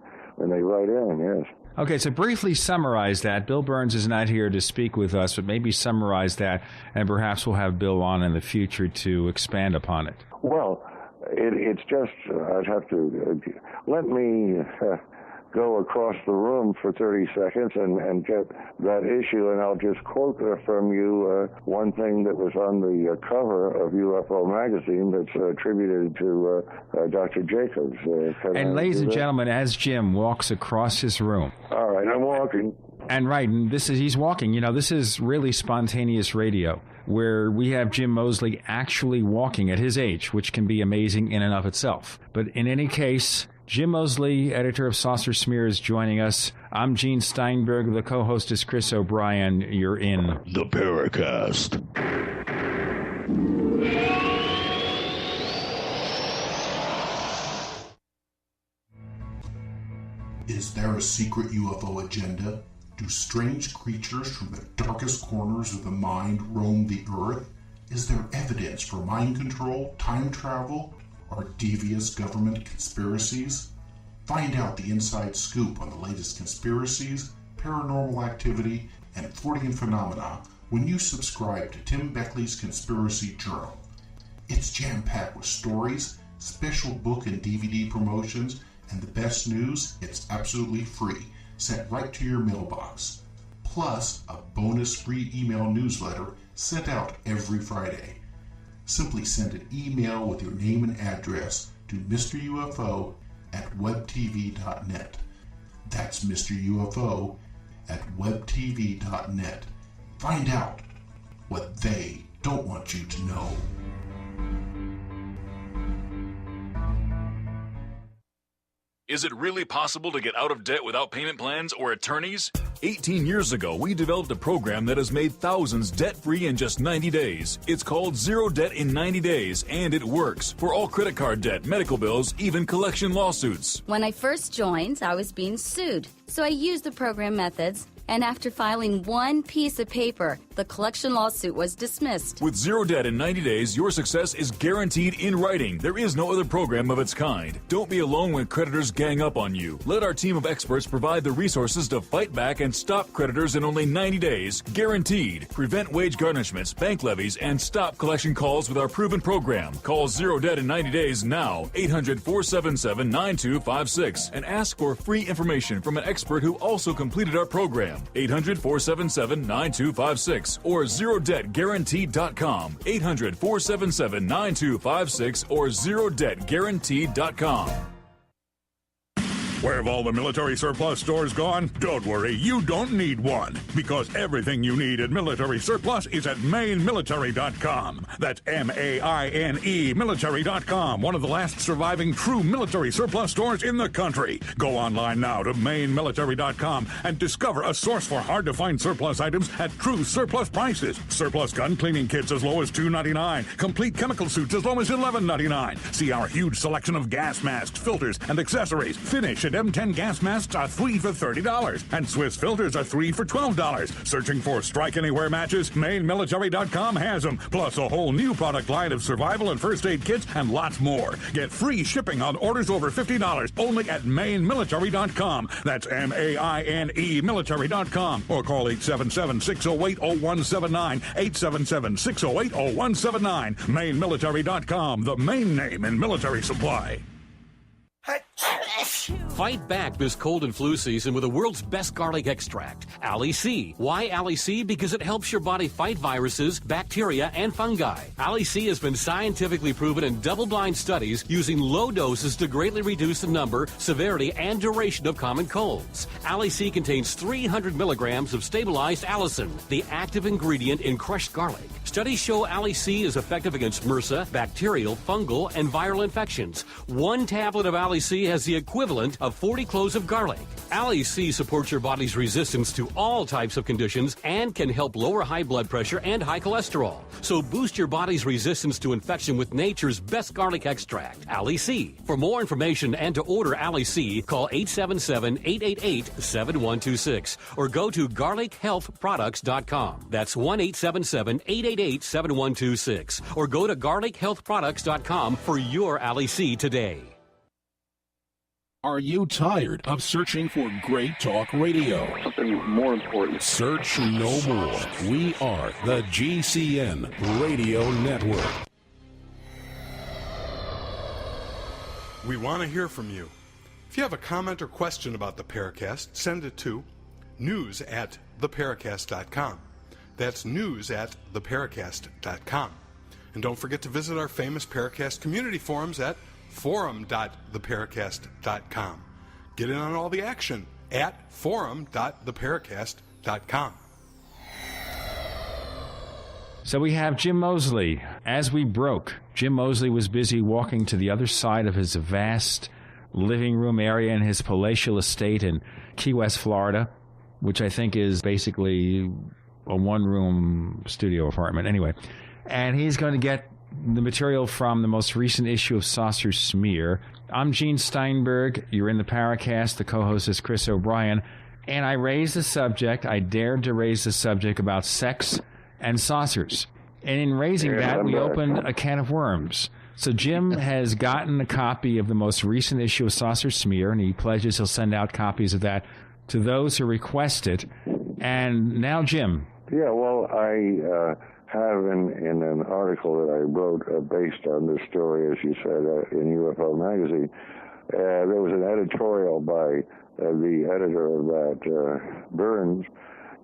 write in, yes. Okay, so briefly summarize that. Bill Burns is not here to speak with us, but maybe summarize that, and perhaps we'll have Bill on in the future to expand upon it. Well, it's just, I'd have to, let me go across the room for 30 seconds and get that issue, and I'll just quote from you one thing that was on the cover of UFO Magazine that's attributed to Dr. Jacobs. And ladies and gentlemen, as Jim walks across his room. All right, I'm walking. And he's walking. This is really spontaneous radio, where we have Jim Moseley actually walking at his age, which can be amazing in and of itself. But in any case, Jim Moseley, editor of Saucer Smear, is joining us. I'm Gene Steinberg. The co-host is Chris O'Brien. You're in the Paracast. Is there a secret UFO agenda? Do strange creatures from the darkest corners of the mind roam the Earth? Is there evidence for mind control, time travel, or devious government conspiracies? Find out the inside scoop on the latest conspiracies, paranormal activity, and Fortean phenomena when you subscribe to Tim Beckley's Conspiracy Journal. It's jam-packed with stories, special book and DVD promotions, and the best news, it's absolutely free, sent right to your mailbox. Plus, a bonus free email newsletter sent out every Friday. Simply send an email with your name and address to Mr. UFO at webtv.net. That's Mr. UFO at webtv.net. Find out what they don't want you to know. Is it really possible to get out of debt without payment plans or attorneys? 18 years ago, we developed a program that has made thousands debt-free in just 90 days. It's called Zero Debt in 90 Days, and it works for all credit card debt, medical bills, even collection lawsuits. When I first joined, I was being sued, so I used the program methods, and after filing one piece of paper, the collection lawsuit was dismissed. With Zero Debt in 90 days, your success is guaranteed in writing. There is no other program of its kind. Don't be alone when creditors gang up on you. Let our team of experts provide the resources to fight back and stop creditors in only 90 days. Guaranteed. Prevent wage garnishments, bank levies, and stop collection calls with our proven program. Call Zero Debt in 90 days now, 800-477-9256, and ask for free information from an expert who also completed our program. 800-477-9256 or ZeroDebtGuaranteed.com. 800-477-9256 or ZeroDebtGuaranteed.com. Where have all the military surplus stores gone? Don't worry, you don't need one, because everything you need at Military Surplus is at MaineMilitary.com. That's M-A-I-N-E Military.com, one of the last surviving true military surplus stores in the country. Go online now to MaineMilitary.com and discover a source for hard-to-find surplus items at true surplus prices. Surplus gun cleaning kits as low as $2.99. Complete chemical suits as low as $11.99. See our huge selection of gas masks, filters, and accessories. Finish at M10 gas masks are 3 for $30, and Swiss filters are 3 for $12. Searching for Strike Anywhere matches? MaineMilitary.com has them, plus a whole new product line of survival and first aid kits and lots more. Get free shipping on orders over $50 only at MaineMilitary.com. That's M-A-I-N-E Military.com, or call 877-608-0179, 877-608-0179. MaineMilitary.com, the main name in military supply. Fight back this cold and flu season with the world's best garlic extract, Ali C. Why Ali C? Because it helps your body fight viruses, bacteria, and fungi. Ali C has been scientifically proven in double-blind studies using low doses to greatly reduce the number, severity, and duration of common colds. Ali C contains 300 milligrams of stabilized allicin, the active ingredient in crushed garlic. Studies show Ali C is effective against MRSA, bacterial, fungal, and viral infections. One tablet of Ali C has the equivalent of 40 cloves of garlic. Ali C supports your body's resistance to all types of conditions and can help lower high blood pressure and high cholesterol. So boost your body's resistance to infection with nature's best garlic extract, Ali C. For more information and to order Ali C, call 877-888-7126 or go to garlichealthproducts.com. That's 1-877-888-7126 or go to garlichealthproducts.com for your Ali C today. Are you tired of searching for great talk radio? Something more important. Search no more. We are the GCN Radio Network. We want to hear from you. If you have a comment or question about the Paracast, send it to news@theparacast.com. That's news@theparacast.com. And don't forget to visit our famous Paracast community forums at forum.theparacast.com. Get in on all the action at forum.theparacast.com. So we have Jim Moseley. As we broke, Jim Moseley was busy walking to the other side of his vast living room area in his palatial estate in Key West, Florida, which I think is basically a one-room studio apartment. Anyway, and he's going to get the material from the most recent issue of Saucer Smear. I'm Gene Steinberg. You're in the Paracast. The co-host is Chris O'Brien. And I dared to raise the subject about sex and saucers. And in raising that, we opened a can of worms. So Jim has gotten a copy of the most recent issue of Saucer Smear, and he pledges he'll send out copies of that to those who request it. And now, Jim. Yeah, well, I have in an article that I wrote based on this story, as you said, in UFO Magazine, there was an editorial by the editor of that, Burns,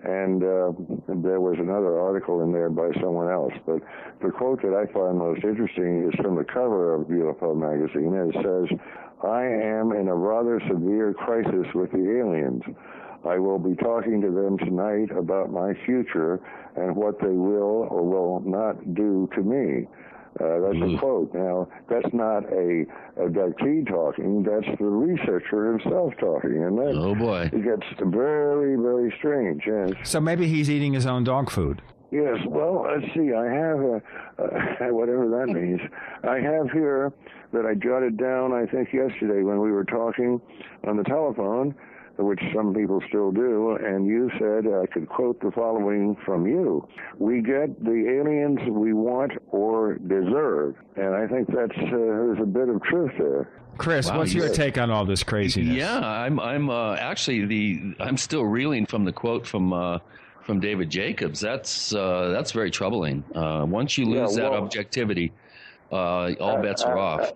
and there was another article in there by someone else. But the quote that I find most interesting is from the cover of UFO Magazine. It says, "I am in a rather severe crisis with the aliens. I will be talking to them tonight about my future and what they will or will not do to me." That's a quote. Now, that's not a abductee talking. That's the researcher himself talking. And that it gets very, very strange. Yes. So maybe he's eating his own dog food. Yes. Well, let's see. I have, whatever that means, I have here that I jotted down, I think, yesterday when we were talking on the telephone, which some people still do, and you said I could quote the following from you: "We get the aliens we want or deserve," and I think there's a bit of truth there. Chris, what's your take on all this craziness? Yeah, I'm actually I'm still reeling from the quote from David Jacobs. That's very troubling. Once you lose that objectivity, all bets are off.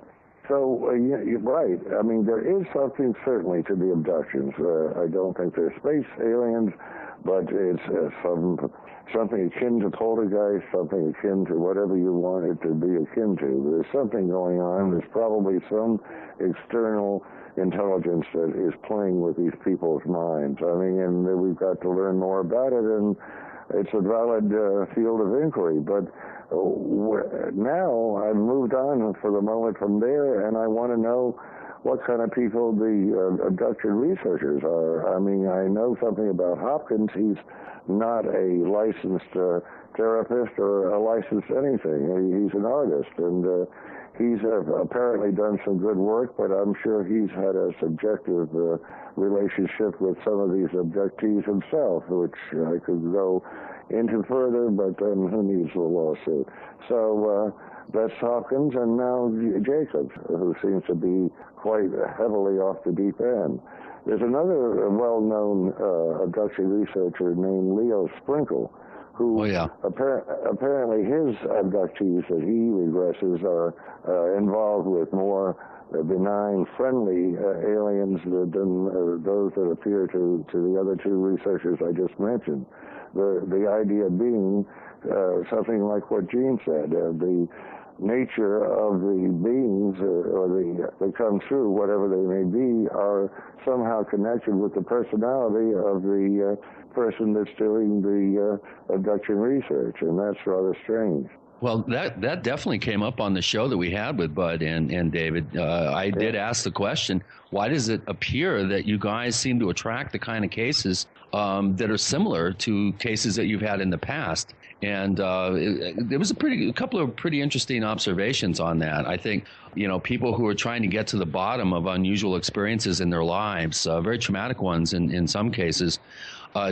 So, you're right. I mean, there is something certainly to the abductions. I don't think they're space aliens, but it's something akin to poltergeist, something akin to whatever you want it to be akin to. There's something going on. There's probably some external intelligence that is playing with these people's minds. I mean, and we've got to learn more about it, and it's a valid field of inquiry. But now I've moved on for the moment from there, and I want to know what kind of people the abduction researchers are. I mean, I know something about Hopkins. He's not a licensed therapist or a licensed anything. He's an artist, and he's apparently done some good work, but I'm sure he's had a subjective relationship with some of these abductees himself, which I could go into further, but then who needs a lawsuit? So that's Hopkins, and now Jacobs, who seems to be quite heavily off the deep end. There's another well-known abduction researcher named Leo Sprinkle, who apparently his abductees that he regresses are involved with more benign, friendly aliens than those that appear to the other two researchers I just mentioned. The idea being something like what Gene said, the nature of the beings that come through, whatever they may be, are somehow connected with the personality of the person that's doing the abduction research, and that's rather strange. Well, that definitely came up on the show that we had with Bud and David. I did ask the question, why does it appear that you guys seem to attract the kind of cases that are similar to cases that you've had in the past? And there was a couple of pretty interesting observations on that. I think, people who are trying to get to the bottom of unusual experiences in their lives, very traumatic ones in some cases,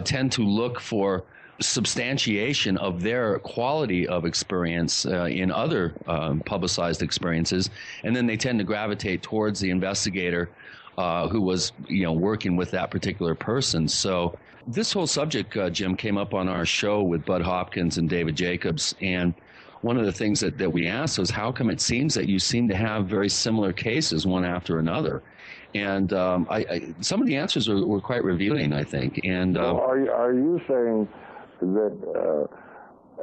tend to look for substantiation of their quality of experience in other publicized experiences, and then they tend to gravitate towards the investigator who was working with that particular person. So this whole subject, Jim, came up on our show with Bud Hopkins and David Jacobs, and one of the things that we asked was, how come it seems that you seem to have very similar cases one after another? And some of the answers were quite revealing, I think. And are you saying that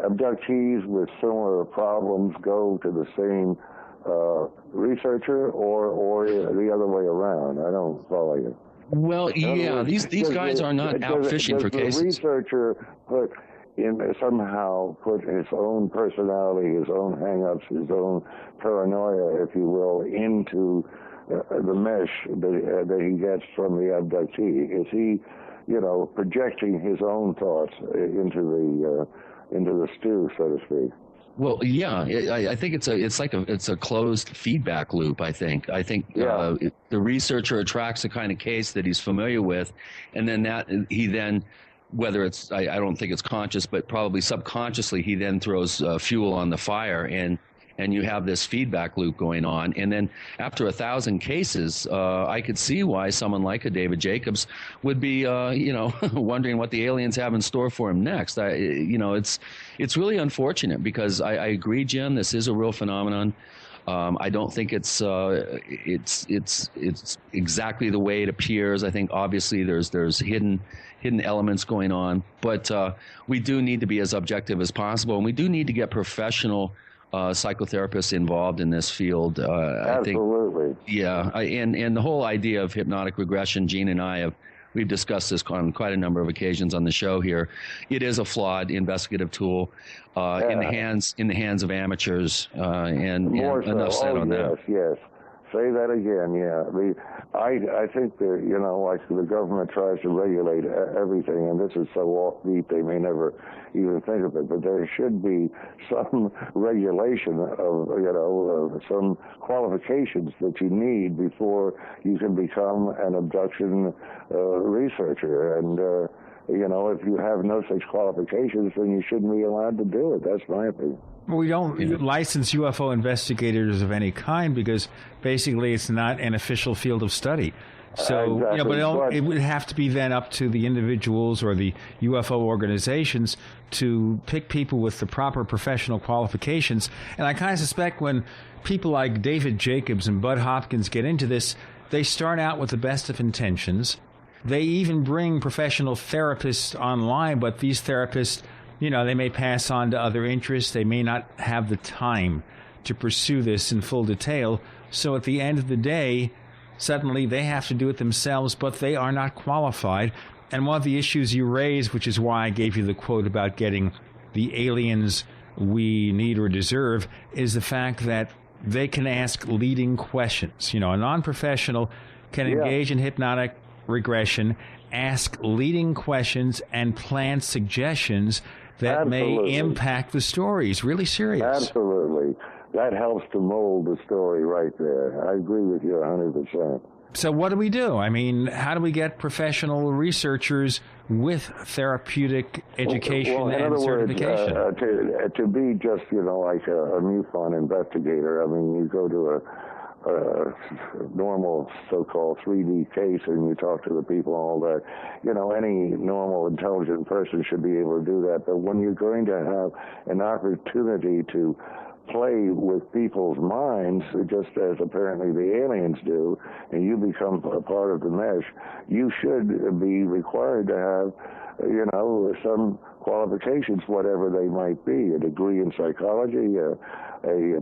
abductees with similar problems go to the same researcher, or the other way around? I don't follow you. Well, these guys are not out fishing for cases. The researcher somehow put his own personality, his own hang-ups, his own paranoia, if you will, into the mesh that he gets from the abductee? Is he, projecting his own thoughts into the stew, so to speak? Well, yeah, I think it's a closed feedback loop. I think the researcher attracts a kind of case that he's familiar with, and then whether it's I don't think it's conscious, but probably subconsciously, he then throws fuel on the fire, and you have this feedback loop going on. And then after 1,000 cases, I could see why someone like a David Jacobs would be, wondering what the aliens have in store for him next. It's really unfortunate because I agree, Jim, this is a real phenomenon. I don't think it's exactly the way it appears. I think obviously there's hidden elements going on, but we do need to be as objective as possible, and we do need to get professional psychotherapists involved in this field. Absolutely. I think, yeah. And the whole idea of hypnotic regression, Gene and I we've discussed this on quite a number of occasions on the show here. It is a flawed investigative tool in the hands of amateurs. Enough said on that. Yes. Say that again. Yeah. I think that, like the government tries to regulate everything, and this is so offbeat they may never even think of it, but there should be some regulation of some qualifications that you need before you can become an abduction researcher. And if you have no such qualifications, then you shouldn't be allowed to do it. That's my opinion. We don't license UFO investigators of any kind because basically it's not an official field of study. So, exactly. But it would have to be then up to the individuals or the UFO organizations to pick people with the proper professional qualifications. And I kind of suspect when people like David Jacobs and Bud Hopkins get into this, they start out with the best of intentions. They even bring professional therapists online, but these therapists, they may pass on to other interests. They may not have the time to pursue this in full detail. So at the end of the day, suddenly they have to do it themselves, but they are not qualified. And one of the issues you raise, which is why I gave you the quote about getting the aliens we need or deserve, is the fact that they can ask leading questions. A non-professional can engage in hypnotic regression, ask leading questions, and plant suggestions that may impact the stories. Really serious. Absolutely. That helps to mold the story right there. I agree with you 100%. So what do we do? I mean, how do we get professional researchers with therapeutic education and certification? To be just, like a MUFON investigator, I mean, you go to a normal so-called 3D case and you talk to the people and all that, any normal intelligent person should be able to do that. But when you're going to have an opportunity to play with people's minds, just as apparently the aliens do, and you become a part of the mesh, you should be required to have, some qualifications, whatever they might be, a degree in psychology, a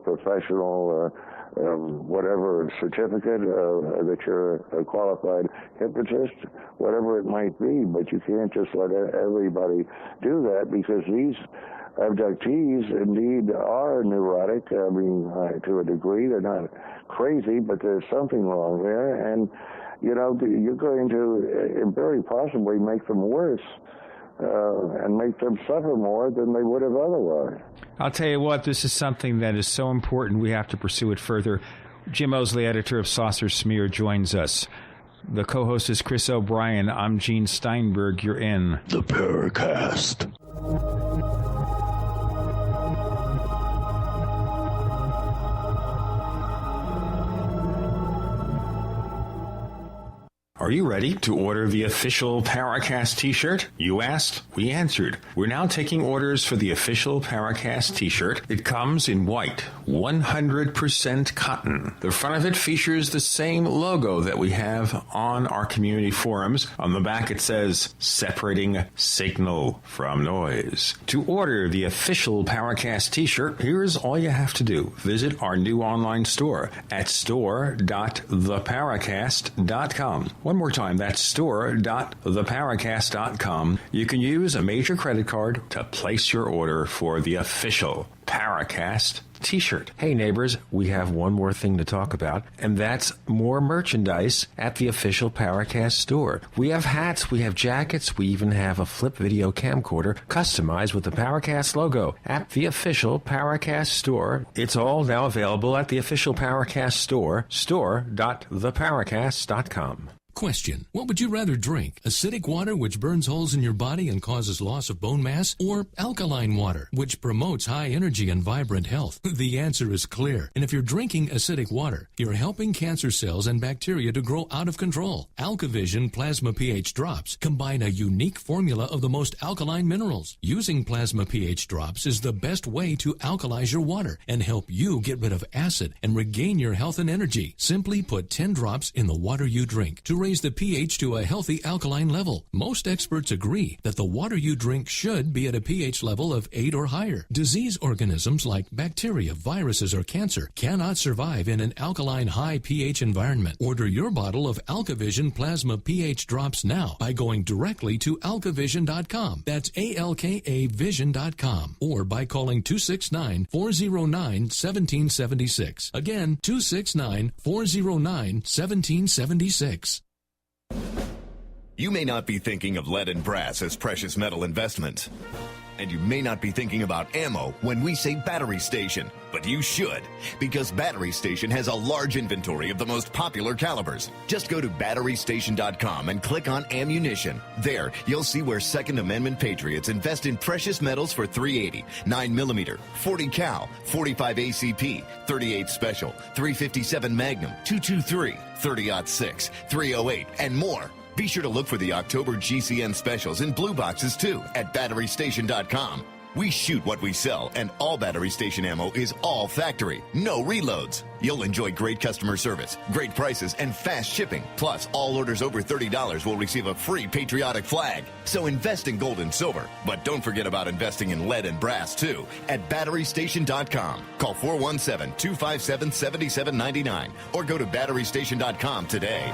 professional whatever certificate that you're a qualified hypnotist, whatever it might be. But you can't just let everybody do that, because these abductees indeed are neurotic. I mean, to a degree, they're not crazy, but there's something wrong there. And, you're going to very possibly make them worse and make them suffer more than they would have otherwise. I'll tell you what, this is something that is so important we have to pursue it further. Jim Moseley, editor of Saucer Smear, joins us. The co-host is Chris O'Brien. I'm Gene Steinberg. You're in the Paracast. Are you ready to order the official Paracast t-shirt? You asked, we answered. We're now taking orders for the official Paracast t-shirt. It comes in white, 100% cotton. The front of it features the same logo that we have on our community forums. On the back it says, separating signal from noise. To order the official Paracast t-shirt, here's all you have to do. Visit our new online store at store.theparacast.com. One more time, that's store.theparacast.com. You can use a major credit card to place your order for the official Paracast t-shirt. Hey neighbors, we have one more thing to talk about, and that's more merchandise at the official Paracast store. We have hats, we have jackets, we even have a flip video camcorder customized with the Paracast logo at the official Paracast store. It's all now available at the official Paracast store, store.theparacast.com. Question: what would you rather drink? Acidic water, which burns holes in your body and causes loss of bone mass, or alkaline water, which promotes high energy and vibrant health? The answer is clear. And if you're drinking acidic water, you're helping cancer cells and bacteria to grow out of control. AlkaVision Plasma pH Drops combine a unique formula of the most alkaline minerals. Using Plasma pH Drops is the best way to alkalize your water and help you get rid of acid and regain your health and energy. Simply put 10 drops in the water you drink to raise the pH to a healthy alkaline level. Most experts agree that the water you drink should be at a pH level of 8 or higher. Disease organisms like bacteria, viruses, or cancer cannot survive in an alkaline high pH environment. Order your bottle of AlkaVision Plasma pH Drops now by going directly to alkavision.com. That's ALKAvision.com. Or by calling 269-409-1776. Again, 269-409-1776. You may not be thinking of lead and brass as precious metal investments. And you may not be thinking about ammo when we say Battery Station. But you should, because Battery Station has a large inventory of the most popular calibers. Just go to batterystation.com and click on ammunition. There, you'll see where Second Amendment patriots invest in precious metals for .380, 9mm, 40 cal, 45 ACP, 38 Special, 357 Magnum, 223, 30-06, 308, and more. Be sure to look for the October GCN specials in blue boxes, too, at batterystation.com. We shoot what we sell, and all Battery Station ammo is all factory, no reloads. You'll enjoy great customer service, great prices, and fast shipping. Plus, all orders over $30 will receive a free patriotic flag. So invest in gold and silver, but don't forget about investing in lead and brass, too, at batterystation.com. Call 417-257-7799 or go to batterystation.com today.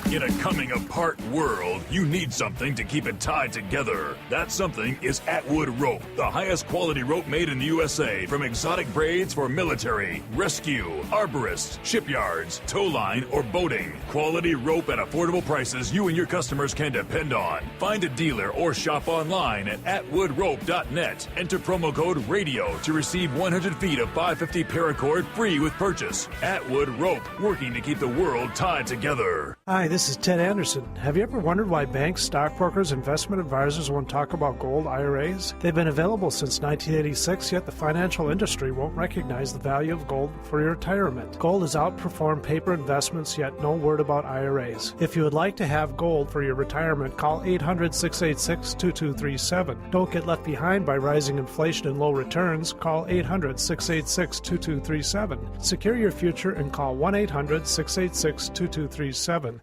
In a coming-apart world, you need something to keep it tied together. That something is Atwood Rope, the highest quality rope made in the USA, from exotic braids for military, rescue, arborists, shipyards, tow line, or boating. Quality rope at affordable prices you and your customers can depend on. Find a dealer or shop online at atwoodrope.net. Enter promo code RADIO to receive 100 feet of 550 paracord free with purchase. Atwood Rope, working to keep the world tied together. Hi, this is Ted Anderson. Have you ever wondered why banks, stockbrokers, investment advisors won't talk about gold IRAs? They've been available since 1986, yet the financial industry won't recognize the value of gold for your retirement. Gold has outperformed paper investments, yet no word about IRAs. If you would like to have gold for your retirement, call 800-686-2237. Don't get left behind by rising inflation and low returns. Call 800-686-2237. Secure your future and call 1-800-686-2237.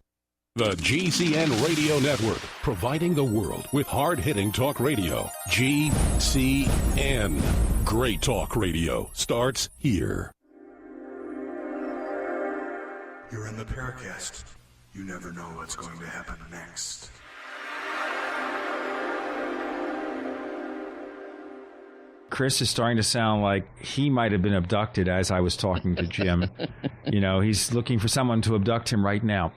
The GCN Radio Network, providing the world with hard-hitting talk radio. GCN. Great talk radio starts here. You're in the Paracast. You never know what's going to happen next. Chris is starting to sound like he might have been abducted as I was talking to Jim. You know, he's looking for someone to abduct him right now.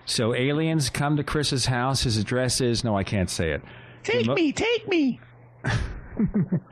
So aliens come to Chris's house. His address is... No, I can't say it. Take me!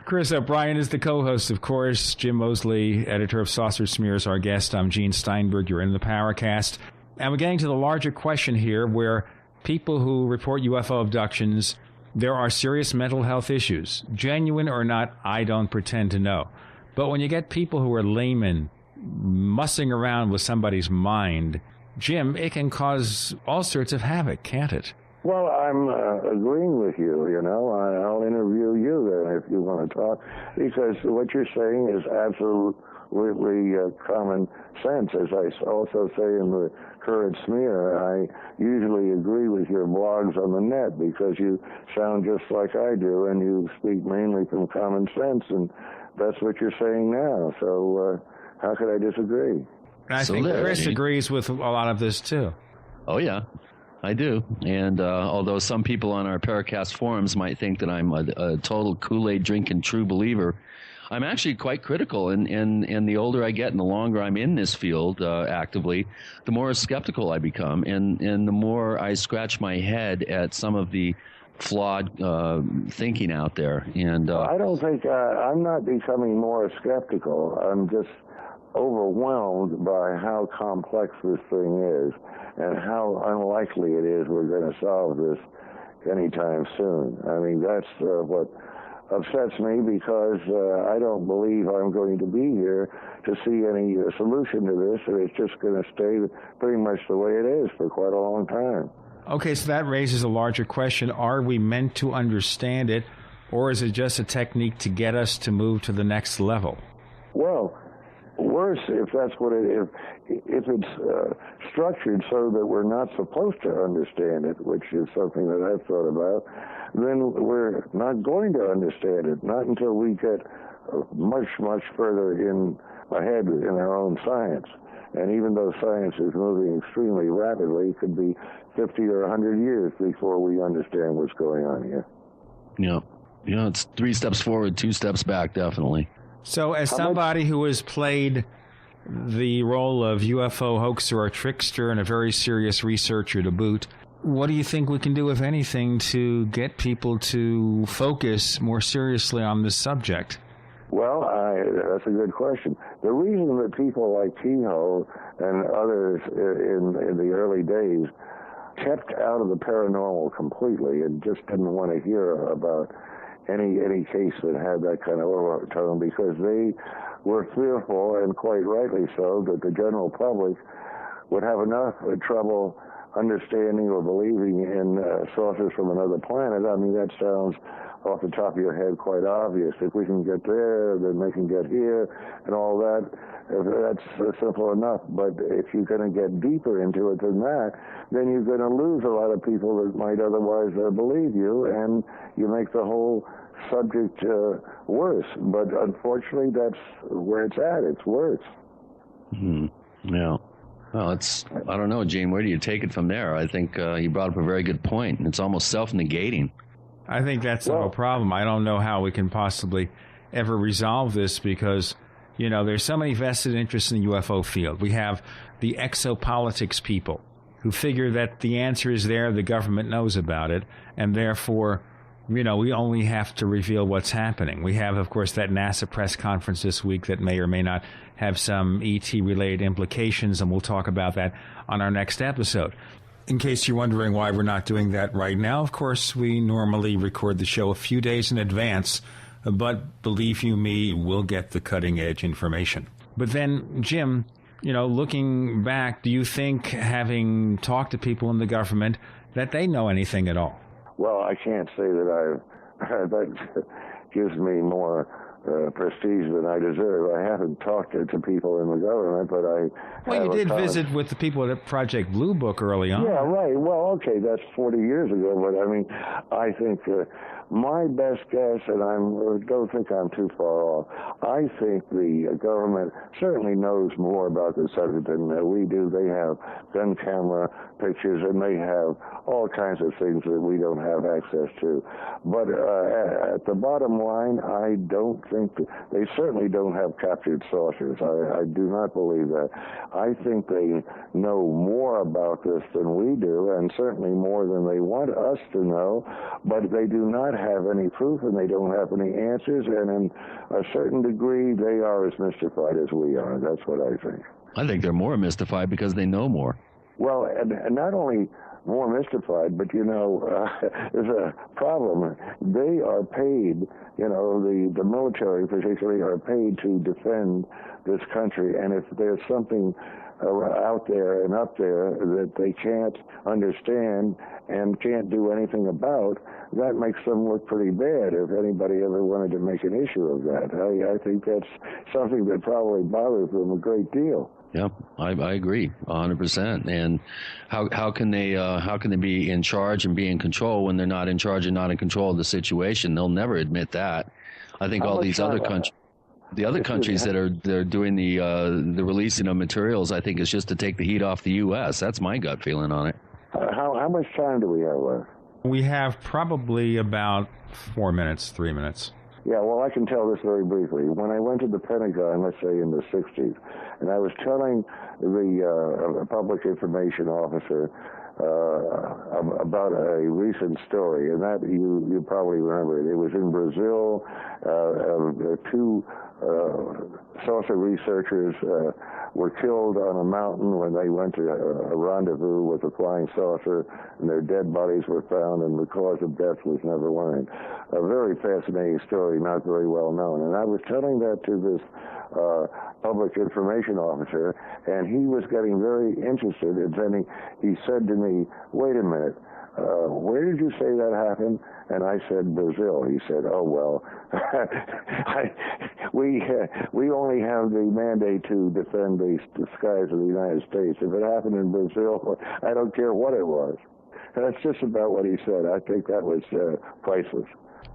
Chris O'Brien is the co-host, of course. Jim Moseley, editor of Saucer Smear, is our guest. I'm Gene Steinberg. You're in the Paracast. And we're getting to the larger question here, where people who report UFO abductions, there are serious mental health issues. Genuine or not, I don't pretend to know. But when you get people who are laymen mussing around with somebody's mind... Jim, it can cause all sorts of havoc, can't it? Well, I'm agreeing with you, you know. I'll interview you then if you want to talk, because what you're saying is absolutely common sense. As I also say in the current smear, I usually agree with your blogs on the net because you sound just like I do, and you speak mainly from common sense, and that's what you're saying now. So how could I disagree? I think Chris agrees with a lot of this, too. Oh, yeah. I do. And although some people on our Paracast forums might think that I'm a total Kool-Aid drinking true believer, I'm actually quite critical. And the older I get and the longer I'm in this field actively, the more skeptical I become. And the more I scratch my head at some of the flawed thinking out there. And I don't think I'm not becoming more skeptical. I'm just overwhelmed by how complex this thing is and how unlikely it is we're going to solve this anytime soon. I mean, that's what upsets me, because I don't believe I'm going to be here to see any solution to this, and it's just going to stay pretty much the way it is for quite a long time. Okay, so that raises a larger question. Are we meant to understand it, or is it just a technique to get us to move to the next level? Well, worse, if that's what it is, if it's structured so that we're not supposed to understand it, which is something that I've thought about, then we're not going to understand it, not until we get much, much further ahead in our own science. And even though science is moving extremely rapidly, it could be 50 or 100 years before we understand what's going on here. Yeah. It's 3 steps forward, 2 steps back, definitely. So as somebody who has played the role of UFO hoaxer or trickster and a very serious researcher to boot, what do you think we can do, if anything, to get people to focus more seriously on this subject? Well, that's a good question. The reason that people like Kehoe and others in the early days kept out of the paranormal completely and just didn't want to hear about any case that had that kind of overtone, because they were fearful, and quite rightly so, that the general public would have enough trouble understanding or believing in sources from another planet. I mean, that sounds off the top of your head quite obvious. If we can get there, then they can get here, and all that. That's simple enough. But if you're going to get deeper into it than that, then you're going to lose a lot of people that might otherwise believe you, and you make the whole subject worse. But unfortunately, that's where it's at. It's worse. Mm-hmm. Yeah. Well, I don't know, Gene, where do you take it from there? I think you brought up a very good point, and it's almost self-negating. I think that's the whole problem. I don't know how we can possibly ever resolve this, because, there's so many vested interests in the UFO field. We have the exopolitics people who figure that the answer is there, the government knows about it, and therefore, we only have to reveal what's happening. We have, of course, that NASA press conference this week that may or may not have some ET-related implications, and we'll talk about that on our next episode. In case you're wondering why we're not doing that right now, of course, we normally record the show a few days in advance, but believe you me, we'll get the cutting-edge information. But then, Jim, looking back, do you think, having talked to people in the government, that they know anything at all? Well, I can't say that that gives me more prestige than I deserve. I haven't talked to people in the government, but Well, you did visit with the people at Project Blue Book early on. Yeah, right. Well, okay, that's 40 years ago, but I mean, I think my best guess, and I don't think I'm too far off, I think the government certainly knows more about the subject than we do. They have gun camera pictures, and they have all kinds of things that we don't have access to. But at the bottom line, I don't think they certainly don't have captured saucers. I do not believe that. I think they know more about this than we do, and certainly more than they want us to know, but they do not have any proof, and they don't have any answers, and in a certain degree, they are as mystified as we are. That's what I think. I think they're more mystified because they know more. Well, and not only more mystified, but, there's a problem. They are paid, the military particularly are paid to defend this country, and if there's something out there and up there that they can't understand and can't do anything about, that makes them look pretty bad if anybody ever wanted to make an issue of that. I think that's something that probably bothers them a great deal. Yeah, I agree 100%. And how can they be in charge and be in control when they're not in charge and not in control of the situation? They'll never admit that. I think all these other countries. The other countries they're doing the releasing of materials, I think, is just to take the heat off the U.S. That's my gut feeling on it. How much time do we have left? We have probably about 4 minutes, 3 minutes. Yeah, well, I can tell this very briefly. When I went to the Pentagon, let's say in the 60s, and I was telling the public information officer about a recent story, and that you probably remember it. It was in Brazil. Two saucer researchers were killed on a mountain when they went to a rendezvous with a flying saucer, and their dead bodies were found, and the cause of death was never learned. A very fascinating story, not very well known. And I was telling that to this public information officer, and he was getting very interested, and then he said to me, "Wait a minute, where did you say that happened?" And I said, "Brazil." He said, "Oh, well, we only have the mandate to defend the skies of the United States. If it happened in Brazil, I don't care what it was." And that's just about what he said. I think that was priceless.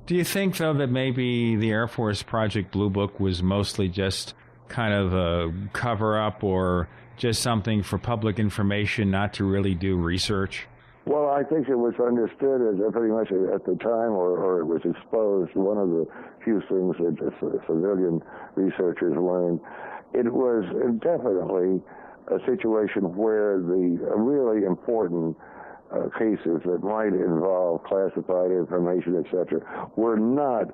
Do you think, though, that maybe the Air Force Project Blue Book was mostly just kind of a cover-up or just something for public information, not to really do research? Well, I think it was understood as pretty much at the time, or it was exposed. One of the few things that civilian researchers learned. It was definitely a situation where the really important cases that might involve classified information, etc., were not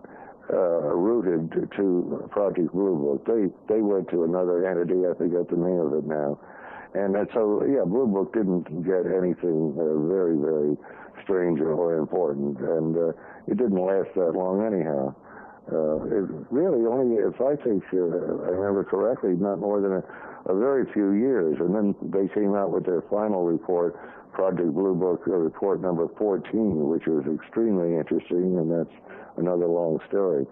routed to Project Blue Book. They went to another entity. I forget the name of it now. And so, yeah, Blue Book didn't get anything very, very strange or important, and it didn't last that long anyhow. It really only, if I think I remember correctly, not more than a very few years, and then they came out with their final report, Project Blue Book report number 14, which was extremely interesting, and that's another long story.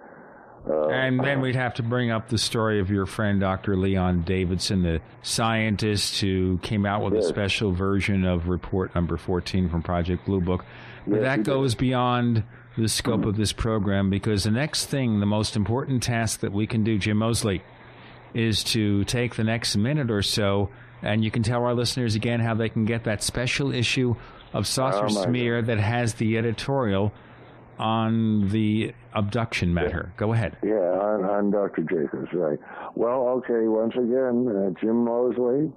And then we'd have to bring up the story of your friend Dr. Leon Davidson, the scientist who came out with a special version of report number 14 from Project Blue Book. But that goes beyond the scope of this program, because the next thing, the most important task that we can do, Jim Moseley, is to take the next minute or so, and you can tell our listeners again how they can get that special issue of Saucer Smear that has the editorial on the abduction matter. Go ahead. Yeah, on Dr. Jacobs, right. Well, okay, once again, Jim Moseley,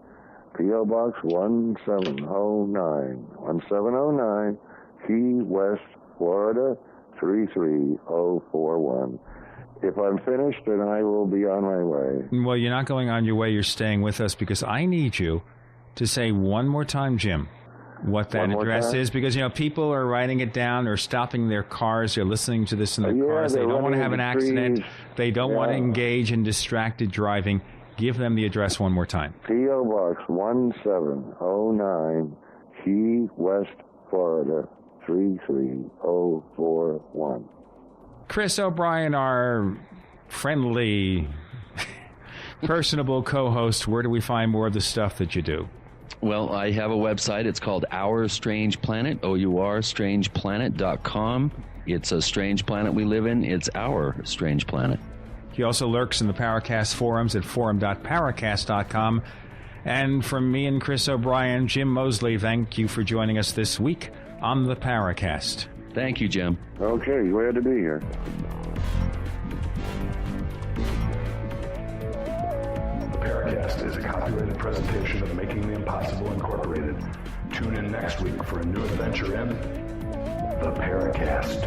P.O. Box 1709, Key West, Florida, 33041. If I'm finished, then I will be on my way. Well, you're not going on your way. You're staying with us, because I need you to say one more time, Jim, what that address is, because, you know, people are writing it down or stopping their cars. They're listening to this in their cars. They don't want to have an accident. They don't want to engage in distracted driving. Give them the address one more time. P.O. Box 1709, Key West, Florida, 33041. Chris O'Brien, our friendly, personable co-host, where do we find more of the stuff that you do? Well, I have a website. It's called Our Strange Planet, OurStrangePlanet.com. It's a strange planet we live in. It's our strange planet. He also lurks in the Paracast forums at forum.paracast.com. And from me and Chris O'Brien, Jim Moseley, thank you for joining us this week on the Paracast. Thank you, Jim. Okay, glad to be here. The Paracast is a copyrighted presentation of Making the Impossible Incorporated. Tune in next week for a new adventure in The Paracast.